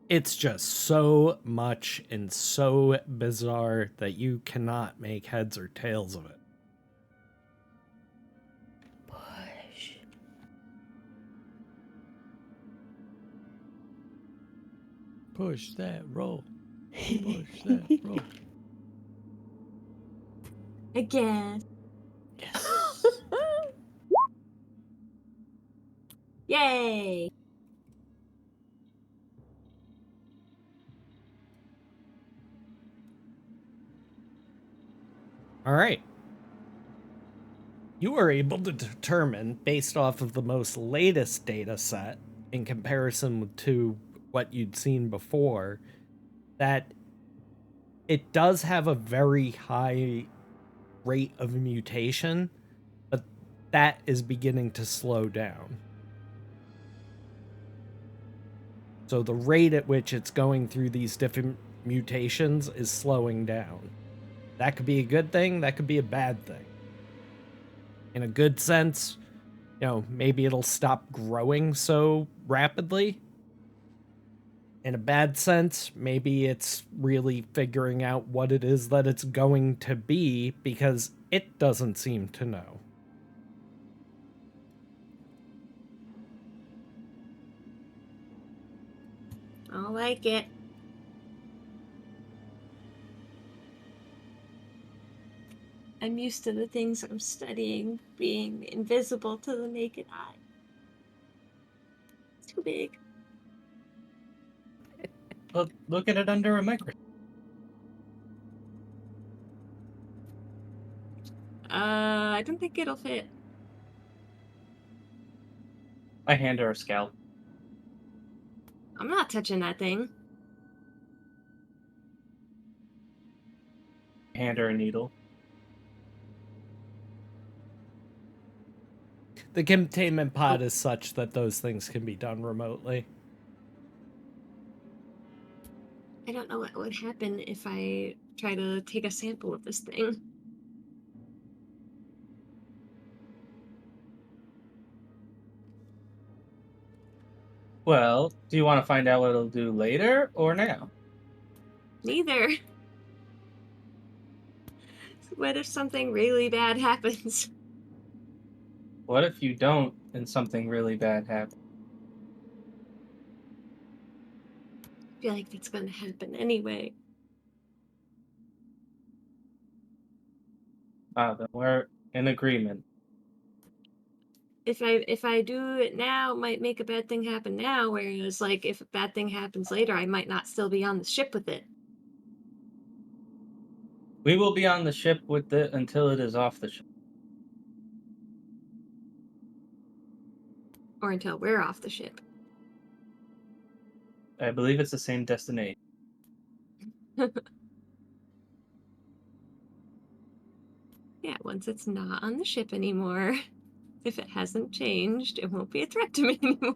It's just so much and so bizarre that you cannot make heads or tails of it. Push. Push that roll. Push that roll. Again. Yes. Yay! All right. You are able to determine, based off of the most latest data set in comparison to what you'd seen before, that it does have a very high rate of mutation, but that is beginning to slow down. So the rate at which it's going through these different mutations is slowing down. That could be a good thing, that could be a bad thing. In a good sense, you know, maybe it'll stop growing so rapidly. In a bad sense, maybe it's really figuring out what it is that it's going to be because it doesn't seem to know. I don't like it. I'm used to the things I'm studying being invisible to the naked eye. It's too big. Look at it under a microscope. I don't think it'll fit. I hand her a scalpel. I'm not touching that thing. Hand her a needle. The containment pod is such that those things can be done remotely. I don't know what would happen if I try to take a sample of this thing. Well, do you want to find out what it'll do later or now? Neither. What if something really bad happens? What if you don't and something really bad happens? I feel like that's gonna happen anyway. Then we're in agreement. If I do it now, it might make a bad thing happen now, whereas like if a bad thing happens later, I might not still be on the ship with it. We will be on the ship with it until it is off the ship. Or until we're off the ship. I believe it's the same destination. Yeah, once it's not on the ship anymore, if it hasn't changed, it won't be a threat to me anymore.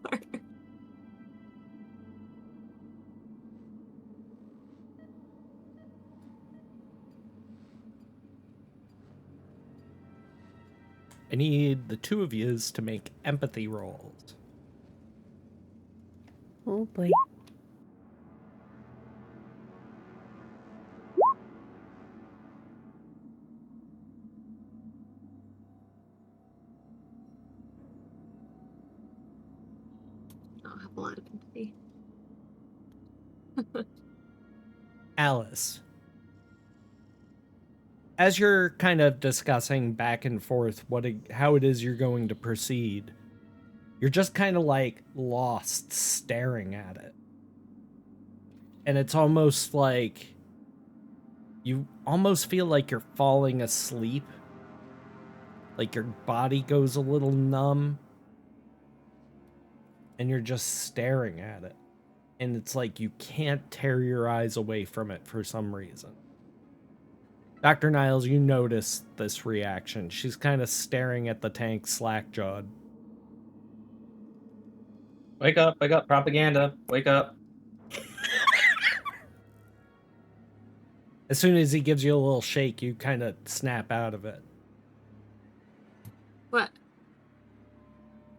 I need the two of yous to make empathy rolls. Oh boy. I'll have a lot of empathy. Alice, as you're kind of discussing back and forth how it is you're going to proceed, you're just kind of like lost staring at it. And it's almost like you almost feel like you're falling asleep. Like your body goes a little numb. And you're just staring at it. And it's like you can't tear your eyes away from it for some reason. Dr. Niles, you notice this reaction. She's kind of staring at the tank slack-jawed. Wake up, propaganda, wake up. As soon as he gives you a little shake, you kind of snap out of it. What?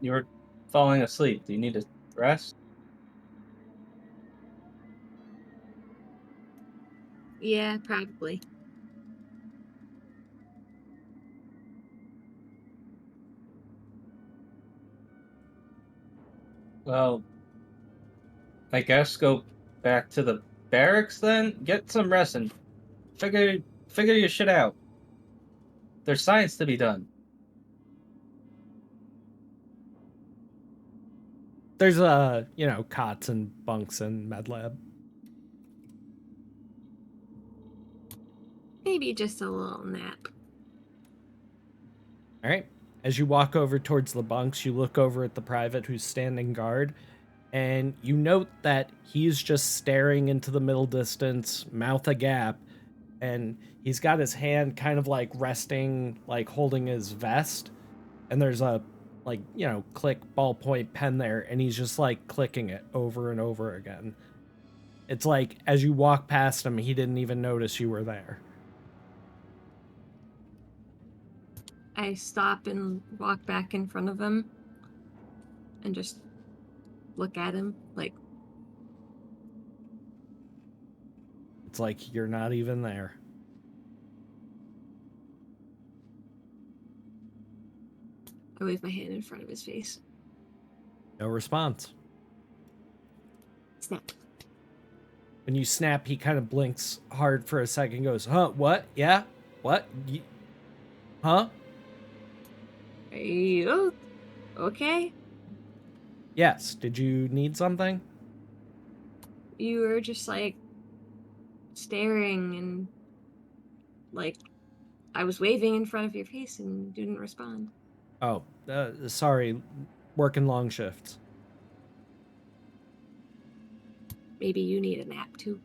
You're falling asleep. Do you need to rest? Yeah, probably. Well, I guess go back to the barracks then. Get some rest and figure your shit out. There's science to be done. There's cots and bunks in med lab. Maybe just a little nap. All right. As you walk over towards the bunks, you look over at the private who's standing guard, and you note that he's just staring into the middle distance, mouth agape, and he's got his hand kind of like resting, like holding his vest, and there's a click ballpoint pen there, and he's just like clicking it over and over again. It's like as you walk past him, he didn't even notice you were there. I stop and walk back in front of him and just look at him like, It's like you're not even there. I wave my hand in front of his face. No response. Snap. When you snap, he kind of blinks hard for a second, goes, huh, what? Yeah? What? Huh? Are you okay? Yes. Did you need something? You were just like staring and like I was waving in front of your face and you didn't respond. Oh, sorry. Working long shifts. Maybe you need a nap too.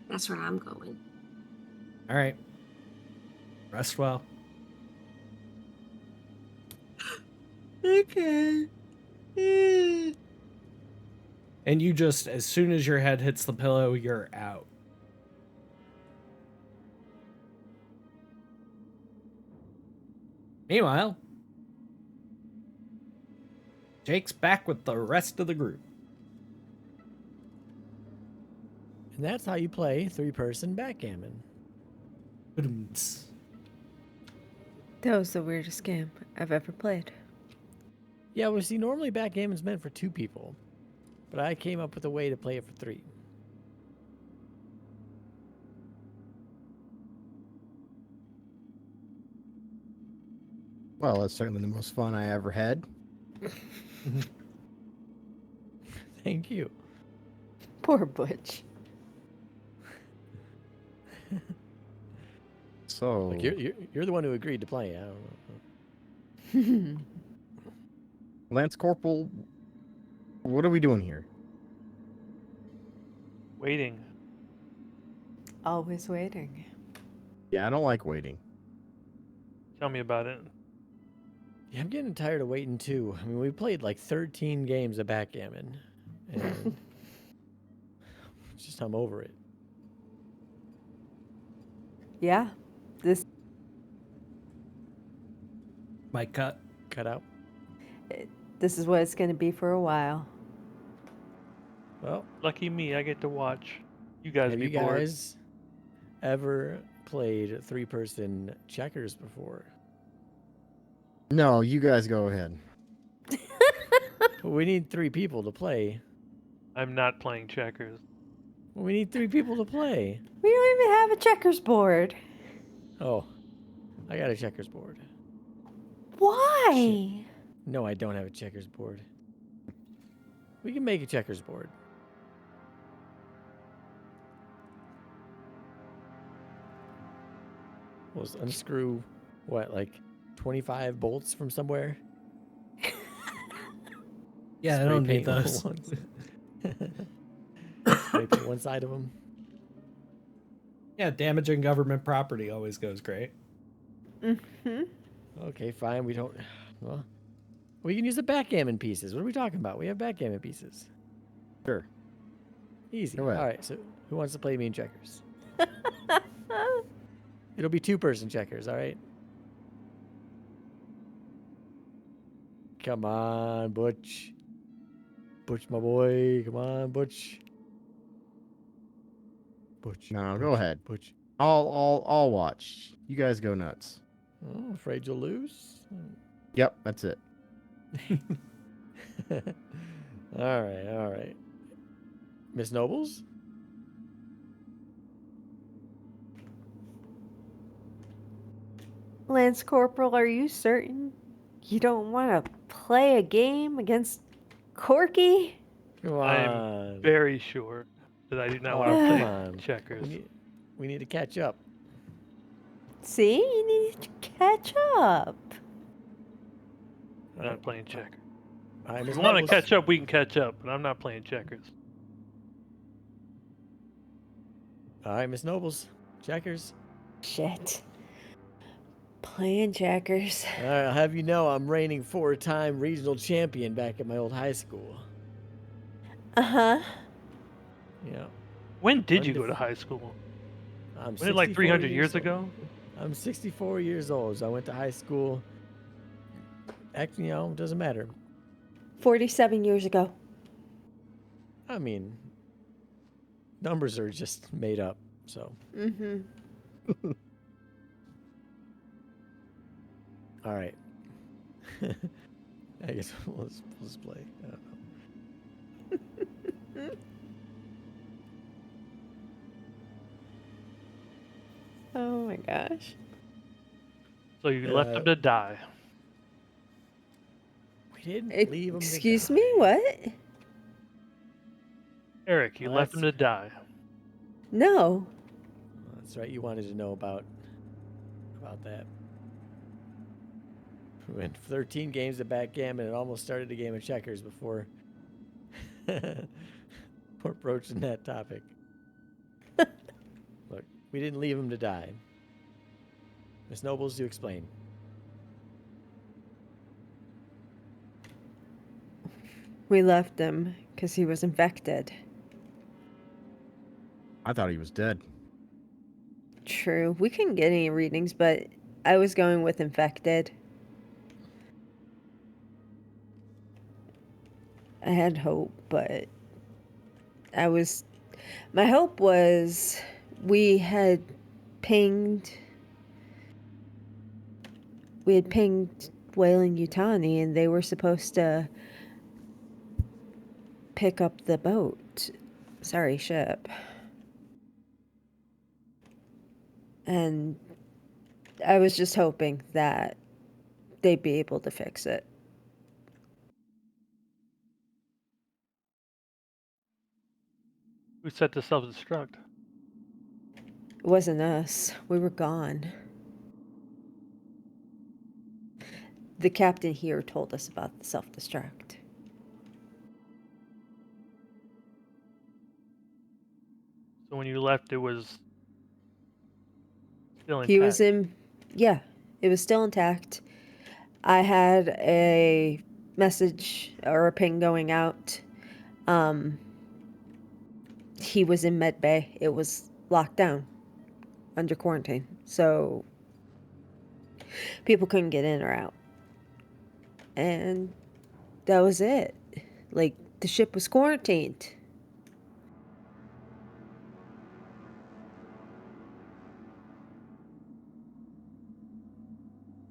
That's where I'm going. All right. Rest well. Okay. And you just, as soon as your head hits the pillow, you're out. Meanwhile, Jake's back with the rest of the group. And that's how you play 3-person backgammon. Ba-dum-ts. That was the weirdest game I've ever played. Yeah, well, see, normally backgammon's meant for 2 people, but I came up with a way to play it for 3. Well, that's certainly the most fun I ever had. Thank you. Poor Butch. So, Like you're the one who agreed to play. I don't know. Lance Corporal, what are we doing here? Waiting. Always waiting. Yeah, I don't like waiting. Tell me about it. Yeah, I'm getting tired of waiting too. I mean, we played like 13 games of backgammon, and it's just I'm over it. Yeah. This Mic cut. Cut out. this is what it's going to be for a while. Well, Lucky me, I get to watch. You guys have be you bored. guys ever played 3-person checkers before? No, you guys go ahead. But we need 3 people to play. I'm not playing checkers. Well, we need 3 people to play. We don't even have a checkers board. Oh, I got a checkers board. Why? No, I don't have a checkers board. We can make a checkers board. We'll just unscrew, what, like 25 bolts from somewhere? Yeah, I Spray don't need paint those. ones. Spray paint one side of them. Yeah, damaging government property always goes great. Mm-hmm. Okay, fine. We don't. Well, we can use the backgammon pieces. What are we talking about? We have backgammon pieces. Sure. Easy. Go All ahead. right. So, who wants to play me in checkers? It'll be 2-person checkers. All right. Come on, Butch. Butch, my boy. Come on, Butch. Butch. No, Butch, go ahead. Butch. I'll watch. You guys go nuts. Oh, afraid you'll lose. Yep, that's it. All right. All right. Miss Nobles. Lance Corporal, are you certain you don't want to play a game against Corky? Come I am on. very sure that I do not Oh, want to come play on. checkers. We need to catch up. See, you need to catch up. I'm not playing checkers. All right, If Miss we want to Nobles. catch up, we can catch up, but I'm not playing checkers. All right, Miss Nobles. Checkers. Shit. Playing checkers. All right, I'll have you know I'm reigning 4-time regional champion back at my old high school. Uh-huh. Yeah. When did you go to high school? I'm Was it like 64 300 years old. ago? I'm 64 years old, so I went to high school. Actually, it doesn't matter. 47 years ago. I mean, numbers are just made up, so. Mm-hmm. All right. I guess we'll just play. I don't know. Oh my gosh. So you left him to die. We didn't leave him. Excuse me, what? Eric, you Well, left him to die. No. That's right. You wanted to know about that. We went 13 games of backgammon and almost started a game of checkers before we're approaching that topic. Look, we didn't leave him to die. Miss Nobles, do explain. We left him because he was infected. I thought he was dead. True. We couldn't get any readings, but I was going with infected. I had hope, but my hope was we had pinged Weyland Yutani, and they were supposed to pick up the boat. Sorry, ship. And I was just hoping that they'd be able to fix it. Who set the self-destruct? It wasn't us. We were gone. The captain here told us about the self-destruct. So when you left, it was still intact. He was in... Yeah, it was still intact. I had a message or a ping going out. He was in med bay. It was locked down under quarantine. So people couldn't get in or out. And that was it. Like, the ship was quarantined.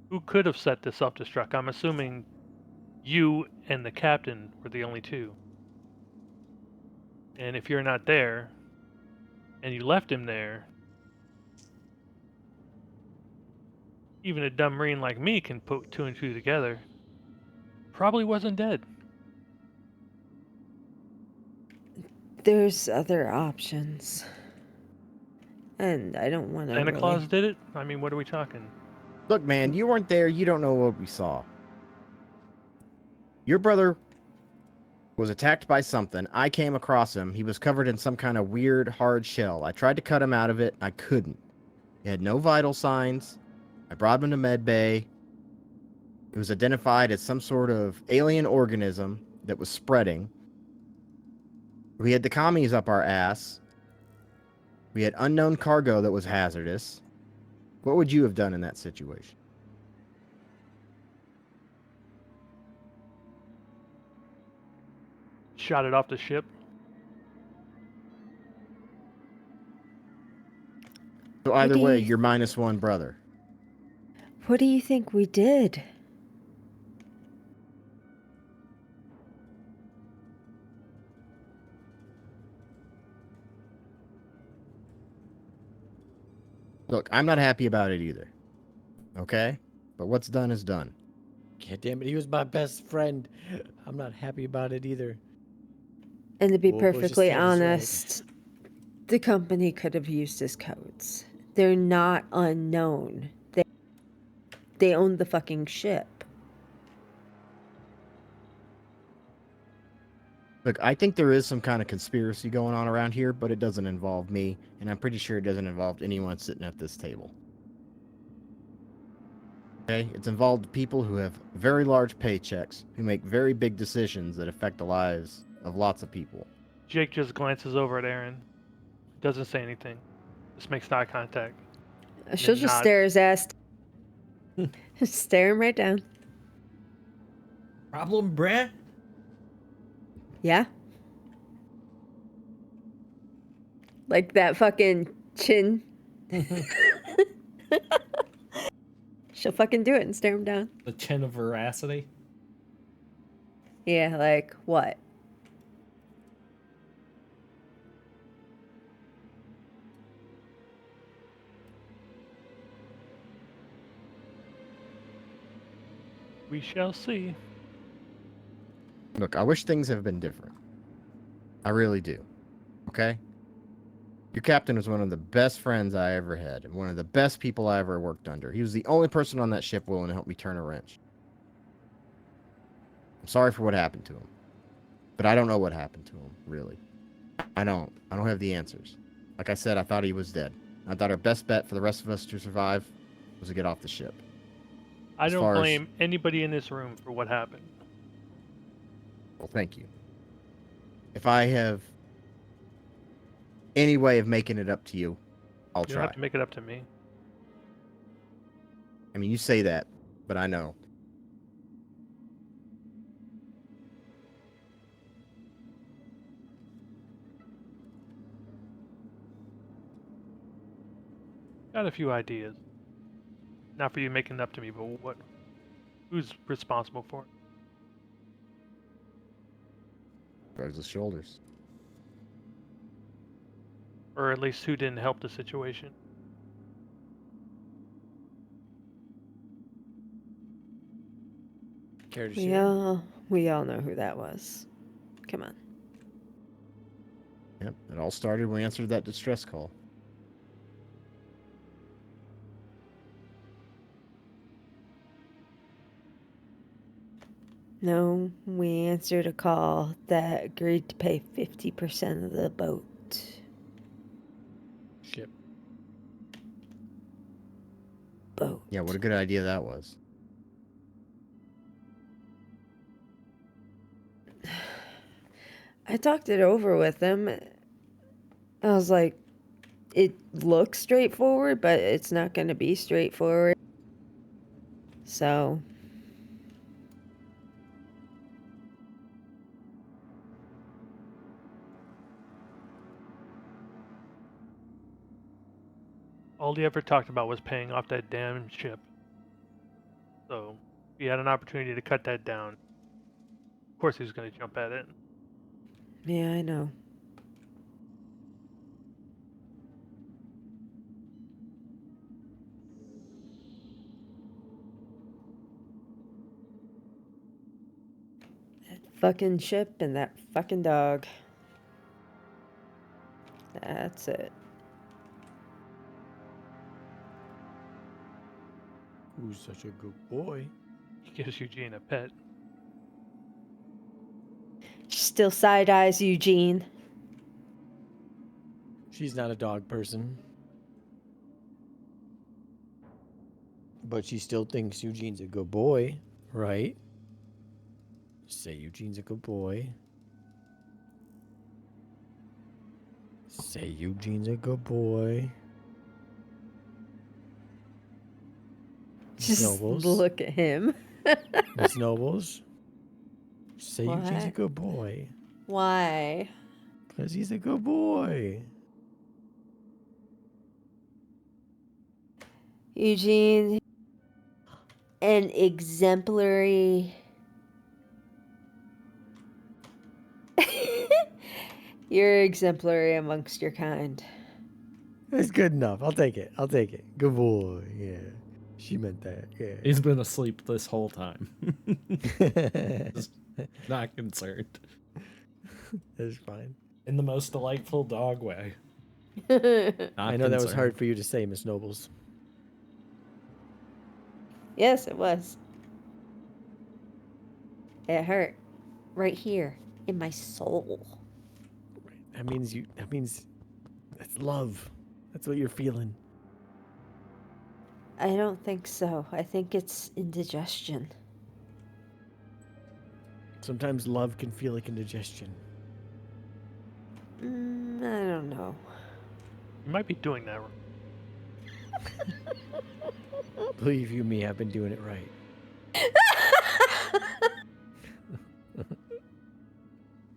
Who could have set the self-destruct? I'm assuming you and the captain were the only two. And if you're not there, and you left him there, even a dumb marine like me can put 2 and 2 together. Probably wasn't dead. There's other options. And I don't want to Santa really... Claus did it? I mean, what are we talking? Look, man, you weren't there. You don't know what we saw. Your brother was attacked by something. I came across him. He was covered in some kind of weird, hard shell. I tried to cut him out of it. I couldn't. He had no vital signs. I brought him to med bay. It was identified as some sort of alien organism that was spreading. We had the commies up our ass. We had unknown cargo that was hazardous. What would you have done in that situation? Shot it off the ship? So either way, you're -1 brother. What do you think we did? Look, I'm not happy about it either. Okay? But what's done is done. God damn it, he was my best friend. I'm not happy about it either. And to be We'll just perfectly stand this right. honest, the company could have used his codes. They're not unknown. They own the fucking ship. Look, I think there is some kind of conspiracy going on around here, but it doesn't involve me, and I'm pretty sure it doesn't involve anyone sitting at this table. Okay? It's involved people who have very large paychecks, who make very big decisions that affect the lives of lots of people. Jake just glances over at Aaron. Doesn't say anything. Just makes eye contact. She'll just nod. stare his ass. Stare him right down. Problem, bruh? Yeah? Like that fucking chin. She'll fucking do it and stare him down. The chin of veracity? Yeah, like what? We shall see. Look, I wish things have been different. I really do. Okay? Your captain was one of the best friends I ever had, and one of the best people I ever worked under. He was the only person on that ship willing to help me turn a wrench. I'm sorry for what happened to him. But I don't know what happened to him, really. I don't have the answers. Like I said, I thought he was dead. I thought our best bet for the rest of us to survive was to get off the ship. I As don't far as- blame anybody in this room for what happened. Well, thank you. If I have any way of making it up to you, I'll You don't try. have to make it up to me. I mean, you say that, but I know. Got a few ideas. Not for you making it up to me, but who's responsible for it? Shrugs his shoulders. Or at least who didn't help the situation? Care to We share? all know who that was. Come on. Yep, it all started when we answered that distress call. No, we answered a call that agreed to pay 50% of the boat. Ship. Boat. Yeah, what a good idea that was. I talked it over with him. I was like, it looks straightforward, but it's not going to be straightforward. So, All he ever talked about was paying off that damn ship. So, he had an opportunity to cut that down. Of course he was going to jump at it. yeah, I know. That fucking ship and that fucking dog. That's it. Who's such a good boy? He gives Eugene a pet. Still side eyes Eugene. She's not a dog person. But she still thinks Eugene's a good boy, right? Say Eugene's a good boy. Say Eugene's a good boy. Just Nobles. look at him. Miss Nobles. Say Eugene's a What? good boy. Why? Because he's a good boy. Eugene, an exemplary. You're exemplary amongst your kind. It's good enough. I'll take it. I'll take it. Good boy. Yeah. She meant that. Yeah. He's been asleep this whole time. Just not concerned. That's fine. In the most delightful dog way. Yes, Not I know that was concerned. hard for you to say, Miss Nobles. it was. It hurt. Right here. In my soul. That means that's love. That's what you're feeling. I don't think so. I think it's indigestion. Sometimes love can feel like indigestion. I don't know. You might be doing that wrong. Believe you me, I've been doing it right.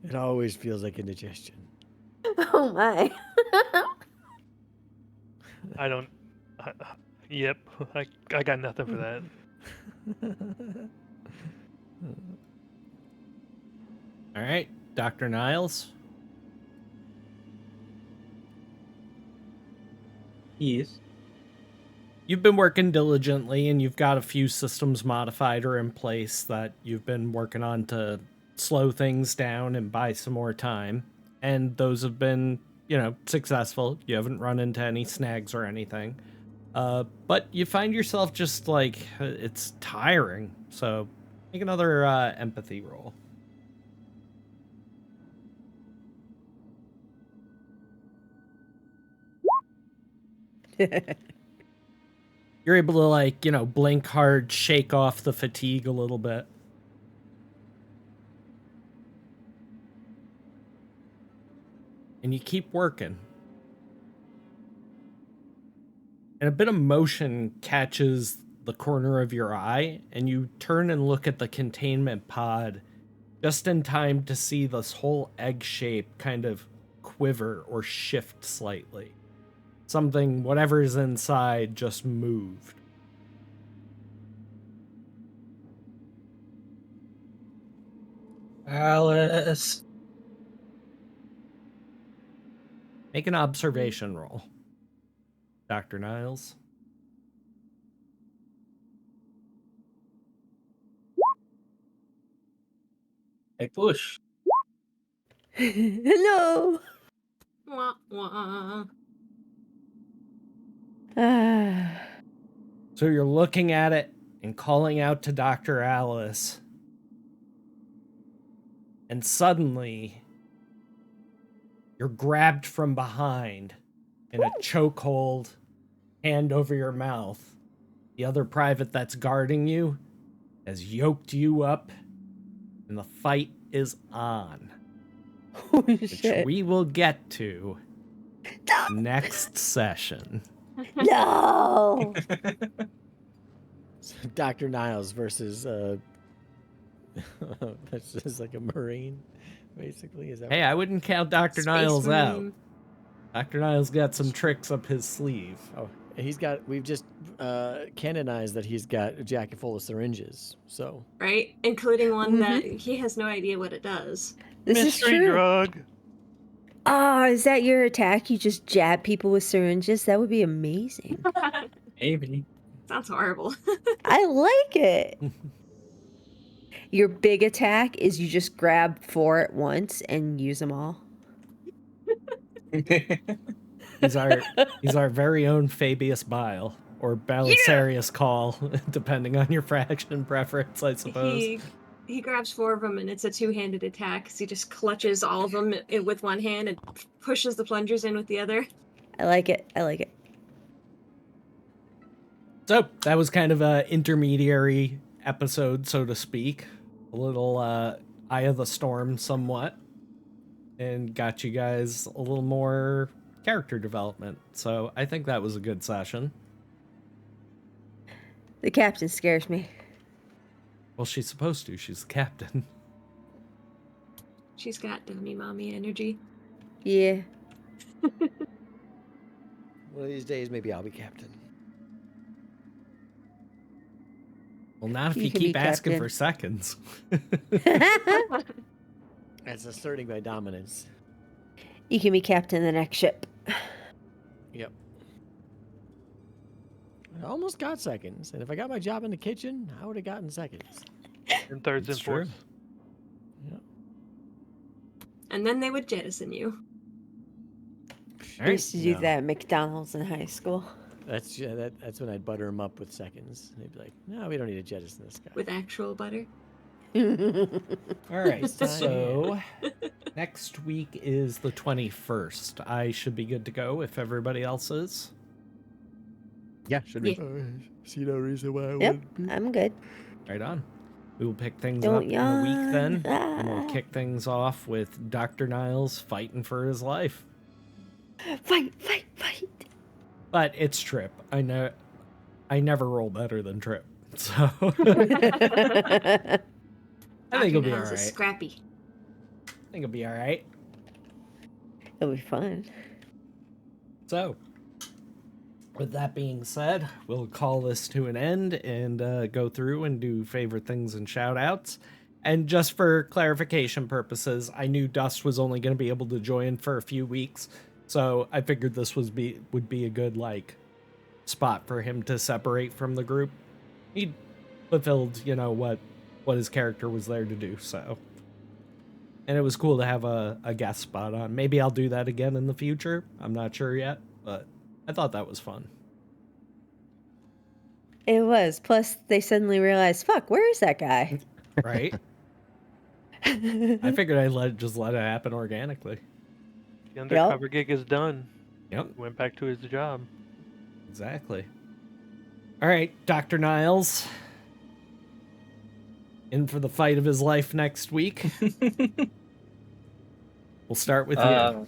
It always feels like indigestion. Oh my. I don't. Yep, I got nothing for that. All right, Dr. Niles. Yes. You've been working diligently, and you've got a few systems modified or in place that you've been working on to slow things down and buy some more time. And those have been, successful. You haven't run into any snags or anything. But you find yourself just like, it's tiring. So make another empathy roll. You're able to blink hard, shake off the fatigue a little bit. and you keep working. And a bit of motion catches the corner of your eye, and you turn and look at the containment pod just in time to see this whole egg shape kind of quiver or shift slightly. Something, whatever's inside, just moved. Alice. Make an observation roll, Dr. Niles. I push. No. Wah, wah. Ah. So you're looking at it and calling out to Dr. Alice. And suddenly, you're grabbed from behind in a chokehold, hand over your mouth. The other private that's guarding you has yoked you up, and the fight is on. Holy Which shit. we will get to next session. No. Dr. Niles versus that's just like a Marine, basically. Is that Hey, I wouldn't count Dr. Space Niles out. Marine. Dr. Niles got some tricks up his sleeve. Oh, we've just canonized that he's got a jacket full of syringes. So Right? Including one that he has no idea what it does. This is Mystery true. drug. Oh, is that your attack? You just jab people with syringes? That would be amazing. Maybe. Sounds horrible. I like it. Your big attack is you just grab 4 at once and use them all. He's our very own Fabius Bile, or Belisarius Call, depending on your faction preference, I suppose. He grabs 4 of them, and it's a 2-handed attack. 'Cause he just clutches all of them with one hand and pushes the plungers in with the other. I like it. I like it. So that was kind of a intermediary episode, so to speak. A little Eye of the Storm somewhat. And got you guys a little more character development. So I think that was a good session. The captain scares me. Well, she's supposed to. She's the captain. She's got dummy mommy energy. Yeah. one of these days, maybe I'll be captain. Well, not if You you can be keep asking captain. for seconds. That's asserting my dominance. You can be captain of the next ship. Yep. I almost got seconds, and if I got my job in the kitchen, I would have gotten seconds. And thirds It's and true. fourths. And then they would jettison you. I used to do No. that at McDonald's in high school. That's when I'd butter them up with seconds. They'd be like, "No, we don't need to jettison this guy." With actual butter. All right, This time. so next week is the 21st. I should be good to go if everybody else is. Yeah, should be. Yeah. See no reason why I Yep, wouldn't be. I'm good. Right on. We will pick things Don't up in a week then, yawn. and we'll kick things off with Dr. Niles fighting for his life. Fight, fight, fight. But it's Tripp. I know. I never roll better than Tripp, so I think it'll be all Niles is right. scrappy. I think it'll be all right. It'll be fun. So, with that being said, we'll call this to an end and go through and do favorite things and shout outs. And just for clarification purposes, I knew Dust was only going to be able to join for a few weeks, so I figured this would be a good spot for him to separate from the group. He fulfilled, what his character was there to do, so. And it was cool to have a guest spot on. Maybe I'll do that again in the future. I'm not sure yet, but I thought that was fun. It was. Plus, they suddenly realized, fuck, where is that guy? Right? I figured I'd just let it happen organically. The undercover gig is done. Yep, Went back to his job. exactly. All right, Dr. Niles. In for the fight of his life next week. We'll start with you.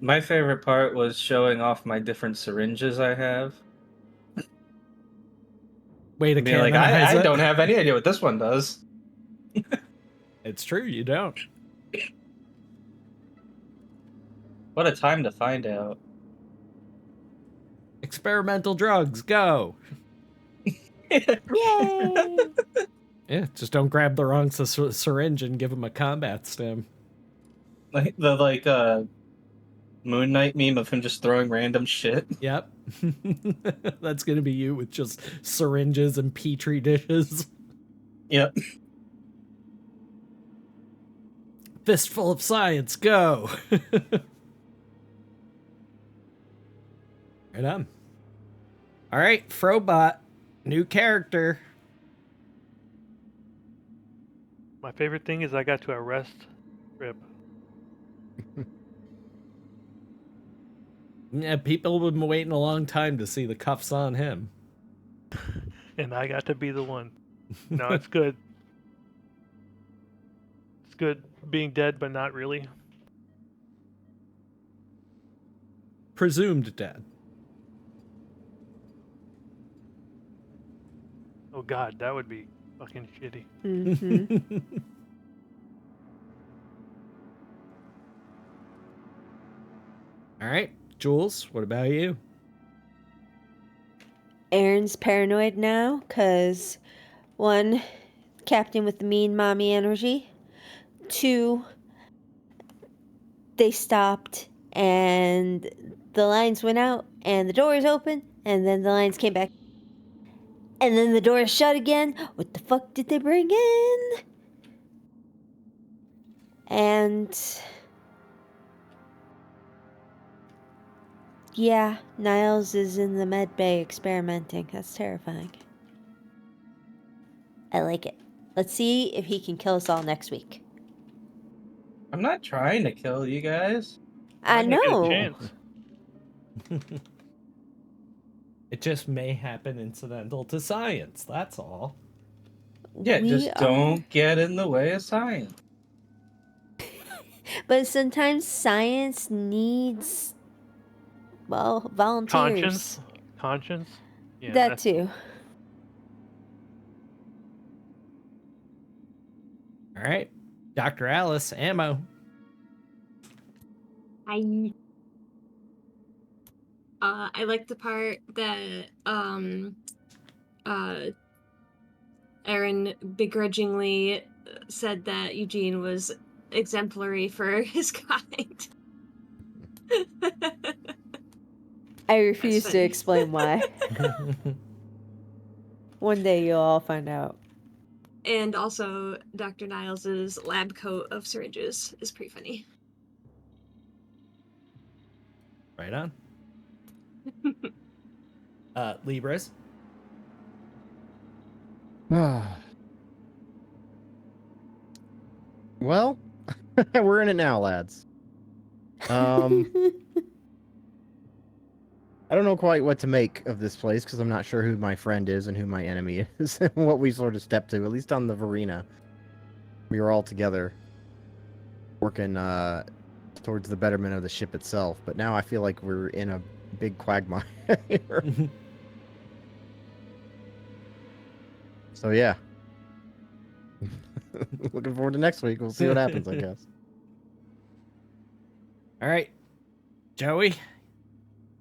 My favorite part was showing off my different syringes I have. Way to Being like, canonize I it. don't have any idea what this one does. It's true, you don't. What a time to find out. Experimental drugs, go. Yay! Yeah, just don't grab the wrong syringe and give him a combat stim. Like the Moon Knight meme of him just throwing random shit. Yep. That's gonna be you with just syringes and petri dishes. Yep. Fistful of science, go. Right on. All right, Frobot, new character. My favorite thing is I got to arrest Tripp. Yeah, people have been waiting a long time to see the cuffs on him. And I got to be the one. No, it's good. It's good being dead, but not really. Presumed dead. Oh God, that would be fucking shitty. Mm-hmm. All right, Jules, what about you? Aaron's paranoid now because, one, Captain with the mean mommy energy. 2, they stopped and the lines went out and the doors open and then the lines came back. And then the door shut again. What the fuck did they bring in? And yeah, Niles is in the med bay experimenting. That's terrifying. I like it. Let's see if he can kill us all next week. I'm not trying to kill you guys. I Might not get a know. chance. It just may happen incidental to science, that's all. Yeah, We just are- don't get in the way of science. But sometimes science needs, well, volunteers. Conscience. Yeah, That that's- too. All right, Dr. Alice, ammo. I like the part that Aaron begrudgingly said that Eugene was exemplary for his kind. I refuse to funny. explain why. One day you'll all find out. And also, Dr. Niles's lab coat of syringes is pretty funny. Right on. Libras. Well, we're in it now, lads. I don't know quite what to make of this place because I'm not sure who my friend is and who my enemy is and what we sort of step to, at least on the Verena. We were all together working towards the betterment of the ship itself, but now I feel like we're in a big quagmire. So yeah. Looking forward to next week. We'll see what happens, I guess. All right, Joey.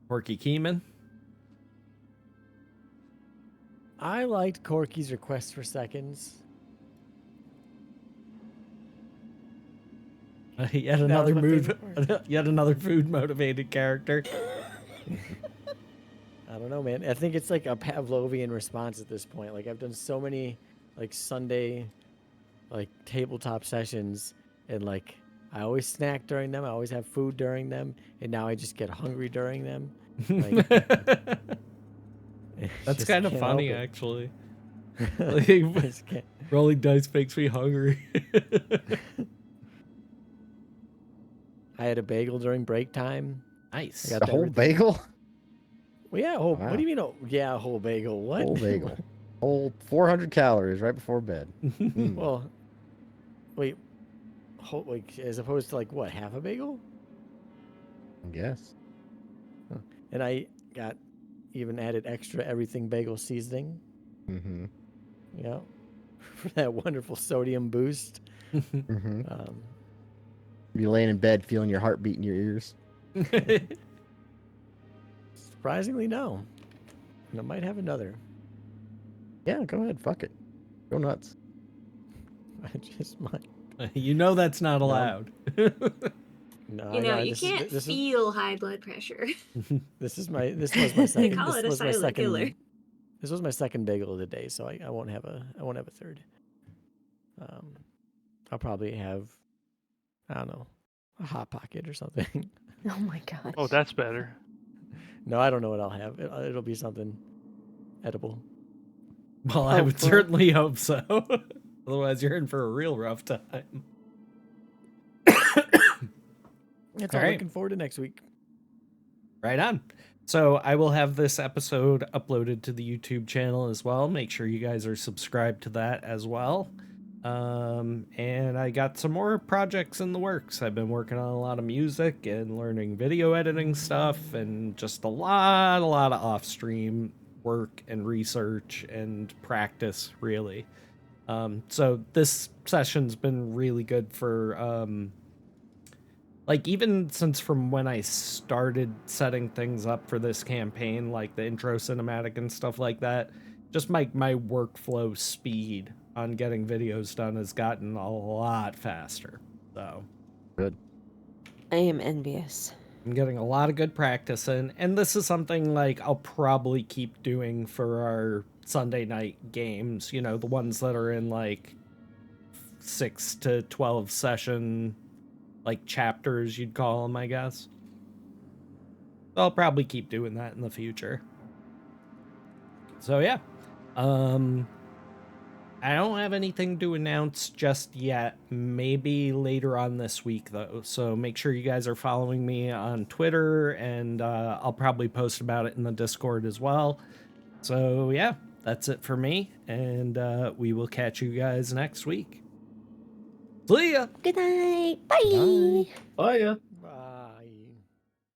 Corky Keeman. I liked Corky's request for seconds. Yet That another was my mood, favorite part. yet another food motivated character. I don't know, man. I think it's like a Pavlovian response at this point. Like I've done so many like Sunday like tabletop sessions and like I always snack during them. I always have food during them, and now I just get hungry during them. Like, That's just kind of can't funny, help it. actually. I Like, just can't. rolling dice makes me hungry. I had a bagel during break time. Nice. I got The that whole routine. bagel? Well, yeah, whole, Wow. what do you mean? Oh, yeah, a whole bagel. What? Whole bagel. Whole 400 calories right before bed. Mm. Well, wait, whole, like as opposed to like what, half a bagel? I guess. And I got even added extra everything bagel seasoning. Mm-hmm. Yeah. For that wonderful sodium boost. Mm-hmm. Um, You laying in bed feeling your heartbeat in your ears. surprisingly, no. And I might have another. Yeah, go ahead. Fuck it. Go nuts. I just might. You know that's not No. allowed. No, You I know, know. you This can't is feel high blood pressure. this was my second. call This it a was my silent second. killer. This was my second bagel of the day, so I won't have a third. I'll probably have, I don't know, a hot pocket or something. Oh my gosh. Oh, that's better. No, I don't know what I'll have. It'll be something edible. Well, I would Hopefully. certainly hope so. Otherwise, you're in for a real rough time. That's All all. right. Looking forward to next week. Right on. So I will have this episode uploaded to the YouTube channel as well. Make sure you guys are subscribed to that as well. And I got some more projects in the works. I've been working on a lot of music and learning video editing stuff and just a lot of off-stream work and research and practice, really. So this session's been really good for, like, even since from when I started setting things up for this campaign, like the intro cinematic and stuff like that, just my workflow speed on getting videos done has gotten a lot faster. So Good. I am envious. I'm getting a lot of good practice in, and this is something like I'll probably keep doing for our Sunday night games, you know, the ones that are in like 6 to 12 session, like chapters you'd call them, I guess. I'll probably keep doing that in the future. So yeah, I don't have anything to announce just yet. Maybe later on this week, though. So make sure you guys are following me on Twitter, and I'll probably post about it in the Discord as well. So yeah, that's it for me, and we will catch you guys next week. See ya! Good night. Bye. Bye. Oh yeah.